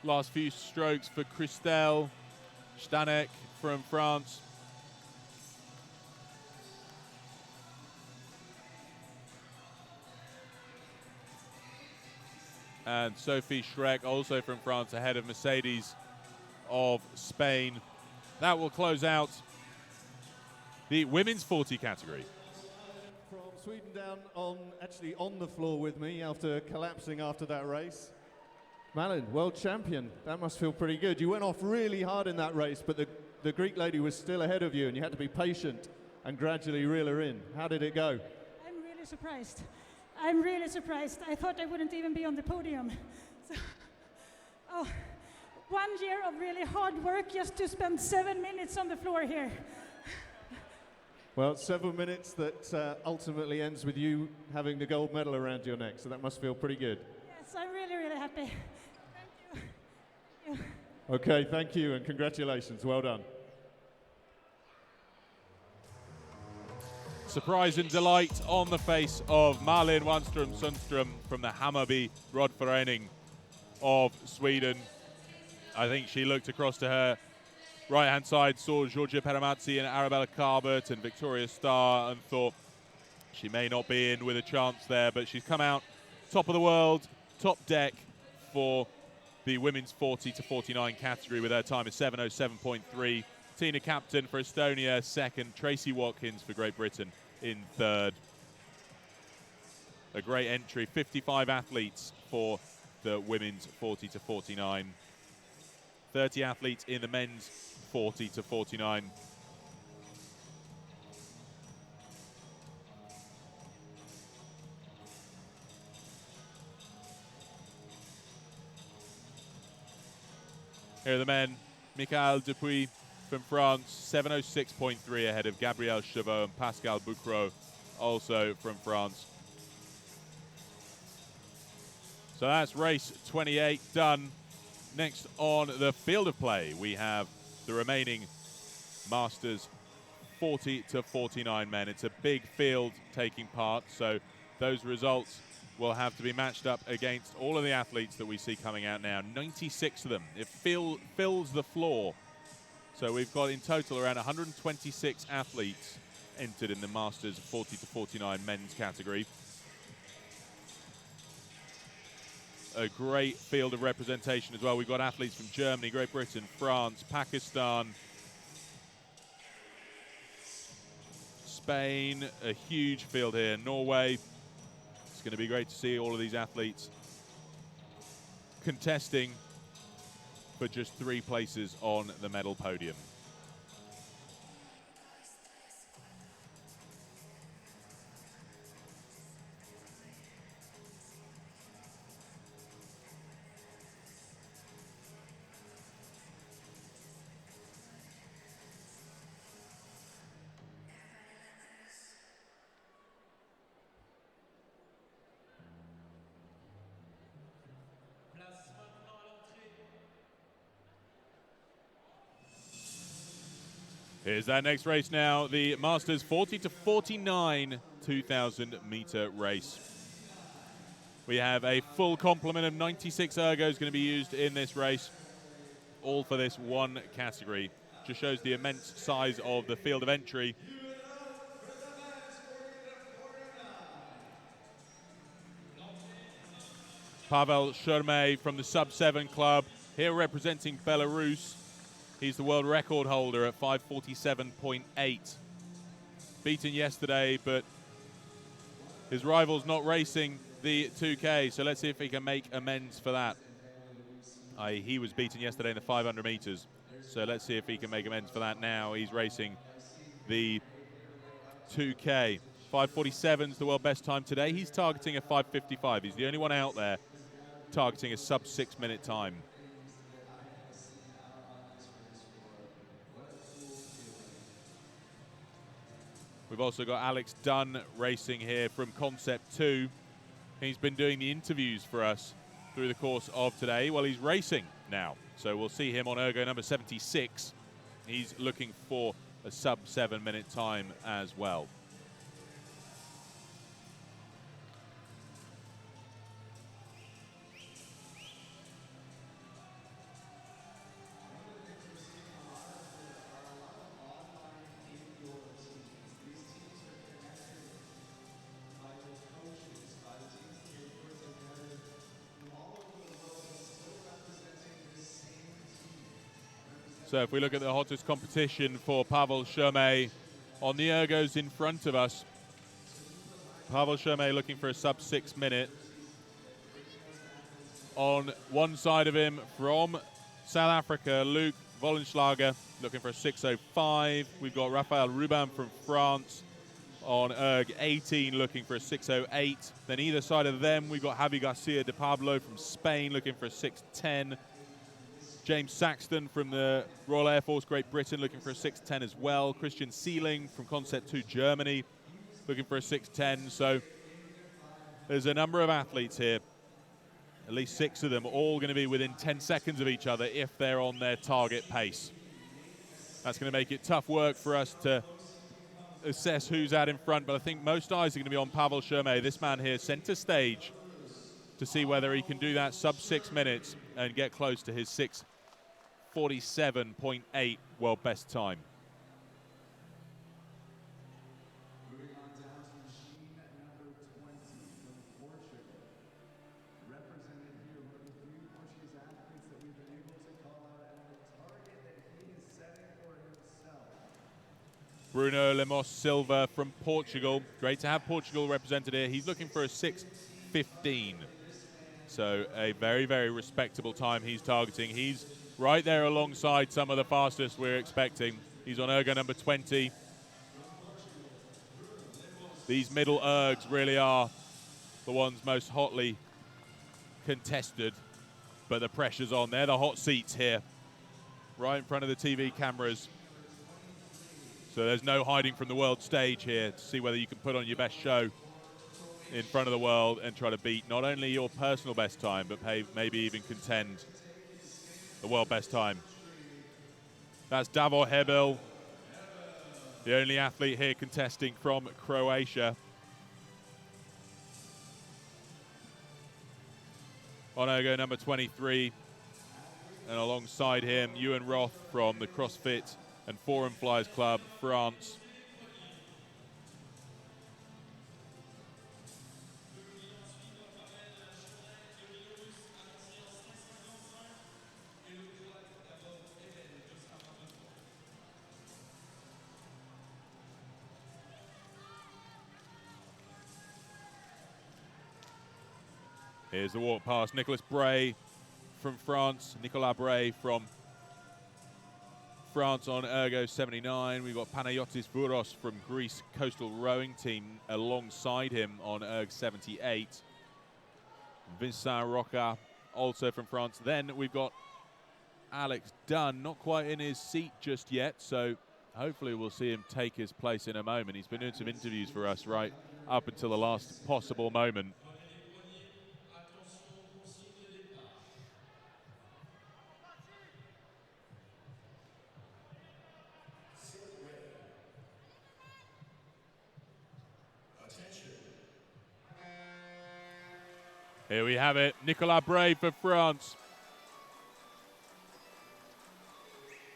Last few strokes for Christelle Stanek from France. And Sophie Schreck, also from France, ahead of Mercedes of Spain. That will close out the women's 40 category. From Sweden down on the floor with me after collapsing after that race. Malin, world champion. That must feel pretty good. You went off really hard in that race, but the Greek lady was still ahead of you, and you had to be patient and gradually reel her in. How did it go? I'm really surprised. I'm really surprised. I thought I wouldn't even be on the podium. So, 1 year of really hard work just to spend 7 minutes on the floor here. Well, 7 minutes that ultimately ends with you having the gold medal around your neck, so that must feel pretty good. Yes, I'm really, really happy. Thank you. Thank you. Okay, thank you and congratulations. Well done. Surprise and delight on the face of Malin Wanström Sundström from the Hammarby Roddförening of Sweden. I think she looked across to her right-hand side, saw Georgia Peramazzi and Arabella Coubertin and Victoria Starr and thought she may not be in with a chance there, but she's come out top of the world, top deck for the women's 40 to 49 category with her time of 7:07.3. Tina Captain for Estonia, second. Tracy Watkins for Great Britain in third. A great entry, 55 athletes for the women's 40 to 49. 30 athletes in the men's 40 to 49. Here are the men. Michael Dupuis from France, 7:06.3 ahead of Gabriel Chauveau and Pascal Boucreau, also from France. So that's race 28 done. Next on the field of play, we have the remaining Masters 40 to 49 men. It's a big field taking part, so those results will have to be matched up against all of the athletes that we see coming out now. 96 of them. It fills the floor. So we've got in total around 126 athletes entered in the Masters 40 to 49 men's category. A great field of representation as well. We've got athletes from Germany, Great Britain, France, Pakistan, Spain, a huge field here, Norway. It's going to be great to see all of these athletes contesting for just 3 places on the medal podium. Here's that next race now, the Masters 40 to 49 2,000 meter race. We have a full complement of 96 ergos going to be used in this race, all for this one category. Just shows the immense size of the field of entry. Pavel Shurmay from the Sub-7 club, here representing Belarus. He's the world record holder at 5:47.8. Beaten yesterday, but his rival's not racing the 2K, so let's see if he can make amends for that. He was beaten yesterday in the 500 meters, so let's see if he can make amends for that now. He's racing the 2K. 5:47 is the world best time today. He's targeting a 5:55. He's the only one out there targeting a sub-6 minute time. We've also got Alex Dunn racing here from Concept 2. He's been doing the interviews for us through the course of today. Well, he's racing now, so we'll see him on ergo number 76. He's looking for a sub-7 minute time as well. So if we look at the hottest competition for Pavel Shurmay on the ergos in front of us, Pavel Shurmay looking for a sub-6 minute. On one side of him from South Africa, Luc Vollenslager looking for a 6:05. We've got Raphael Ruban from France on erg 18 looking for a 6:08. Then either side of them, we've got Javi Garcia de Pablo from Spain looking for a 6:10. James Saxton from the Royal Air Force Great Britain looking for a 6:10 as well. Christian Seeling from Concept 2 Germany looking for a 6:10. So there's a number of athletes here, at least 6 of them, all going to be within 10 seconds of each other if they're on their target pace. That's going to make it tough work for us to assess who's out in front, but I think most eyes are going to be on Pavel Shermet, this man here, center stage, to see whether he can do that sub 6 minutes and get close to his 6:47.8 world best time. Bruno Lemos Silva from Portugal. Great to have Portugal represented here. He's looking for a 6:15. So a very, very respectable time he's targeting. He's right there alongside some of the fastest we're expecting. He's on ergo number 20. These middle ergs really are the ones most hotly contested, but the pressure's on. They're the hot seats here, right in front of the TV cameras. So there's no hiding from the world stage here to see whether you can put on your best show in front of the world and try to beat not only your personal best time, but maybe even contend the world best time. That's Davor Hebel, the only athlete here contesting from Croatia. On ergo number 23, and alongside him, Ewan Roth from the CrossFit and Forum Flyers Club, France. Here's the walk past Nicolas Bray from France, Nicolas Bray from France on ergo 79. We've got Panayotis Vouros from Greece Coastal Rowing Team alongside him on erg 78. Vincent Roca also from France. Then we've got Alex Dunn, not quite in his seat just yet, so hopefully we'll see him take his place in a moment. He's been doing some interviews for us right up until the last possible moment. Here we have it, Nicolas Bray for France.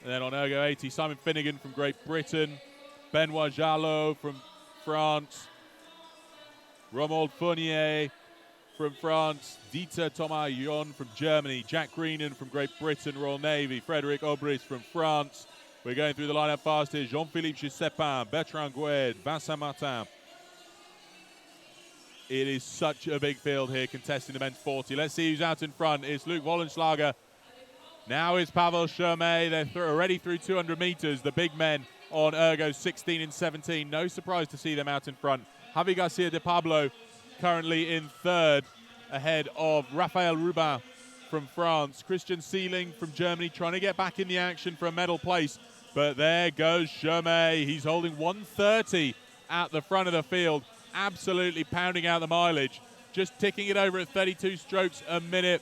And then on ergo 80, Simon Finnegan from Great Britain, Benoit Jalot from France, Romuald Fournier from France, Dieter Thomas Yon from Germany, Jack Greenan from Great Britain, Royal Navy, Frédéric Aubry from France. We're going through the lineup fast here. Jean-Philippe Giuseppin, Bertrand Gued, Vincent Martin. It is such a big field here contesting the men's 40. Let's see who's out in front. It's Luke Wallenschlager. Now is Pavel Shermet. They're already through 200 meters. The big men on ergo 16 and 17. No surprise to see them out in front. Javi Garcia de Pablo currently in third, ahead of Raphael Rubin from France. Christian Seeling from Germany trying to get back in the action for a medal place. But there goes Shermet. He's holding 1:30 at the front of the field. Absolutely pounding out the mileage, just ticking it over at 32 strokes a minute.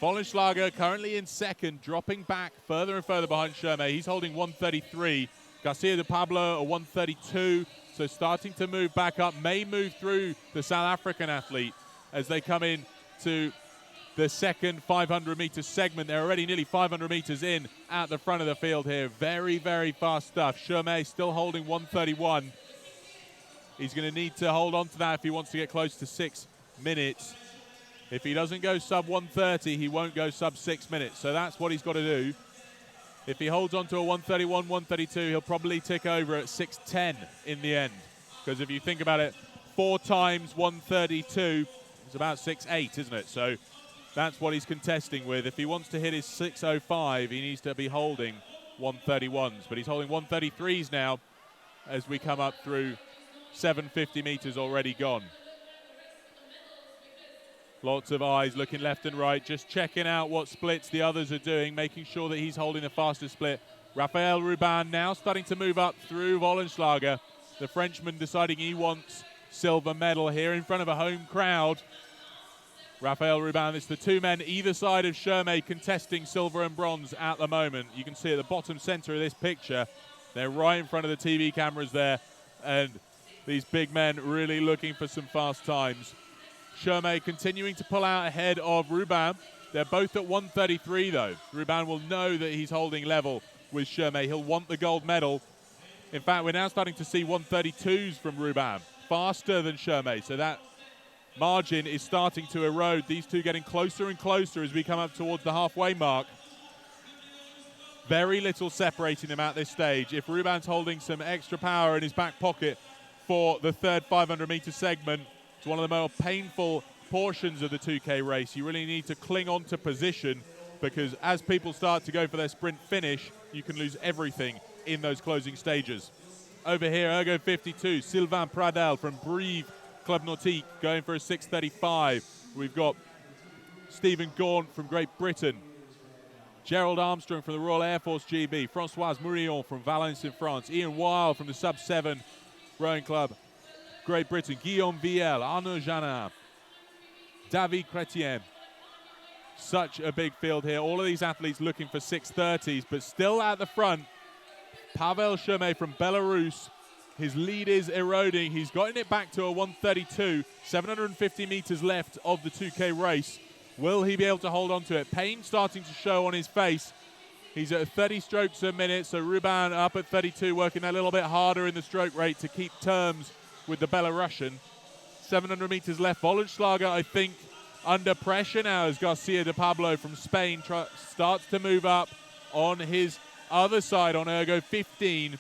Wallenschlager currently in second, dropping back further and further behind Shermet. He's holding 1:33. Garcia de Pablo a 1:32, so starting to move back up, may move through the South African athlete as they come in to the second 500-meter segment. They're already nearly 500 meters in at the front of the field here. Very, very fast stuff. Shermet still holding 1:31. He's going to need to hold on to that if he wants to get close to 6 minutes. If he doesn't go sub 1:30, he won't go sub 6 minutes. So that's what he's got to do. If he holds on to a 1:31, 1:32, he'll probably tick over at 6:10 in the end. Because if you think about it, 4 times 1:32 is about 6:8, isn't it? So that's what he's contesting with. If he wants to hit his 6:05, he needs to be holding 1:31s. But he's holding 1:33s now as we come up through 750 meters already gone. Lots of eyes looking left and right, just checking out what splits the others are doing, making sure that he's holding the fastest split. Raphael Ruban now starting to move up through Wollenschlager. The Frenchman deciding he wants silver medal here in front of a home crowd. Raphael Ruban, it's the two men either side of Shermay contesting silver and bronze at the moment. You can see at the bottom center of this picture, they're right in front of the TV cameras there, and these big men really looking for some fast times. Shermay continuing to pull out ahead of Ruban. They're both at 133 though. Ruban will know that he's holding level with Shermay. He'll want the gold medal. In fact, we're now starting to see 132s from Ruban, faster than Shermay, so that margin is starting to erode. These two getting closer and closer as we come up towards the halfway mark. Very little separating them at this stage. If Ruban's holding some extra power in his back pocket for the third 500-meter segment, it's one of the more painful portions of the 2K race. You really need to cling on to position, because as people start to go for their sprint finish, you can lose everything in those closing stages. Over here, Ergo 52, Sylvain Pradel from Brive Club Nautique going for a 6:35. We've got Stephen Gaunt from Great Britain, Gerald Armstrong from the Royal Air Force GB, Françoise Mourillon from Valence in France, Ian Weil from the Sub-7 Rowing Club Great Britain, Guillaume Viel, Arnaud Janin, David Chrétien. Such a big field here. All of these athletes looking for 6:30s, but still at the front, Pavel Shermay from Belarus. His lead is eroding. He's gotten it back to a 132, 750 meters left of the 2K race. Will he be able to hold on to it? Pain starting to show on his face. He's at 30 strokes a minute, so Ruban up at 32, working a little bit harder in the stroke rate to keep terms with the Belarusian. 700 meters left. Wollenschlager, I think, under pressure now as Garcia de Pablo from Spain starts to move up on his other side on Ergo 15.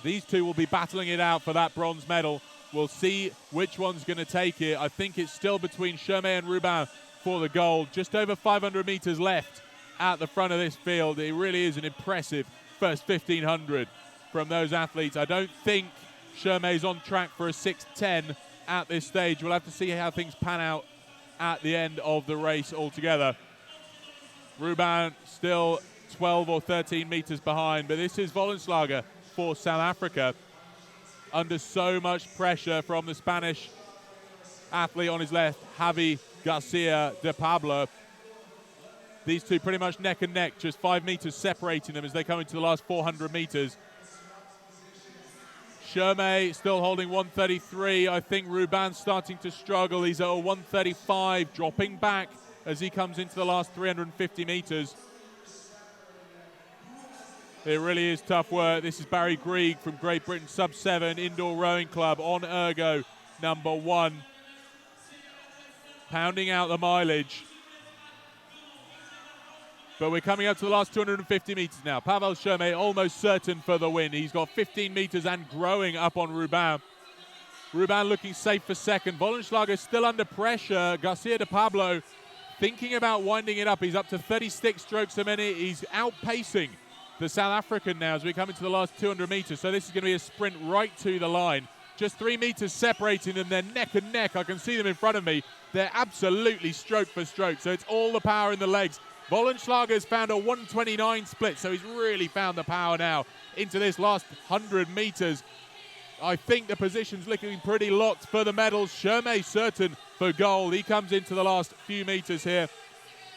These two will be battling it out for that bronze medal. We'll see which one's going to take it. I think it's still between Shermay and Ruban for the gold. Just over 500 meters left at the front of this field. It really is an impressive first 1,500 from those athletes. I don't think Shermay's on track for a 6:10 at this stage. We'll have to see how things pan out at the end of the race altogether. Ruban still 12 or 13 meters behind, but this is Wollenschlager for South Africa, under so much pressure from the Spanish athlete on his left, Javi Garcia de Pablo. These two pretty much neck and neck, just 5 meters separating them as they come into the last 400 meters. Shermay still holding 133. I think Ruban's starting to struggle. He's at a 135, dropping back as he comes into the last 350 meters. It really is tough work. This is Barry Grieg from Great Britain Sub-7 Indoor Rowing Club on Ergo number 1. Pounding out the mileage. But we're coming up to the last 250 meters now. Pavel Shermay almost certain for the win. He's got 15 meters and growing up on Ruban. Ruban looking safe for second. Wollenschlager still under pressure. Garcia de Pablo thinking about winding it up. He's up to 36 strokes a minute. He's outpacing the South African now as we come into the last 200 meters. So this is going to be a sprint right to the line. Just 3 meters separating them. They're neck and neck. I can see them in front of me. They're absolutely stroke for stroke. So it's all the power in the legs. Wollenschlager's found a 129 split, so he's really found the power now into this last 100 meters. I think the position's looking pretty locked for the medals. Shermay certain for gold. He comes into the last few meters here.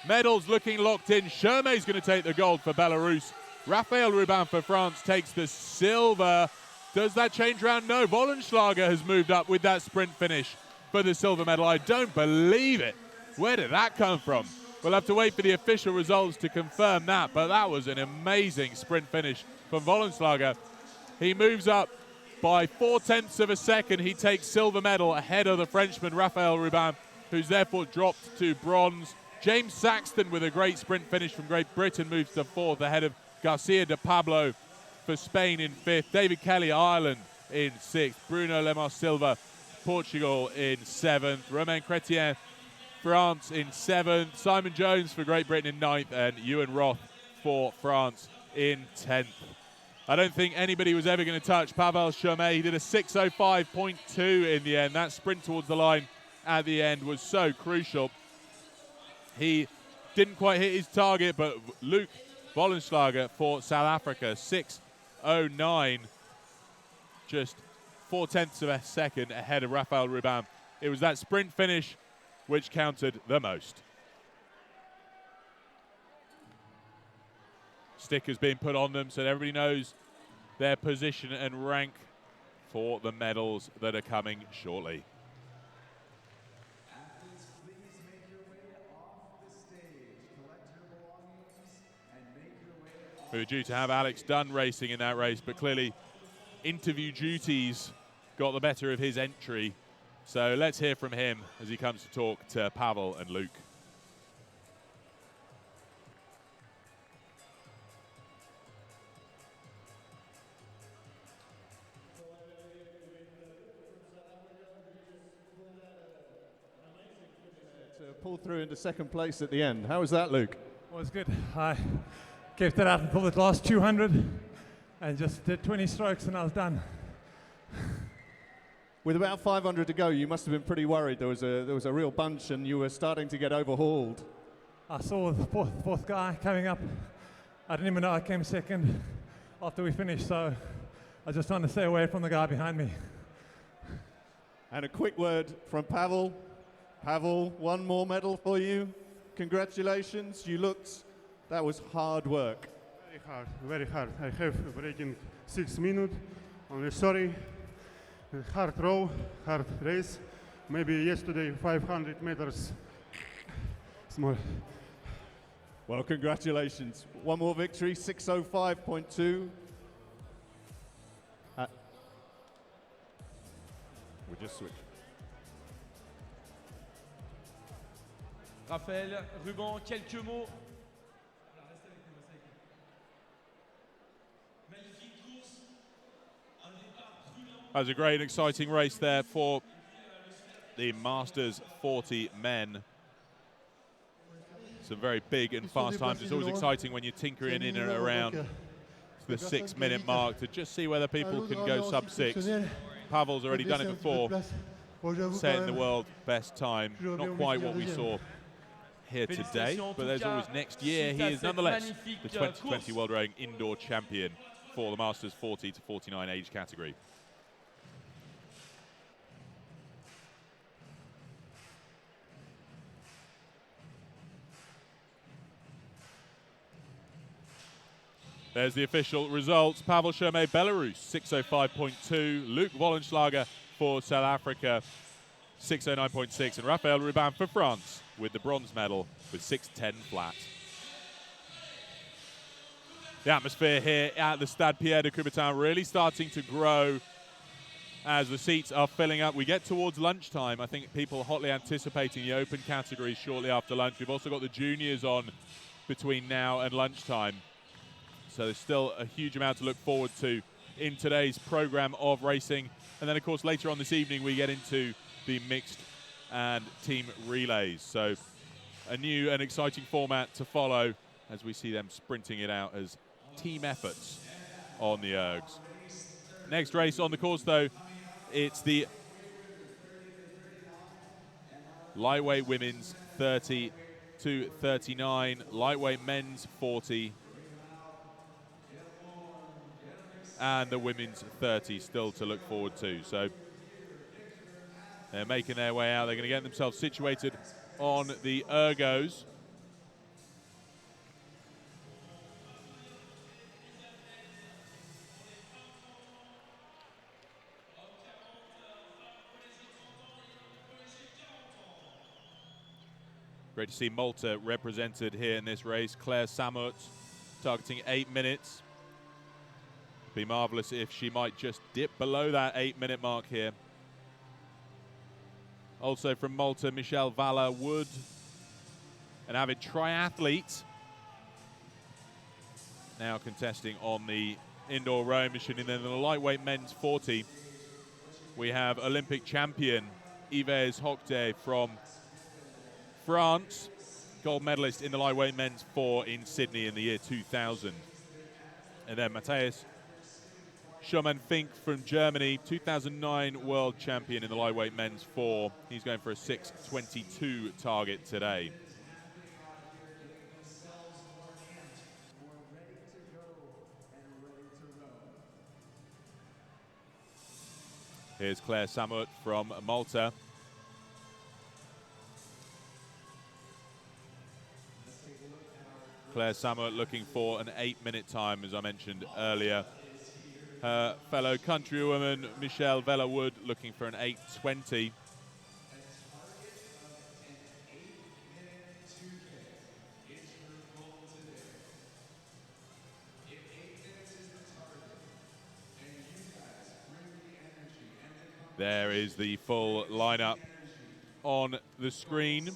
Medals looking locked in. Shermay's going to take the gold for Belarus. Raphael Ruban for France takes the silver. Does that change round? No. Wollenschlager has moved up with that sprint finish for the silver medal. I don't believe it. Where did that come from? We'll have to wait for the official results to confirm that, but that was an amazing sprint finish from Wollenschlager. He moves up by 0.4 of a second. He takes silver medal ahead of the Frenchman Raphael Ruban, who's therefore dropped to bronze. James Saxton with a great sprint finish from Great Britain moves to 4th ahead of Garcia de Pablo for Spain in 5th. David Kelly, Ireland in 6th. Bruno Lemar Silva, Portugal in 7th. Romain Chrétien, France in 7th, Simon Jones for Great Britain in 9th, and Ewan Roth for France in 10th. I don't think anybody was ever going to touch Pavel Chomet. He did a 6:05.2 in the end. That sprint towards the line at the end was so crucial. He didn't quite hit his target, but Luc Wollenslager for South Africa, 6:09, just 0.4 of a second ahead of Raphael Rubin. It was that sprint finish which counted the most. Stickers being put on them so that everybody knows their position and rank for the medals that are coming shortly. We were due to have Alex Dunn racing in that race, but clearly interview duties got the better of his entry. So let's hear from him as he comes to talk to Pavel and Luc. Pull through into second place at the end. How was that, Luc? Well, it was good. I kept it out until the last 200 and just did 20 strokes and I was done. With about 500 to go, you must have been pretty worried. There was a real bunch and you were starting to get overhauled. I saw the fourth guy coming up. I didn't even know I came second after we finished, so I was just trying to stay away from the guy behind me. And a quick word from Pavel. Pavel, one more medal for you. Congratulations. That was hard work. Very hard, very hard. I have breaking 6 minutes. Only sorry. Hard row, hard race. Maybe yesterday 500 meters. Small. Well, congratulations. One more victory, 6:05.2. We just switched. Raphaël Rubin, quelques mots. That was a great and exciting race there for the Masters 40 men. Some very big and fast times. It's always exciting when you're tinkering in and around the 6 minute mark to just see whether people can go sub 6. Pavel's already done it before, setting the world best time. Not quite what we saw here today, but there's always next year. He is nonetheless the 2020 World Rowing Indoor Champion for the Masters 40 to 49 age category. There's the official results. Pavel Chomet, Belarus, 6:05.2. Luc Wollenslager for South Africa, 6:09.6. And Raphael Rubin for France with the bronze medal with 6:10 flat. The atmosphere here at the Stade Pierre de Coubertin really starting to grow as the seats are filling up. We get towards lunchtime. I think people hotly anticipating the open categories shortly after lunch. We've also got the juniors on between now and lunchtime. So there's still a huge amount to look forward to in today's program of racing. And then, of course, later on this evening, we get into the mixed and team relays. So a new and exciting format to follow as we see them sprinting it out as team efforts on the ergs. Next race on the course, though, it's the lightweight women's 30 to 39, lightweight men's 40, and the women's 30 still to look forward to. So they're making their way out. They're going to get themselves situated on the ergos. Great to see Malta represented here in this race. Claire Samut targeting 8 minutes. Be marvelous if she might just dip below that 8 minute mark here. Also from Malta, Michelle Valla-Wood, an avid triathlete, now contesting on the indoor rowing machine. And then in the lightweight men's 40, we have Olympic champion Yves Hocquet from France, gold medalist in the lightweight men's 4 in Sydney in the year 2000. And then Matthias Schumann Fink from Germany, 2009 world champion in the lightweight men's 4. He's going for a 6:22 target today. Here's Claire Samut from Malta. Claire Samut looking for an 8-minute time, as I mentioned earlier. Her fellow countrywoman, Michelle Vella-Wood, looking for an 8:20. There is the full lineup on the screen.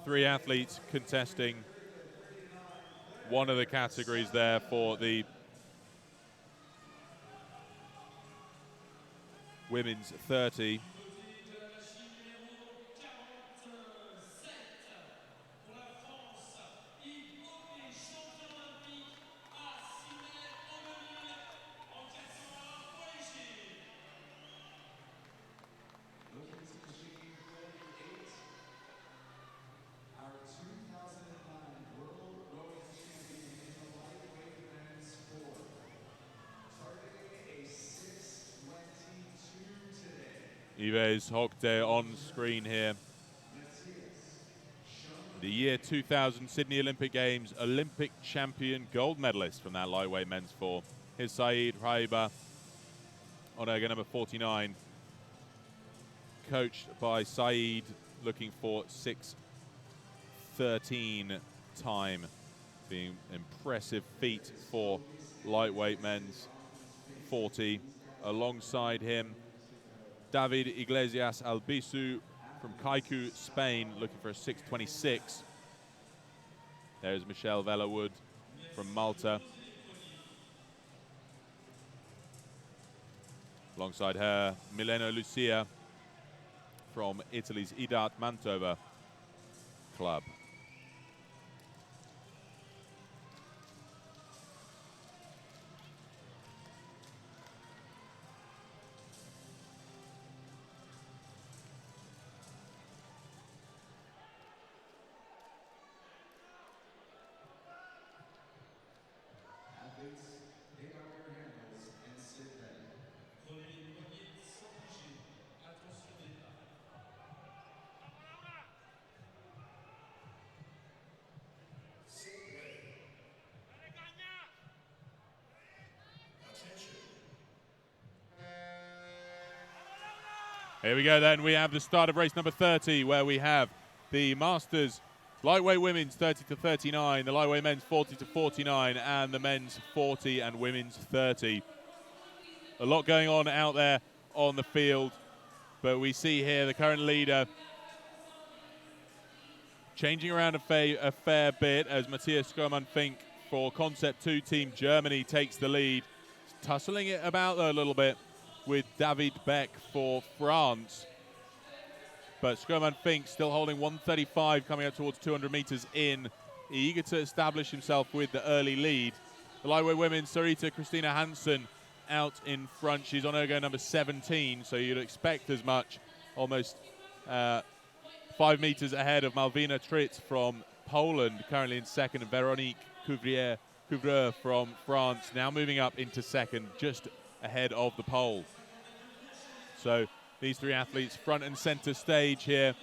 Three athletes contesting one of the categories there for the women's 30. Yves Hocte on screen here. The year 2000 Sydney Olympic Games Olympic champion gold medalist from that lightweight men's 4. Here's Saeed Raiba on ergo number 49. Coached by Saeed, looking for 6:13 time. Being impressive feat for lightweight men's 40. Alongside him, David Iglesias Albisu from Kaiku, Spain, looking for a 6:26. There's Michelle Vella-Wood from Malta. Alongside her, Milena Lucia from Italy's Idat Mantova club. Here we go then, we have the start of race number 30, where we have the Masters lightweight women's 30-39, the lightweight men's 40-49, and the men's 40 and women's 30. A lot going on out there on the field, but we see here the current leader changing around a fair bit as Matthias Schumann-Fink for Concept 2 Team Germany takes the lead, tussling it about a little bit with David Beck for France. But Schumann-Fink still holding 135 coming up towards 200 meters in, eager to establish himself with the early lead. The lightweight women, Sarita Christina Hansen out in front. She's on ergo number 17, so you'd expect as much, almost 5 meters ahead of Malvina Tritz from Poland, currently in second, and Veronique Couvreur from France, now moving up into second, just ahead of the pole. So these three athletes front and center stage here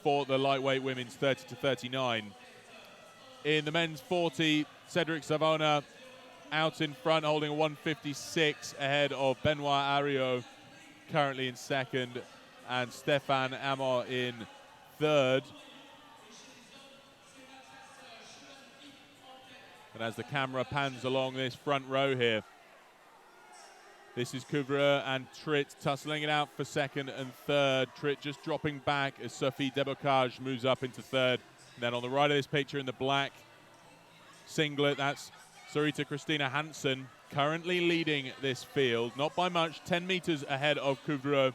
for the lightweight women's 30-39. In the men's 40, Cedric Savona out in front, holding a 156 ahead of Benoit Ario, currently in second, and Stefan Amor in third. And as the camera pans along this front row here, this is Couvreur and Trit tussling it out for second and third. Trit just dropping back as Sophie Debocage moves up into third. And then on the right of this picture in the black singlet, that's Sarita Christina Hansen, currently leading this field, not by much, 10 meters ahead of Couvreur.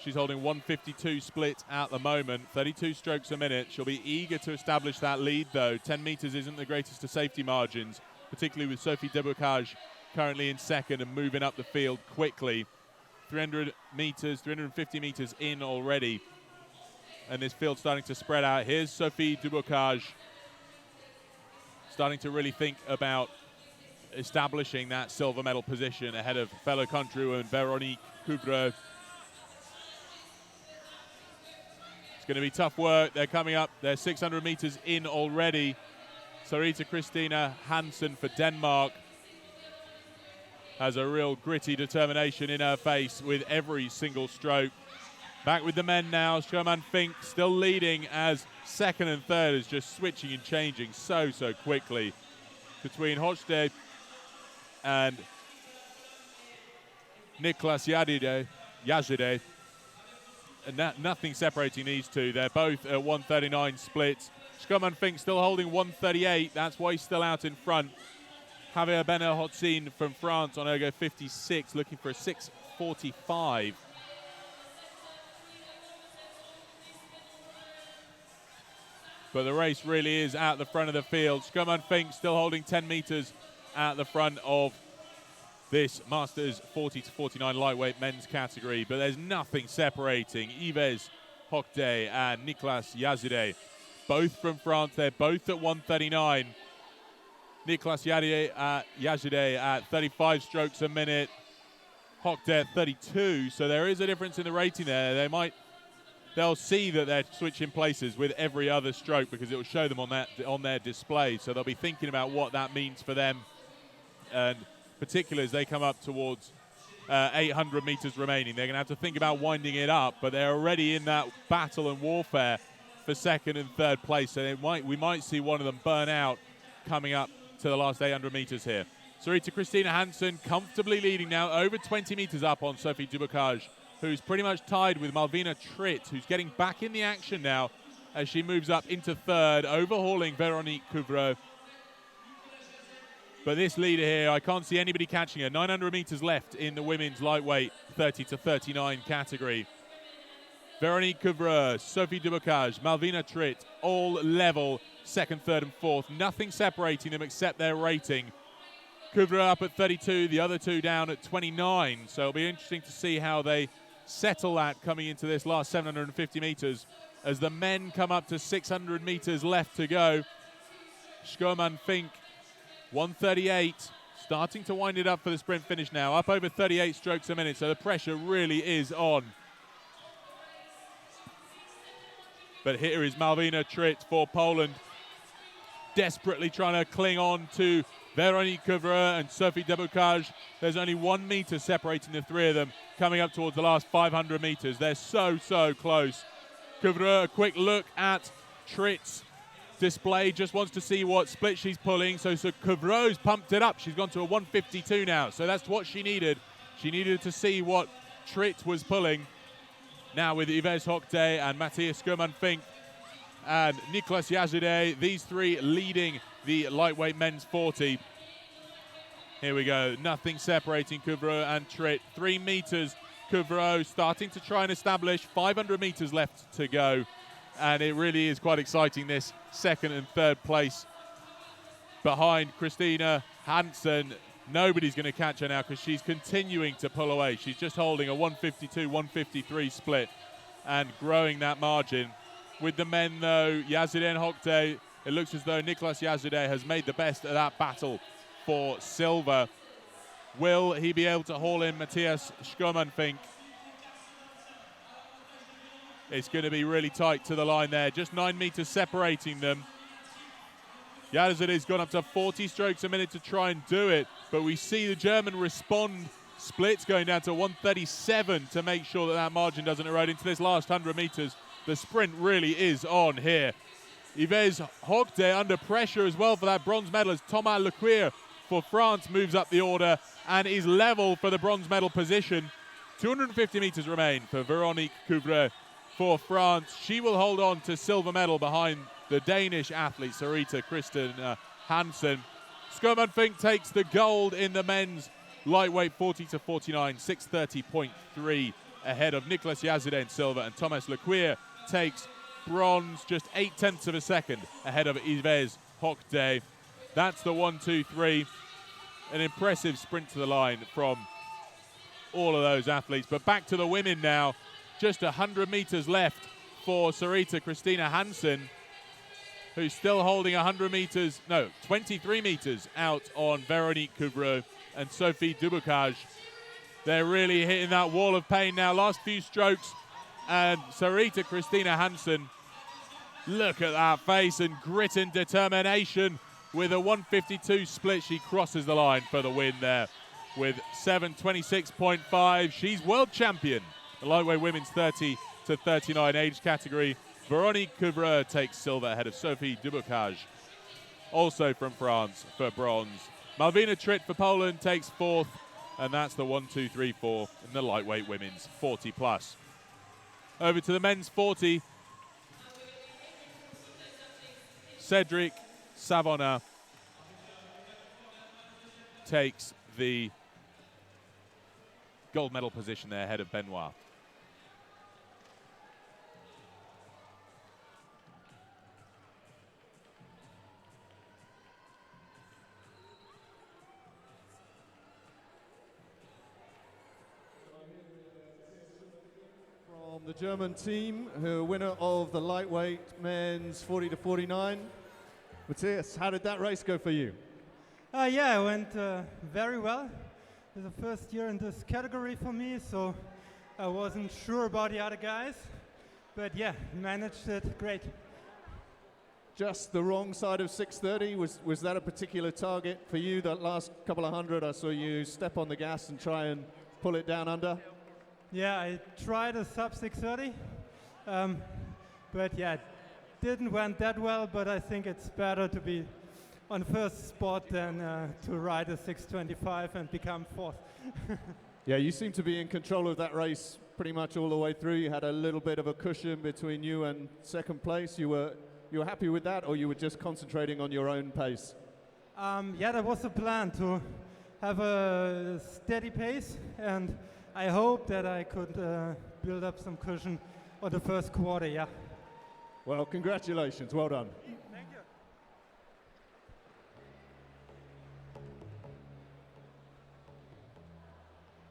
She's holding 1:52 split at the moment, 32 strokes a minute. She'll be eager to establish that lead, though. 10 meters isn't the greatest of safety margins, particularly with Sophie Debocage currently in second and moving up the field quickly. 300 meters, 350 meters in already. And this field starting to spread out. Here's Sophie Debocage starting to really think about establishing that silver medal position ahead of fellow countrywoman Véronique Coubertin. It's going to be tough work. They're coming up. They're 600 meters in already. Sarita Christina Hansen for Denmark has a real gritty determination in her face with every single stroke. Back with the men now. Sherman Fink still leading as second and third is just switching and changing so quickly between Hochstedt and Niklas Yazide. And nothing separating these two. They're both at 139 splits. Sherman Fink still holding 138. That's why he's still out in front. Javier Benahotzin from France on ergo 56, looking for a 6:45. But the race really is at the front of the field. Sherman Fink still holding 10 meters at the front of this Masters 40 to 49 lightweight men's category. But there's nothing separating Yves Hochdet and Niklas Yazide. Both from France. They're both at 139. Niklas Yazide at 35 strokes a minute. Hochdet 32. So there is a difference in the rating there. They'll see that they're switching places with every other stroke because it will show them on their display. So they'll be thinking about what that means for them, and particularly as they come up towards 800 meters remaining. They're going to have to think about winding it up, but they're already in that battle and warfare for second and third place. So we might see one of them burn out coming up to the last 800 meters here. Sarita Christina Hansen comfortably leading now, over 20 meters up on Sophie Debocage, who's pretty much tied with Malvina Tritt, who's getting back in the action now as she moves up into third, overhauling Véronique Coubertin. But this leader here, I can't see anybody catching her. 900 meters left in the women's lightweight 30 to 39 category. Véronique Coubertin, Sophie Debocage, Malvina Tritt, all level, second, third, and fourth. Nothing separating them except their rating. Coubertin up at 32, the other two down at 29. So it'll be interesting to see how they settle that coming into this last 750 meters as the men come up to 600 meters left to go. Sherman Fink, 138, starting to wind it up for the sprint finish now, up over 38 strokes a minute, so the pressure really is on. But here is Malvina Tritt for Poland, desperately trying to cling on to Véronique Coubertin and Sophie Debocage. There's only 1 meter separating the three of them coming up towards the last 500 meters. They're so close. Coubertin, a quick look at Tritt's display, just wants to see what split she's pulling. So Coubertin's pumped it up. She's gone to a 152 now. So that's what she needed. She needed to see what Tritt was pulling. Now with Yves Hochdet and Matthias Sherman Fink and Niklas Yazide, these three leading the lightweight men's 40. Here we go. Nothing separating Coubertin and Tritt. 3 meters. Coubertin starting to try and establish. 500 meters left to go. And it really is quite exciting, this second and third place behind Christina Hansen. Nobody's going to catch her now because she's continuing to pull away. She's just holding a 152, 153 split and growing that margin. With the men, though, Yazide and Hochdet, it looks as though Niklas Yazide has made the best of that battle for silver. Will he be able to haul in Matthias Sherman Fink? It's going to be really tight to the line there. Just 9 meters separating them. Yazide's gone up to 40 strokes a minute to try and do it, but we see the German respond. Splits going down to 137 to make sure that that margin doesn't erode into this last 100 meters. The sprint really is on here. Yves Hochdet under pressure as well for that bronze medal as Thomas Lecuir for France moves up the order and is level for the bronze medal position. 250 meters remain for Véronique Coubertin for France. She will hold on to silver medal behind the Danish athlete Sarita Christina Hansen. Sherman Fink takes the gold in the men's lightweight 40 to 49, 6:30.3 ahead of Nicolas Yazideh in silver, and Thomas Lecuyer takes bronze, just 0.8 of a second ahead of Yves Hockday. That's the 1, 2, 3. An impressive sprint to the line from all of those athletes. But back to the women now. Just 100 meters left for Sarita Christina Hansen, who's still holding 23 meters out on Veronique Coubertin and Sophie Dubocage. They're really hitting that wall of pain now. Last few strokes, and Sarita Christina Hansen, look at that face and grit and determination. With a 152 split, she crosses the line for the win there with 7:26.5. She's world champion, the lightweight women's 30 to 39 age category. Veronique Coubertin takes silver ahead of Sophie Dubocage, also from France, for bronze. Malwina Tritt for Poland takes fourth, and that's the 1, 2, 3, 4 in the lightweight women's 40 plus. Over to the men's 40. Cedric Savona takes the gold medal position there ahead of Benoit. From the German team, who are winner of the lightweight men's 40 to 49. Matthias, how did that race go for you? Yeah, it went very well. It was the first year in this category for me, so I wasn't sure about the other guys. But yeah, managed it great. Just the wrong side of 6:30. Was that a particular target for you, that last couple of hundred? I saw you step on the gas and try and pull it down under. Yeah, I tried a sub 6:30, but yeah, it didn't went that well, but I think it's better to be on first spot than to ride a 6:25 and become fourth. Yeah, you seem to be in control of that race pretty much all the way through. You had a little bit of a cushion between you and second place. You were happy with that, or you were just concentrating on your own pace? Yeah, that was the plan, to have a steady pace, and I hope that I could build up some cushion on the first quarter, yeah. Well, congratulations, well done. Thank you.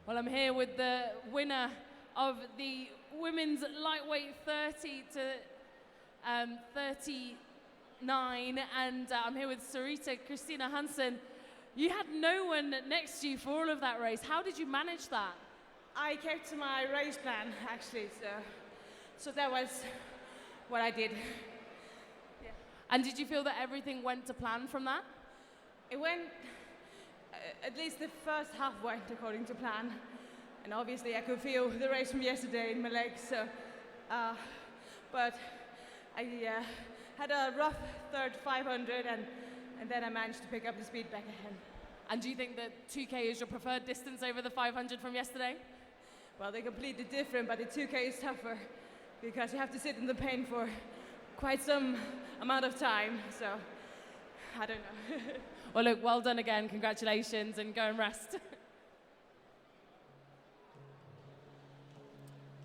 Well, I'm here with the winner of the women's lightweight 30 to 39, and I'm here with Sarita Christina Hansen. You had no one next to you for all of that race. How did you manage that? I kept to my race plan, actually, so that was what I did. Yeah. And did you feel that everything went to plan from that? It went, at least the first half went according to plan. And obviously I could feel the race from yesterday in my legs, so, but I had a rough third 500, and then I managed to pick up the speed back ahead. And do you think that 2K is your preferred distance over the 500 from yesterday? Well, they're completely different, but the 2K is tougher because you have to sit in the pain for quite some amount of time, so I don't know. Well, look, well done again. Congratulations, and go and rest.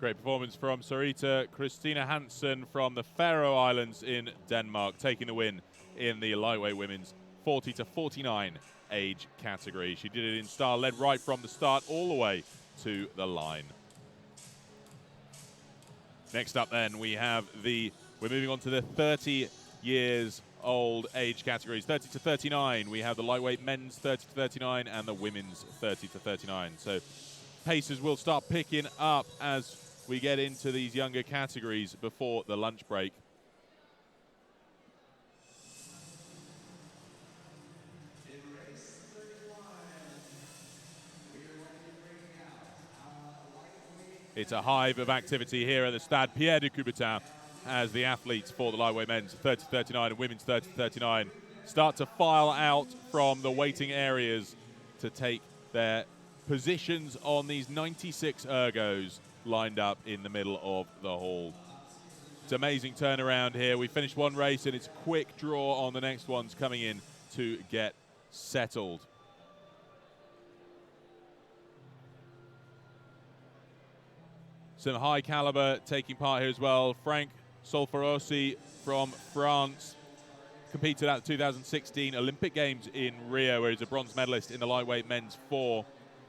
Great performance from Sarita Christina Hansen from the Faroe Islands in Denmark, taking the win in the lightweight women's 40 to 49 age category. She did it in style, led right from the start all the way to the line. Next up then, we're moving on to the 30 years old age categories. 30 to 39, we have the lightweight men's 30 to 39 and the women's 30 to 39. So paces will start picking up as we get into these younger categories before the lunch break. It's a hive of activity here at the Stade Pierre de Coubertin as the athletes for the lightweight men's 30 to 39 and women's 30 to 39 start to file out from the waiting areas to take their positions on these 96 ergos lined up in the middle of the hall. It's amazing turnaround here. We finished one race and it's quick draw on the next ones coming in to get settled. Some high caliber taking part here as well. Frank Solferosi from France competed at the 2016 Olympic Games in Rio, where he's a bronze medalist in the lightweight men's 4.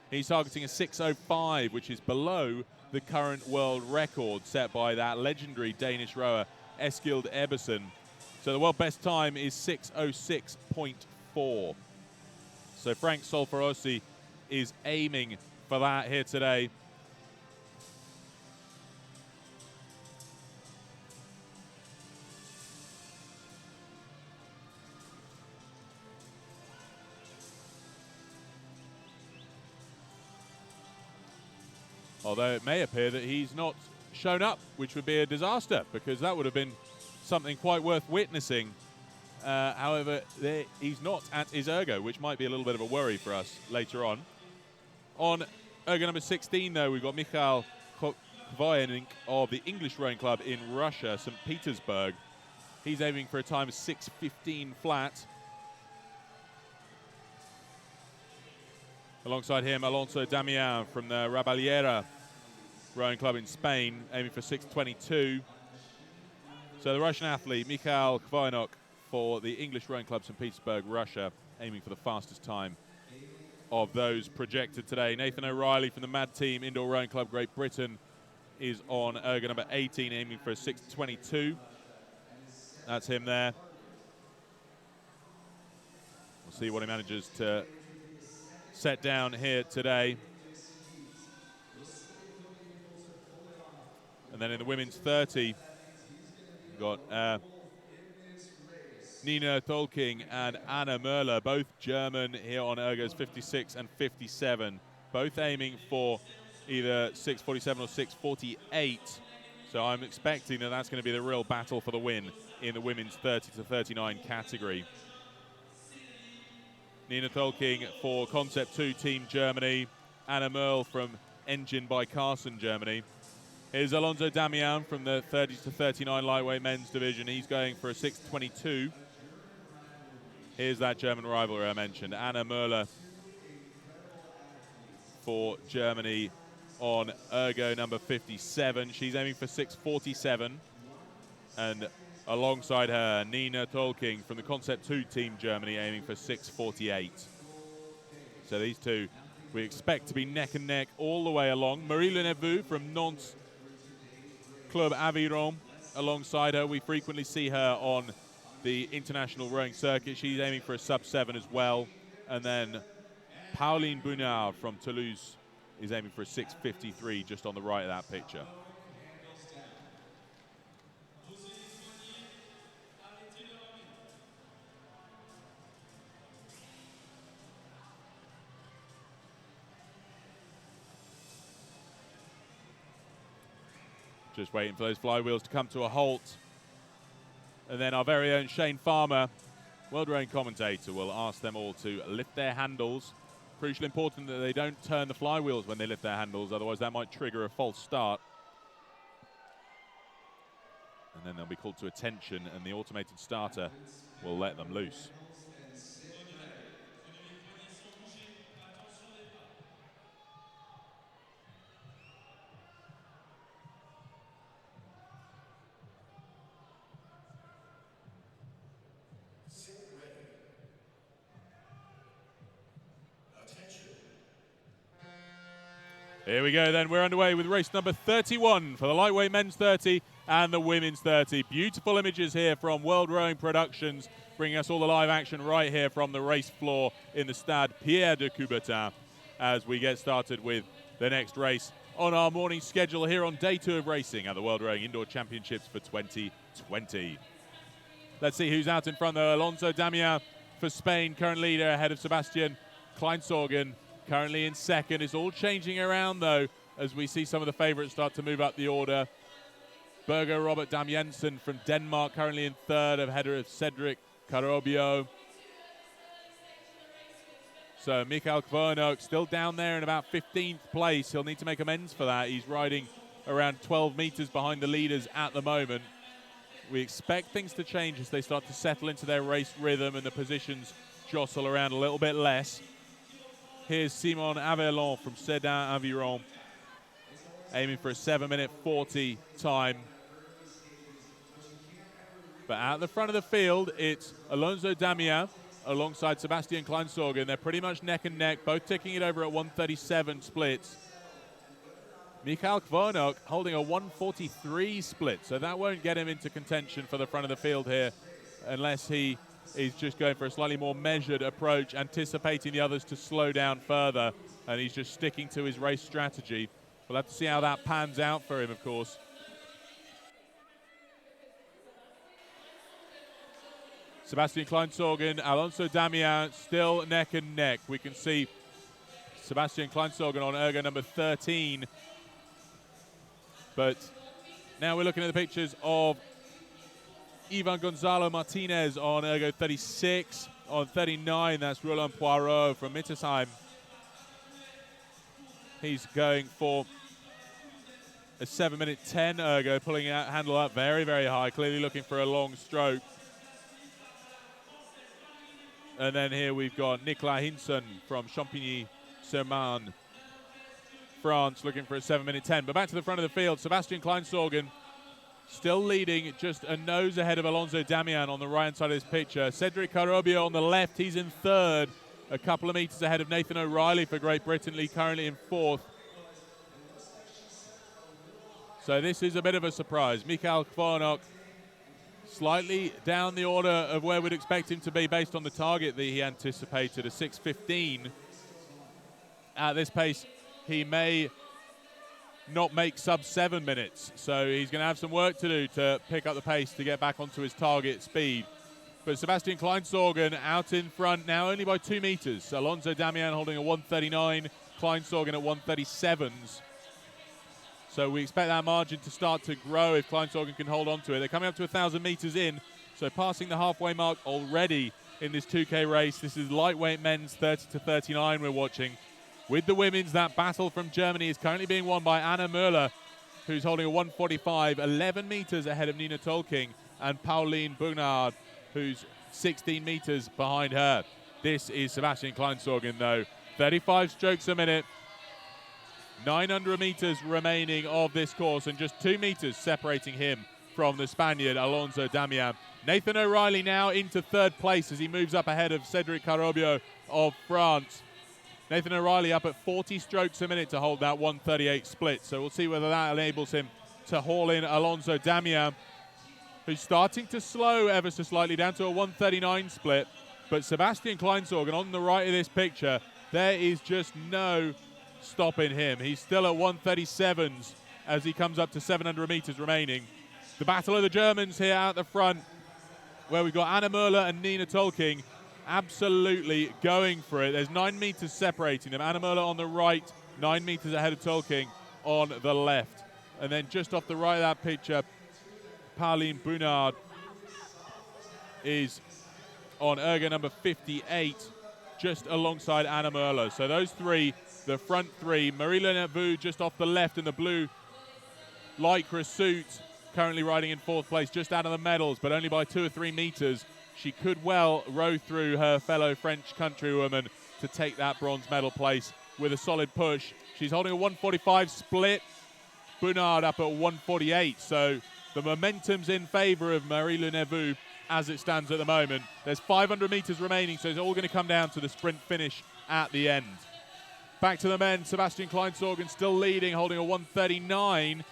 He's targeting a 6:05, which is below the current world record set by that legendary Danish rower Eskild Ebersen. So the world best time is 6:06.4. So Frank Solferosi is aiming for that here today. Although it may appear that he's not shown up, which would be a disaster, because that would have been something quite worth witnessing. However, he's not at his ergo, which might be a little bit of a worry for us later on. On ergo number 16, though, we've got Michal Kvoyenink of the English Rowing Club in Russia, St. Petersburg. He's aiming for a time of 6:15 flat. Alongside him, Alonso Damian from the Raballera Rowing Club in Spain, aiming for 6:22. So the Russian athlete, Michal Kvoyenok, for the English Rowing Club, St. Petersburg, Russia, aiming for the fastest time of those projected today. Nathan O'Reilly from the MAD team, Indoor Rowing Club, Great Britain, is on ergo number 18, aiming for a 6:22. That's him there. We'll see what he manages to set down here today. And then in the women's 30, we've got Nina Tolking and Anna Möller, both German, here on ergos 56 and 57, both aiming for either 6:47 or 6:48. So I'm expecting that that's going to be the real battle for the win in the women's 30 to 39 category. Nina Tolking for Concept 2 Team Germany, Anna Möller from Engine by Carson Germany. Here's Alonso Damian from the 30 to 39 lightweight men's division. He's going for a 6:22. Here's that German rivalry I mentioned, Anna Möller for Germany on ergo number 57. She's aiming for 6:47. And alongside her, Nina Tolking from the Concept 2 Team Germany, aiming for 6:48. So these two we expect to be neck and neck all the way along. Marie Leneveux from Nantes Club Aviron, alongside her. We frequently see her on the international rowing circuit. She's aiming for a sub-7 as well. And then Pauline Bunard from Toulouse is aiming for a 6:53, just on the right of that picture. Just waiting for those flywheels to come to a halt. And then our very own Shane Farmer, World Rowing commentator, will ask them all to lift their handles. Crucially important that they don't turn the flywheels when they lift their handles, otherwise that might trigger a false start. And then they'll be called to attention, and the automated starter will let them loose. Here we go then, we're underway with race number 31 for the lightweight men's 30 and the women's 30. Beautiful images here from World Rowing Productions, bringing us all the live action right here from the race floor in the Stade Pierre de Coubertin as we get started with the next race on our morning schedule here on day 2 of racing at the World Rowing Indoor Championships for 2020. Let's see who's out in front though. Alonso Damian for Spain, current leader ahead of Sebastian Kleinsorgen. Currently in second. It's all changing around, though, as we see some of the favourites start to move up the order. Birger Robert Damiensen from Denmark, currently in third, ahead of Cedric Carobio. So Michal Kvoyenok still down there in about 15th place. He'll need to make amends for that. He's riding around 12 metres behind the leaders at the moment. We expect things to change as they start to settle into their race rhythm and the positions jostle around a little bit less. Here's Simon Avelon from Sedan Aviron aiming for a 7-minute 40 time. But at the front of the field, it's Alonso Damian alongside Sebastian Kleinsorgen. They're pretty much neck and neck, both ticking it over at 137 splits. Michael Kvarnok holding a 143 split, so that won't get him into contention for the front of the field here unless he is just going for a slightly more measured approach, anticipating the others to slow down further, and he's just sticking to his race strategy. We'll have to see how that pans out for him, of course. Sebastian Kleinsorgen, Alonso Damian still neck and neck. We can see Sebastian Kleinsorgen on ergo number 13. But now we're looking at the pictures of Ivan Gonzalo Martinez on ergo 36. On 39, that's Roland Poirot from Mittersheim. He's going for a 7-minute 10 ergo, pulling that handle up very, very high, clearly looking for a long stroke. And then here we've got Nicolas Hinson from Champigny-sur-Marne, France, looking for a 7-minute 10. But back to the front of the field, Sebastian Kleinsorgen still leading, just a nose ahead of Alonso Damian on the right-hand side of this picture. Cedric Carobio on the left, he's in third, a couple of meters ahead of Nathan O'Reilly for Great Britain, currently in fourth. So this is a bit of a surprise. Michael Kvarnok slightly down the order of where we'd expect him to be based on the target that he anticipated, a 6:15. At this pace, he may not make sub 7 minutes, so he's going to have some work to do to pick up the pace to get back onto his target speed. But Sebastian Kleinsorgen out in front now only by 2 meters. Alonso Damian holding a 139, Kleinsorgen at 137s. So we expect that margin to start to grow if Kleinsorgen can hold on to it. They're coming up to 1,000 meters in, so passing the halfway mark already in this 2K race. This is lightweight men's 30 to 39 we're watching. With the women's, that battle from Germany is currently being won by Anna Möller, who's holding a 145, 11 meters ahead of Nina Tolking, and Pauline Bernard, who's 16 meters behind her. This is Sebastian Kleinsorgen, though. 35 strokes a minute. 900 meters remaining of this course, and just 2 meters separating him from the Spaniard, Alonso Damian. Nathan O'Reilly now into third place as he moves up ahead of Cedric Carobio of France. Nathan O'Reilly up at 40 strokes a minute to hold that 138 split. So we'll see whether that enables him to haul in Alonso Damian, who's starting to slow ever so slightly down to a 139 split. But Sebastian Kleinsorgen on the right of this picture, there is just no stopping him. He's still at 137s as he comes up to 700 meters remaining. The battle of the Germans here out the front, where we've got Anna Möller and Nina Tolking absolutely going for it. There's 9 meters separating them. Anna Möller on the right, 9 meters ahead of Tolking on the left. And then just off the right of that picture, Pauline Bernard is on ergo number 58, just alongside Anna Möller. So those three, the front three, Marie-Lenette Vu just off the left in the blue lycra suit, currently riding in fourth place, just out of the medals, but only by 2 or 3 meters. She could well row through her fellow French countrywoman to take that bronze medal place with a solid push. She's holding a 145 split. Bernard up at 148. So the momentum's in favor of Marie-Lenette Vu as it stands at the moment. There's 500 meters remaining, so it's all going to come down to the sprint finish at the end. Back to the men. Sebastian Kleinsorgen still leading, holding a 139.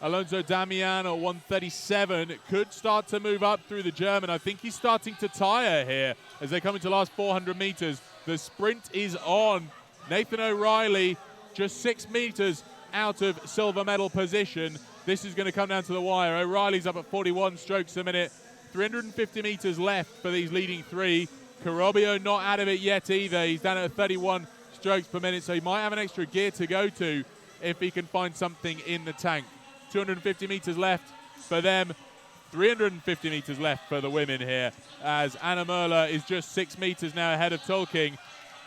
Alonso Damian at 137 could start to move up through the German. I think he's starting to tire here as they come into the last 400 meters. The sprint is on. Nathan O'Reilly just 6 meters out of silver medal position. This is going to come down to the wire. O'Reilly's up at 41 strokes a minute. 350 meters left for these leading three. Carobio not out of it yet either. He's down at 31 strokes per minute, so he might have an extra gear to go to if he can find something in the tank. 250 meters left for them, 350 meters left for the women here, as Anna Möller is just 6 meters now ahead of Tolking.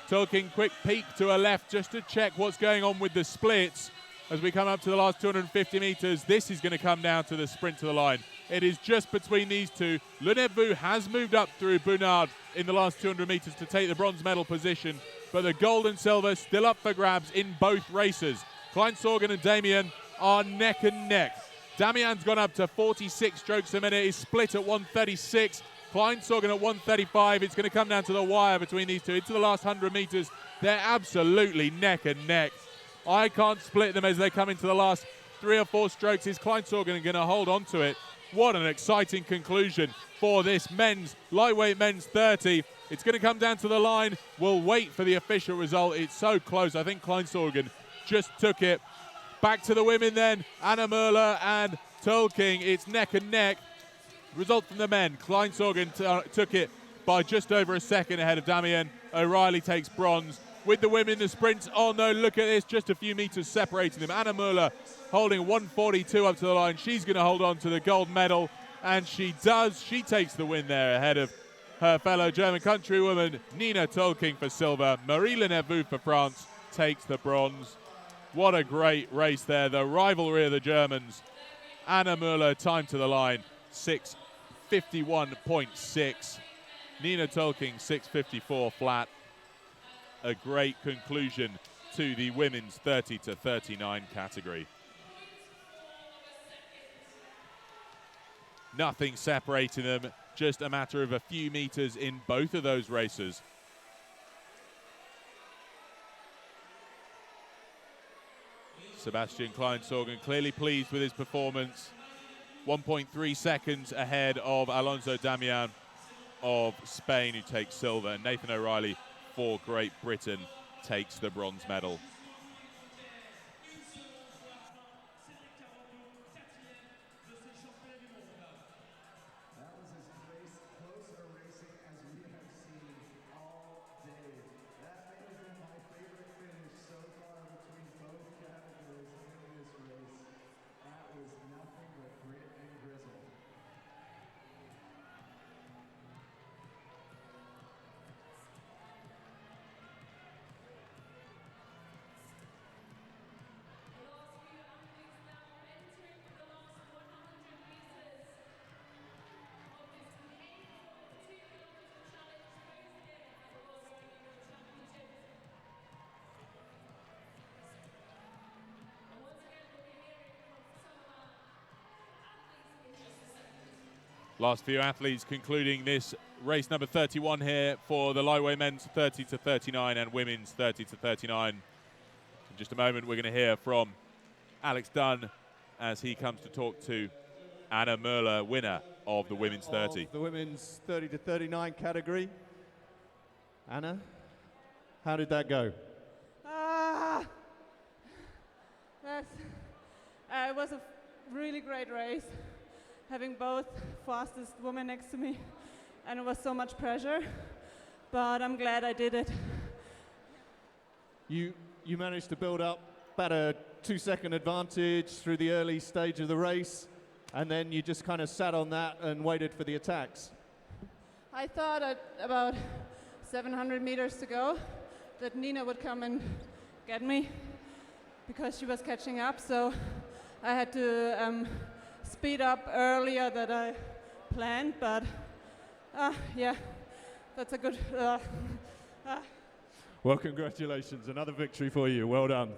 Tolking, quick peek to her left just to check what's going on with the splits. As we come up to the last 250 meters, this is going to come down to the sprint to the line. It is just between these two. Lenette Vu has moved up through Bernard in the last 200 meters to take the bronze medal position, but the gold and silver still up for grabs in both races. Kleinsorgen and Damian are neck and neck. Damian's gone up to 46 strokes a minute. He's split at 136. Kleinsorgen at 135. It's going to come down to the wire between these two. Into the last 100 meters, they're absolutely neck and neck. I can't split them as they come into the last 3 or 4 strokes. Is Kleinsorgen going to hold on to it? What an exciting conclusion for this lightweight men's 30. It's going to come down to the line. We'll wait for the official result. It's so close. I think Kleinsorgen just took it. Back to the women then. Anna Möller and Tolking. It's neck and neck. Result from the men. Kleinsorgen took it by just over a second ahead of Damian. O'Reilly takes bronze. With the women, the sprints. Oh no, look at this. Just a few meters separating them. Anna Möller holding 142 up to the line. She's going to hold on to the gold medal. And she does. She takes the win there ahead of her fellow German countrywoman, Nina Tolking, for silver. Marie-Lynn Hervoux for France takes the bronze. What a great race there. The rivalry of the Germans. Anna Möller, time to the line, 6:51.6. Nina Tolking, 6:54 flat. A great conclusion to the women's 30 to 39 category. Nothing separating them, just a matter of a few meters in both of those races. Sebastian Kleinsorgen clearly pleased with his performance. 1.3 seconds ahead of Alonso Damian of Spain, who takes silver. And Nathan O'Reilly for Great Britain takes the bronze medal. Last few athletes concluding this race number 31 here for the lightweight men's 30 to 39 and women's 30 to 39. In just a moment, we're going to hear from Alex Dunn as he comes to talk to Anna Möller, winner of the women's 30. Of the women's 30 to 39 category. Anna, how did that go? It was a really great race, having both fastest women next to me, and it was so much pressure, but I'm glad I did it. You managed to build up about a 2-second advantage through the early stage of the race, and then you just kind of sat on that and waited for the attacks. I thought at about 700 meters to go that Nina would come and get me because she was catching up, so I had to speed up earlier than I planned, but yeah, that's a good... Well, congratulations. Another victory for you. Well done.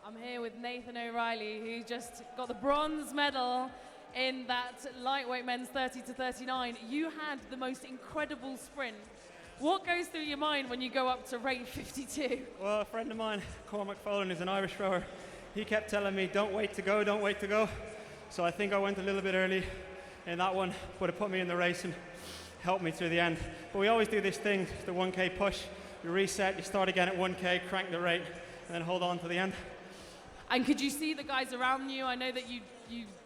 I'm here with Nathan O'Reilly, who just got the bronze medal in that lightweight men's 30 to 39. You had the most incredible sprint. What goes through your mind when you go up to rate 52? Well, a friend of mine, Cormac Follen, is an Irish rower. He kept telling me, don't wait to go, don't wait to go. So I think I went a little bit early in that one, but it put me in the race and helped me through the end. But we always do this thing, the 1K push. You reset, you start again at 1K, crank the rate, and then hold on to the end. And could you see the guys around you? I know that you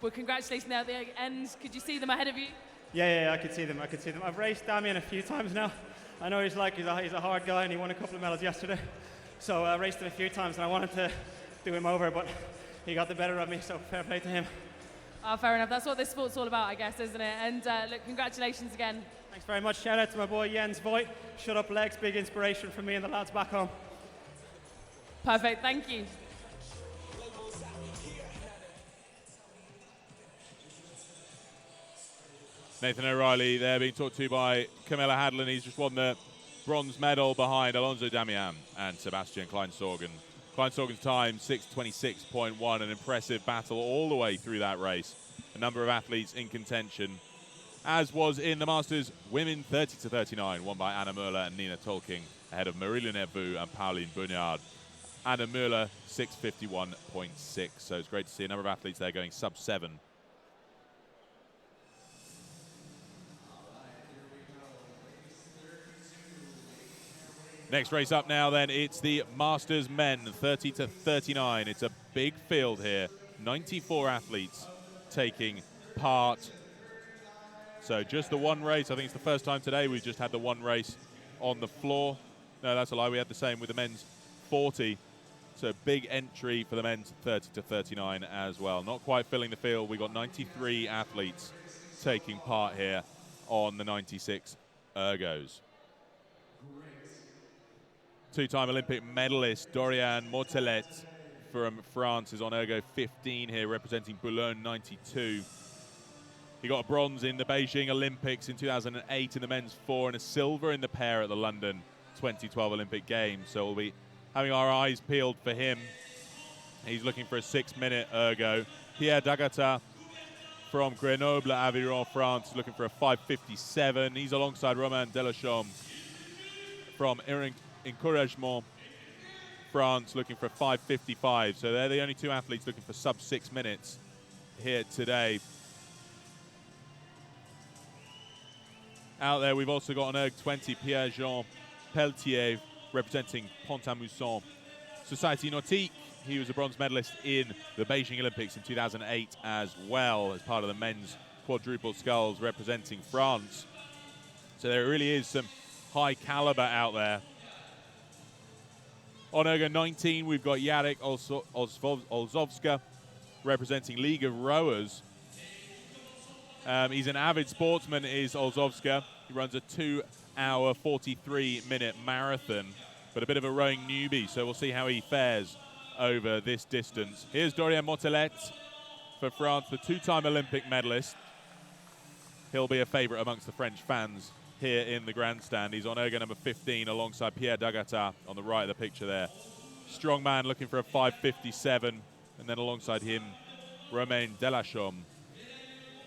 were congratulating them at the end. Could you see them ahead of you? Yeah, I could see them. I've raced Damian a few times now. I know he's a hard guy, and he won a couple of medals yesterday. So I raced him a few times, and I wanted to do him over, but he got the better of me, so fair play to him. Fair enough. That's what this sport's all about, I guess, isn't it? And look, congratulations again. Thanks very much. Shout out to my boy Jens Voigt. Shut up legs, big inspiration for me and the lads back home. Perfect, thank you. Nathan O'Reilly there being talked to by Camilla Hadlin. He's just won the bronze medal behind Alonso Damian and Sebastian Kleinsorgen. Kleinsorgen's time, 6:26.1, an impressive battle all the way through that race. A number of athletes in contention, as was in the Masters women 30-39, won by Anna Möller and Nina Tolking, ahead of Marilyn Evu and Pauline Bunyard. Anna Möller, 6:51.6, so it's great to see a number of athletes there going sub-7. Next race up now then, it's the Masters men, 30-39. It's a big field here, 94 athletes taking part. So just the one race. I think it's the first time today we've just had the one race on the floor. No, that's a lie. We had the same with the men's 40. So big entry for the men's 30-39 as well. Not quite filling the field. We've got 93 athletes taking part here on the 96 ergos. Two-time Olympic medalist Dorian Mortelet from France is on ergo 15 here, representing Boulogne 92. He got a bronze in the Beijing Olympics in 2008 in the men's 4 and a silver in the pair at the London 2012 Olympic Games. So we'll be having our eyes peeled for him. He's looking for a 6-minute ergo. Pierre Dagata from Grenoble, Aviron, France, looking for a 5:57. He's alongside Romain Delachaume from Encouragement, France, looking for a 5:55. So they're the only two athletes looking for sub 6 minutes here today. Out there, we've also got on erg 20, Pierre-Jean Pelletier, representing Pont-à-Mousson. Société Nautique, he was a bronze medalist in the Beijing Olympics in 2008 as well, as part of the men's quadruple sculls representing France. So there really is some high caliber out there. On ergo 19, we've got Jarek Olzowska, representing League of Rowers. He's an avid sportsman, is Olzowska. He runs a 2-hour, 43-minute marathon, but a bit of a rowing newbie, so we'll see how he fares over this distance. Here's Dorian Mortelet for France, the two-time Olympic medalist. He'll be a favorite amongst the French fans here in the grandstand. He's on ergo number 15 alongside Pierre Dagata on the right of the picture there. Strong man looking for a 5:57, and then alongside him, Romain Delachaume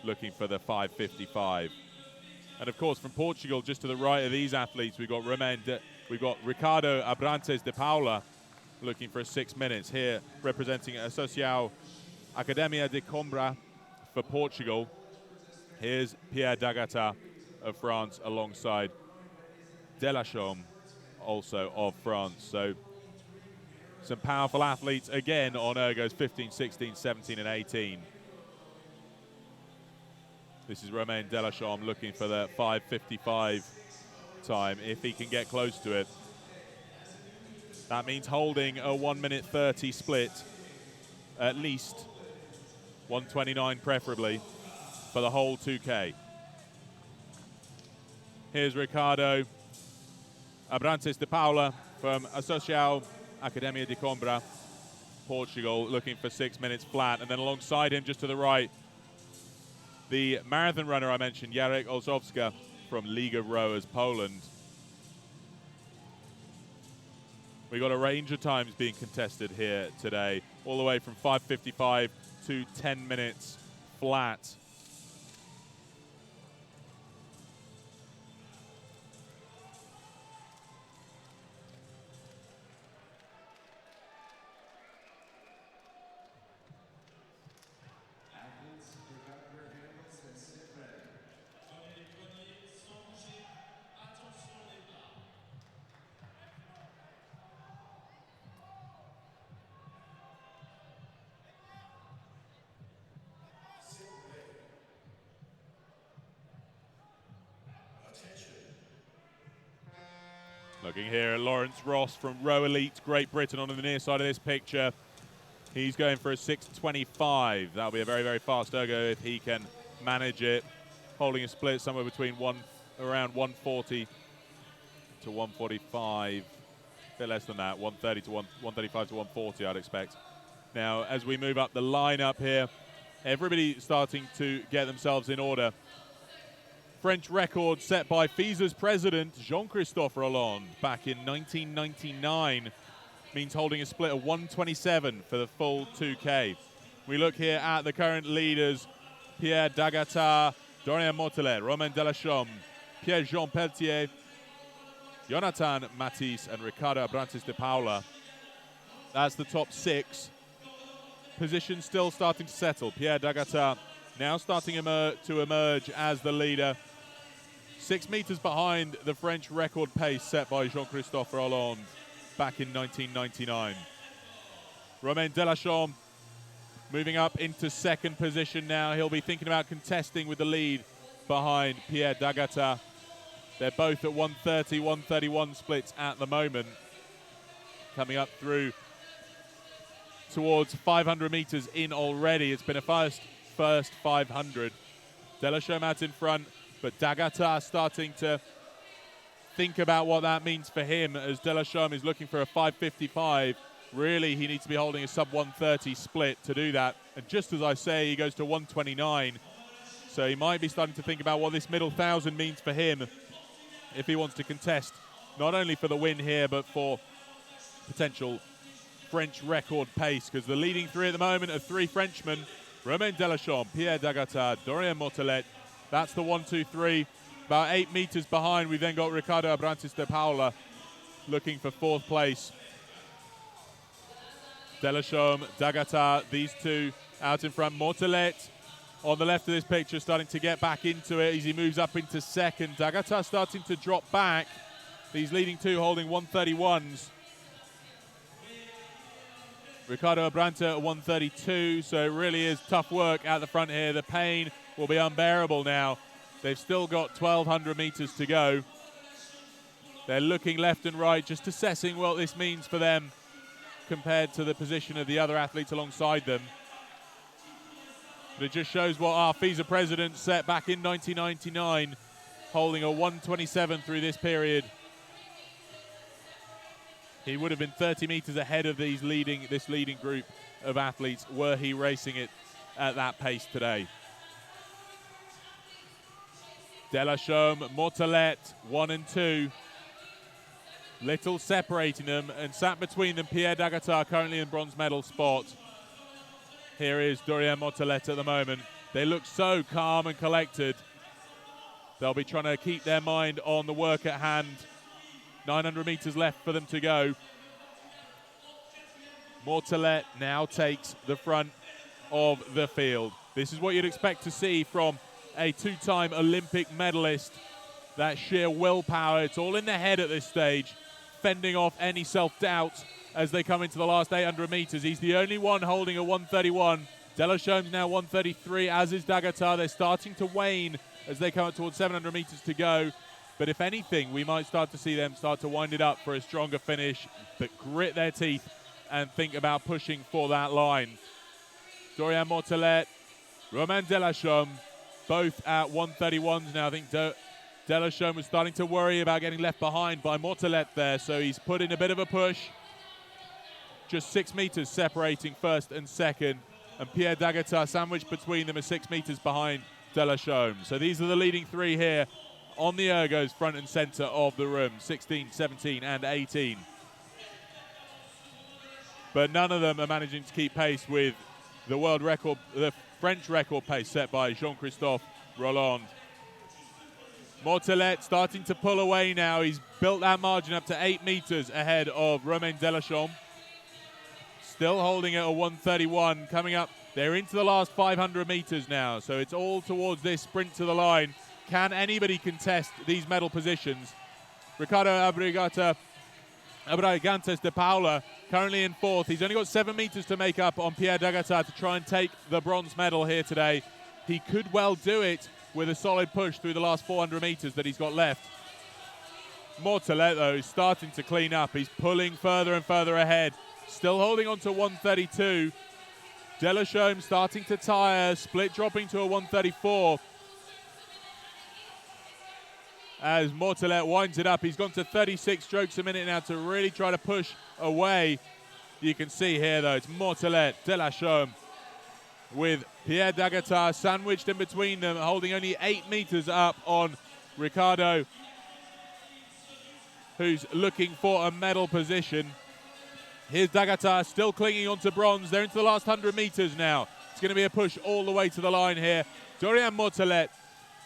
looking for the 5:55. And of course, from Portugal, just to the right of these athletes, we've got Ricardo Abrantes de Paula looking for a 6 minutes here, representing Associação Academia de Coimbra for Portugal. Here's Pierre Dagata of France alongside Delachaume, also of France. So some powerful athletes again on ergos 15, 16, 17 and 18. This is Romain Delachaume looking for the 5:55 time if he can get close to it. That means holding a 1:30 split, at least 1:29 preferably, for the whole 2K. Here's Ricardo Abrantes de Paula from Associação Academia de Coimbra, Portugal, looking for 6 minutes flat. And then alongside him, just to the right, the marathon runner I mentioned, Jarek Olzowska from League of Rowers, Poland. We got a range of times being contested here today, all the way from 5:55 to 10 minutes flat. Looking here at Lawrence Ross from Row Elite, Great Britain on the near side of this picture. He's going for a 6:25. That'll be a very, very fast ergo if he can manage it. Holding a split somewhere between around 140 to 145. A bit less than that, 130 to 135 to 140, I'd expect. Now, as we move up the lineup here, everybody starting to get themselves in order. French record set by FISA's president, Jean-Christophe Rolland, back in 1999, means holding a split of 127 for the full 2K. We look here at the current leaders, Pierre Dagata, Dorian Mortelet, Romain Delachaume, Pierre-Jean Pelletier, Jonathan Matisse, and Ricardo Abrantes de Paula. That's the top 6. Position still starting to settle. Pierre Dagata now starting to emerge as the leader. 6 meters behind the French record pace set by Jean-Christophe Rolland back in 1999. Romain Delachaume moving up into second position now. He'll be thinking about contesting with the lead behind Pierre Dagata. They're both at 130, 131 splits at the moment. Coming up through towards 500 meters in already. It's been a first 500. Delachaume out in front, but Dagata starting to think about what that means for him as Delachaume is looking for a 5:55. Really, he needs to be holding a sub-130 split to do that. And just as I say, he goes to 129. So he might be starting to think about what this middle 1,000 means for him if he wants to contest, not only for the win here, but for potential French record pace, because the leading 3 at the moment are 3 Frenchmen, Romain Delachaume, Pierre Dagata, Dorian Mortelet. That's the 1, 2, 3. About 8 meters behind, we then got Ricardo Abrantes de Paula looking for 4th place. Delachaume, Dagata, these 2 out in front. Mortelet on the left of this picture starting to get back into it as he moves up into second. Dagata starting to drop back. These leading 2 holding 131s. Ricardo Abrantes at 132, so it really is tough work at the front here. The pain will be unbearable now. They've still got 1,200 meters to go. They're looking left and right, just assessing what this means for them compared to the position of the other athletes alongside them. But it just shows what our FISA president set back in 1999, holding a 127 through this period. He would have been 30 meters ahead of this leading group of athletes were he racing it at that pace today. Delachaume, Mortelet, 1 and 2. Little separating them, and sat between them, Pierre Dagata, currently in bronze medal spot. Here is Dorian Mortelet at the moment. They look so calm and collected. They'll be trying to keep their mind on the work at hand. 900 meters left for them to go. Mortelet now takes the front of the field. This is what you'd expect to see from a 2-time Olympic medalist. That sheer willpower, it's all in the head at this stage, fending off any self-doubt as they come into the last 800 meters. He's the only one holding a 131. Delachaume's now 133, as is Dagata. They're starting to wane as they come up towards 700 meters to go. But if anything, we might start to see them start to wind it up for a stronger finish, but grit their teeth and think about pushing for that line. Dorian Mortelet, Romain Delachaume, both at 131s now. I think Delachaume was starting to worry about getting left behind by Mortelet there, so he's put in a bit of a push. Just 6 meters separating first and second, and Pierre Dagata sandwiched between them is 6 meters behind Delachaume. So these are the leading 3 here on the ergos, front and center of the room, 16, 17, and 18. But none of them are managing to keep pace with the world record, the French record pace set by Jean-Christophe Rolland. Mortelet starting to pull away now. He's built that margin up to 8 meters ahead of Romain Delachaume. Still holding at a 131, coming up. They're into the last 500 meters now, so it's all towards this sprint to the line. Can anybody contest these medal positions? Ricardo Abrantes de Paula currently in 4th. He's only got 7 meters to make up on Pierre Dagata to try and take the bronze medal here today. He could well do it with a solid push through the last 400 meters that he's got left. Mortelet, though, is starting to clean up. He's pulling further and further ahead. still holding on to 132. Delachaume starting to tire, split dropping to a 134. As Mortelet winds it up, he's gone to 36 strokes a minute now to really try to push away. You can see here, though, it's Mortelet, Delachaume, with Pierre d'Agatar sandwiched in between them, holding only 8 meters up on Ricardo, who's looking for a medal position. Here's d'Agatar still clinging onto bronze. They're into the last 100 meters now. It's going to be a push all the way to the line here. Dorian Mortelet,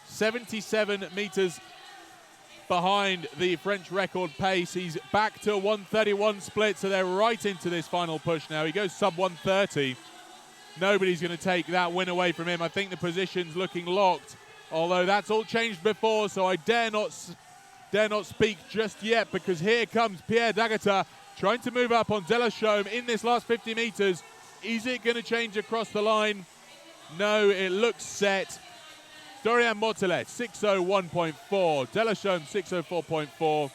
77 meters behind the French record pace. He's back to 131 split, so they're right into this final push now. He goes sub 130. Nobody's going to take that win away from him. I think the position's looking locked, although that's all changed before, so I dare not speak just yet, because here comes Pierre d'Agatar trying to move up on Delachaume in this last 50 meters. Is it going to change across the line? No, it looks set. Dorian Mortelet, 601.4. Delachaume, 604.4.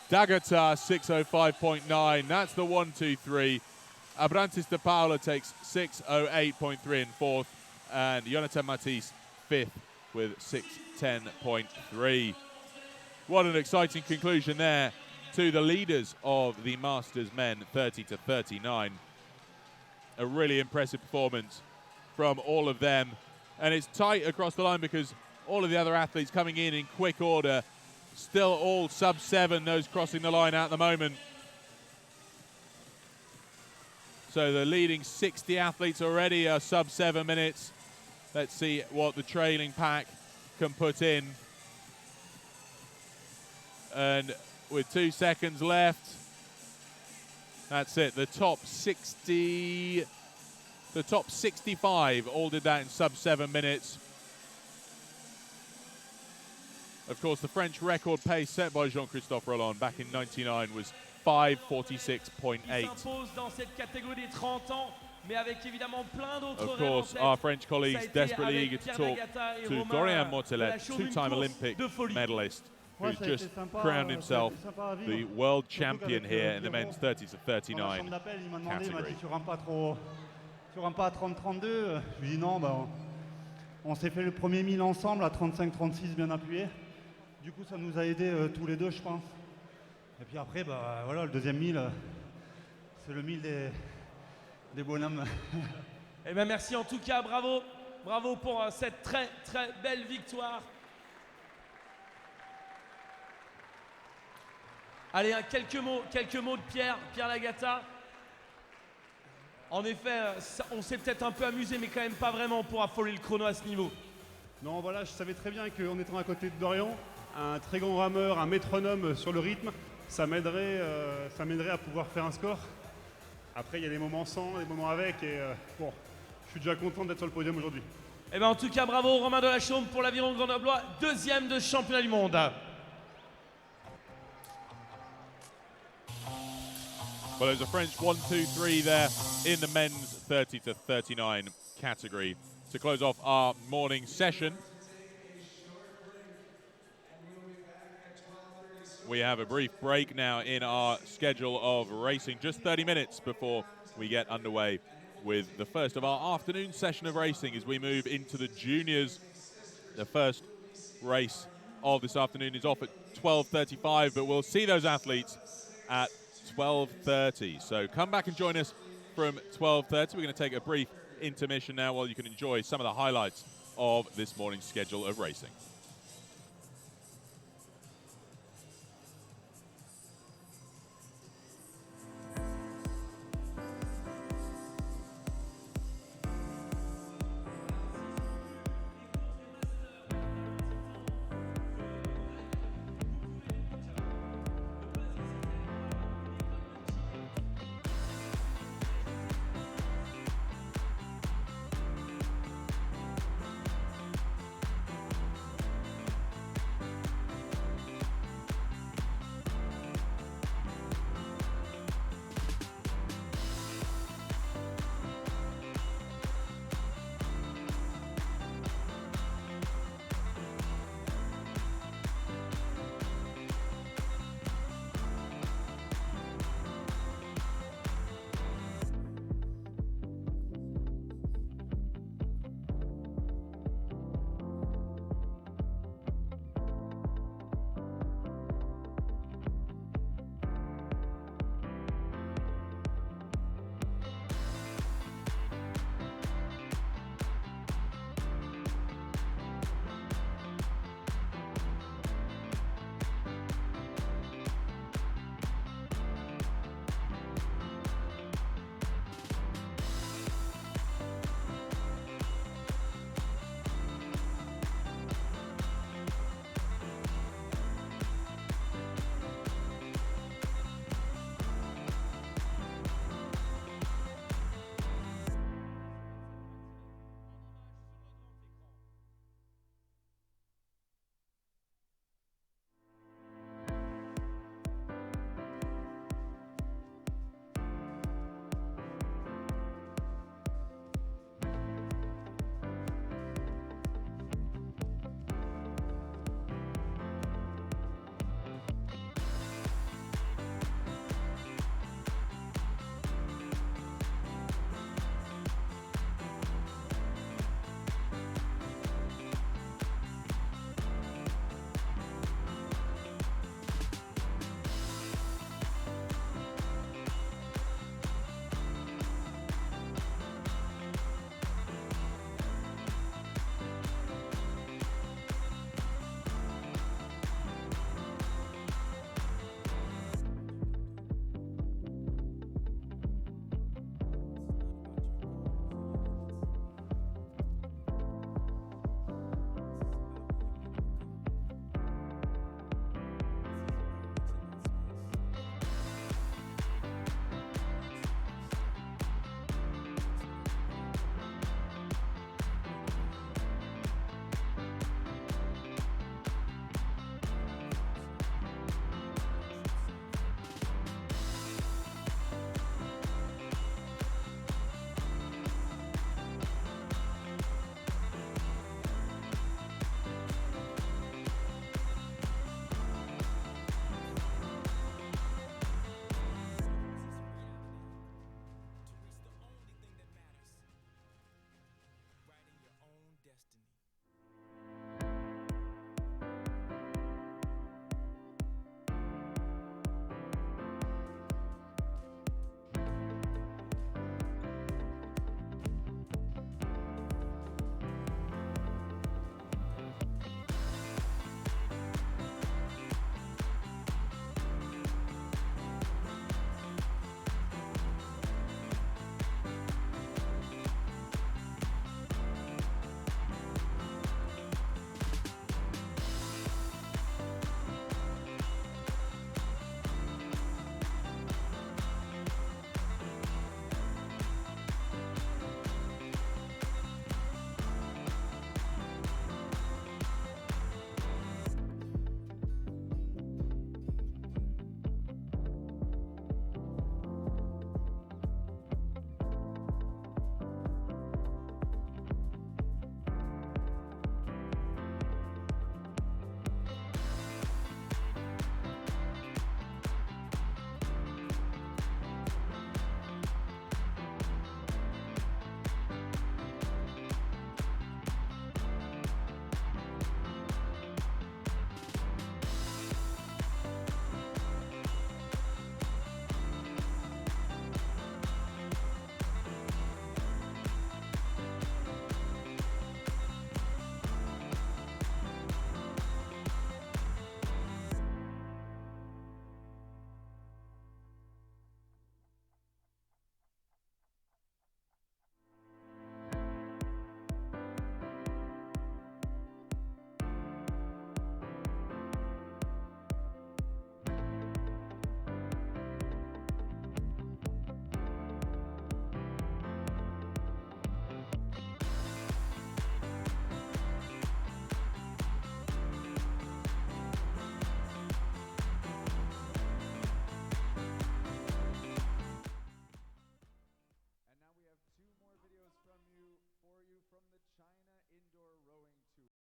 d'Agatar, 605.9. That's the 1, 2, 3. Abrantes de Paula takes 608.3 in fourth. And Jonathan Matisse, fifth, with 610.3. What an exciting conclusion there to the leaders of the Masters men, 30 to 39. A really impressive performance from all of them. And it's tight across the line because all of the other athletes coming in quick order, still all sub 7, those crossing the line at the moment. So the leading 60 athletes already are sub 7 minutes. Let's see what the trailing pack can put in. And with 2 seconds left, that's it. The top 60, the top 65 all did that in sub 7 minutes. Of course, the French record pace set by Jean-Christophe Rolland back in '99 was 5:46.8. Of course, our French colleagues desperately eager to talk to Dorian Mortelet, two-time Olympic medalist, who's just crowned himself the world champion here in the men's 30 to 39 category. Sur un pas 30-32, je lui dis non, bah, on s'est fait le premier 1000 ensemble à 35-36 bien appuyé. Du coup, ça nous a aidés tous les deux, je pense. Et puis après, bah, voilà, le deuxième 1000, c'est le 1000 des bonhommes. Eh ben merci en tout cas, bravo, bravo pour cette très très belle victoire. Allez, quelques mots de Pierre d'Agatar. En effet, on s'est peut-être un peu amusé, mais quand même pas vraiment pour affoler le chrono à ce niveau. Non, voilà, je savais très bien qu'en étant à côté de Dorian, un très grand rameur, un métronome sur le rythme, ça m'aiderait à pouvoir faire un score. Après, il y a des moments sans, des moments avec, et bon, je suis déjà content d'être sur le podium aujourd'hui. Eh ben en tout cas, bravo Romain Delachaume pour l'aviron grenoblois, deuxième de championnat du monde. Well, there's a French 1, 2, 3 there in the men's 30 to 39 category to close off our morning session. We have a brief break now in our schedule of racing, just 30 minutes before we get underway with the first of our afternoon session of racing as we move into the juniors. The first race of this afternoon is off at 12:35, but we'll see those athletes at 12:30. So come back and join us from 12:30. We're going to take a brief intermission now while you can enjoy some of the highlights of this morning's schedule of racing.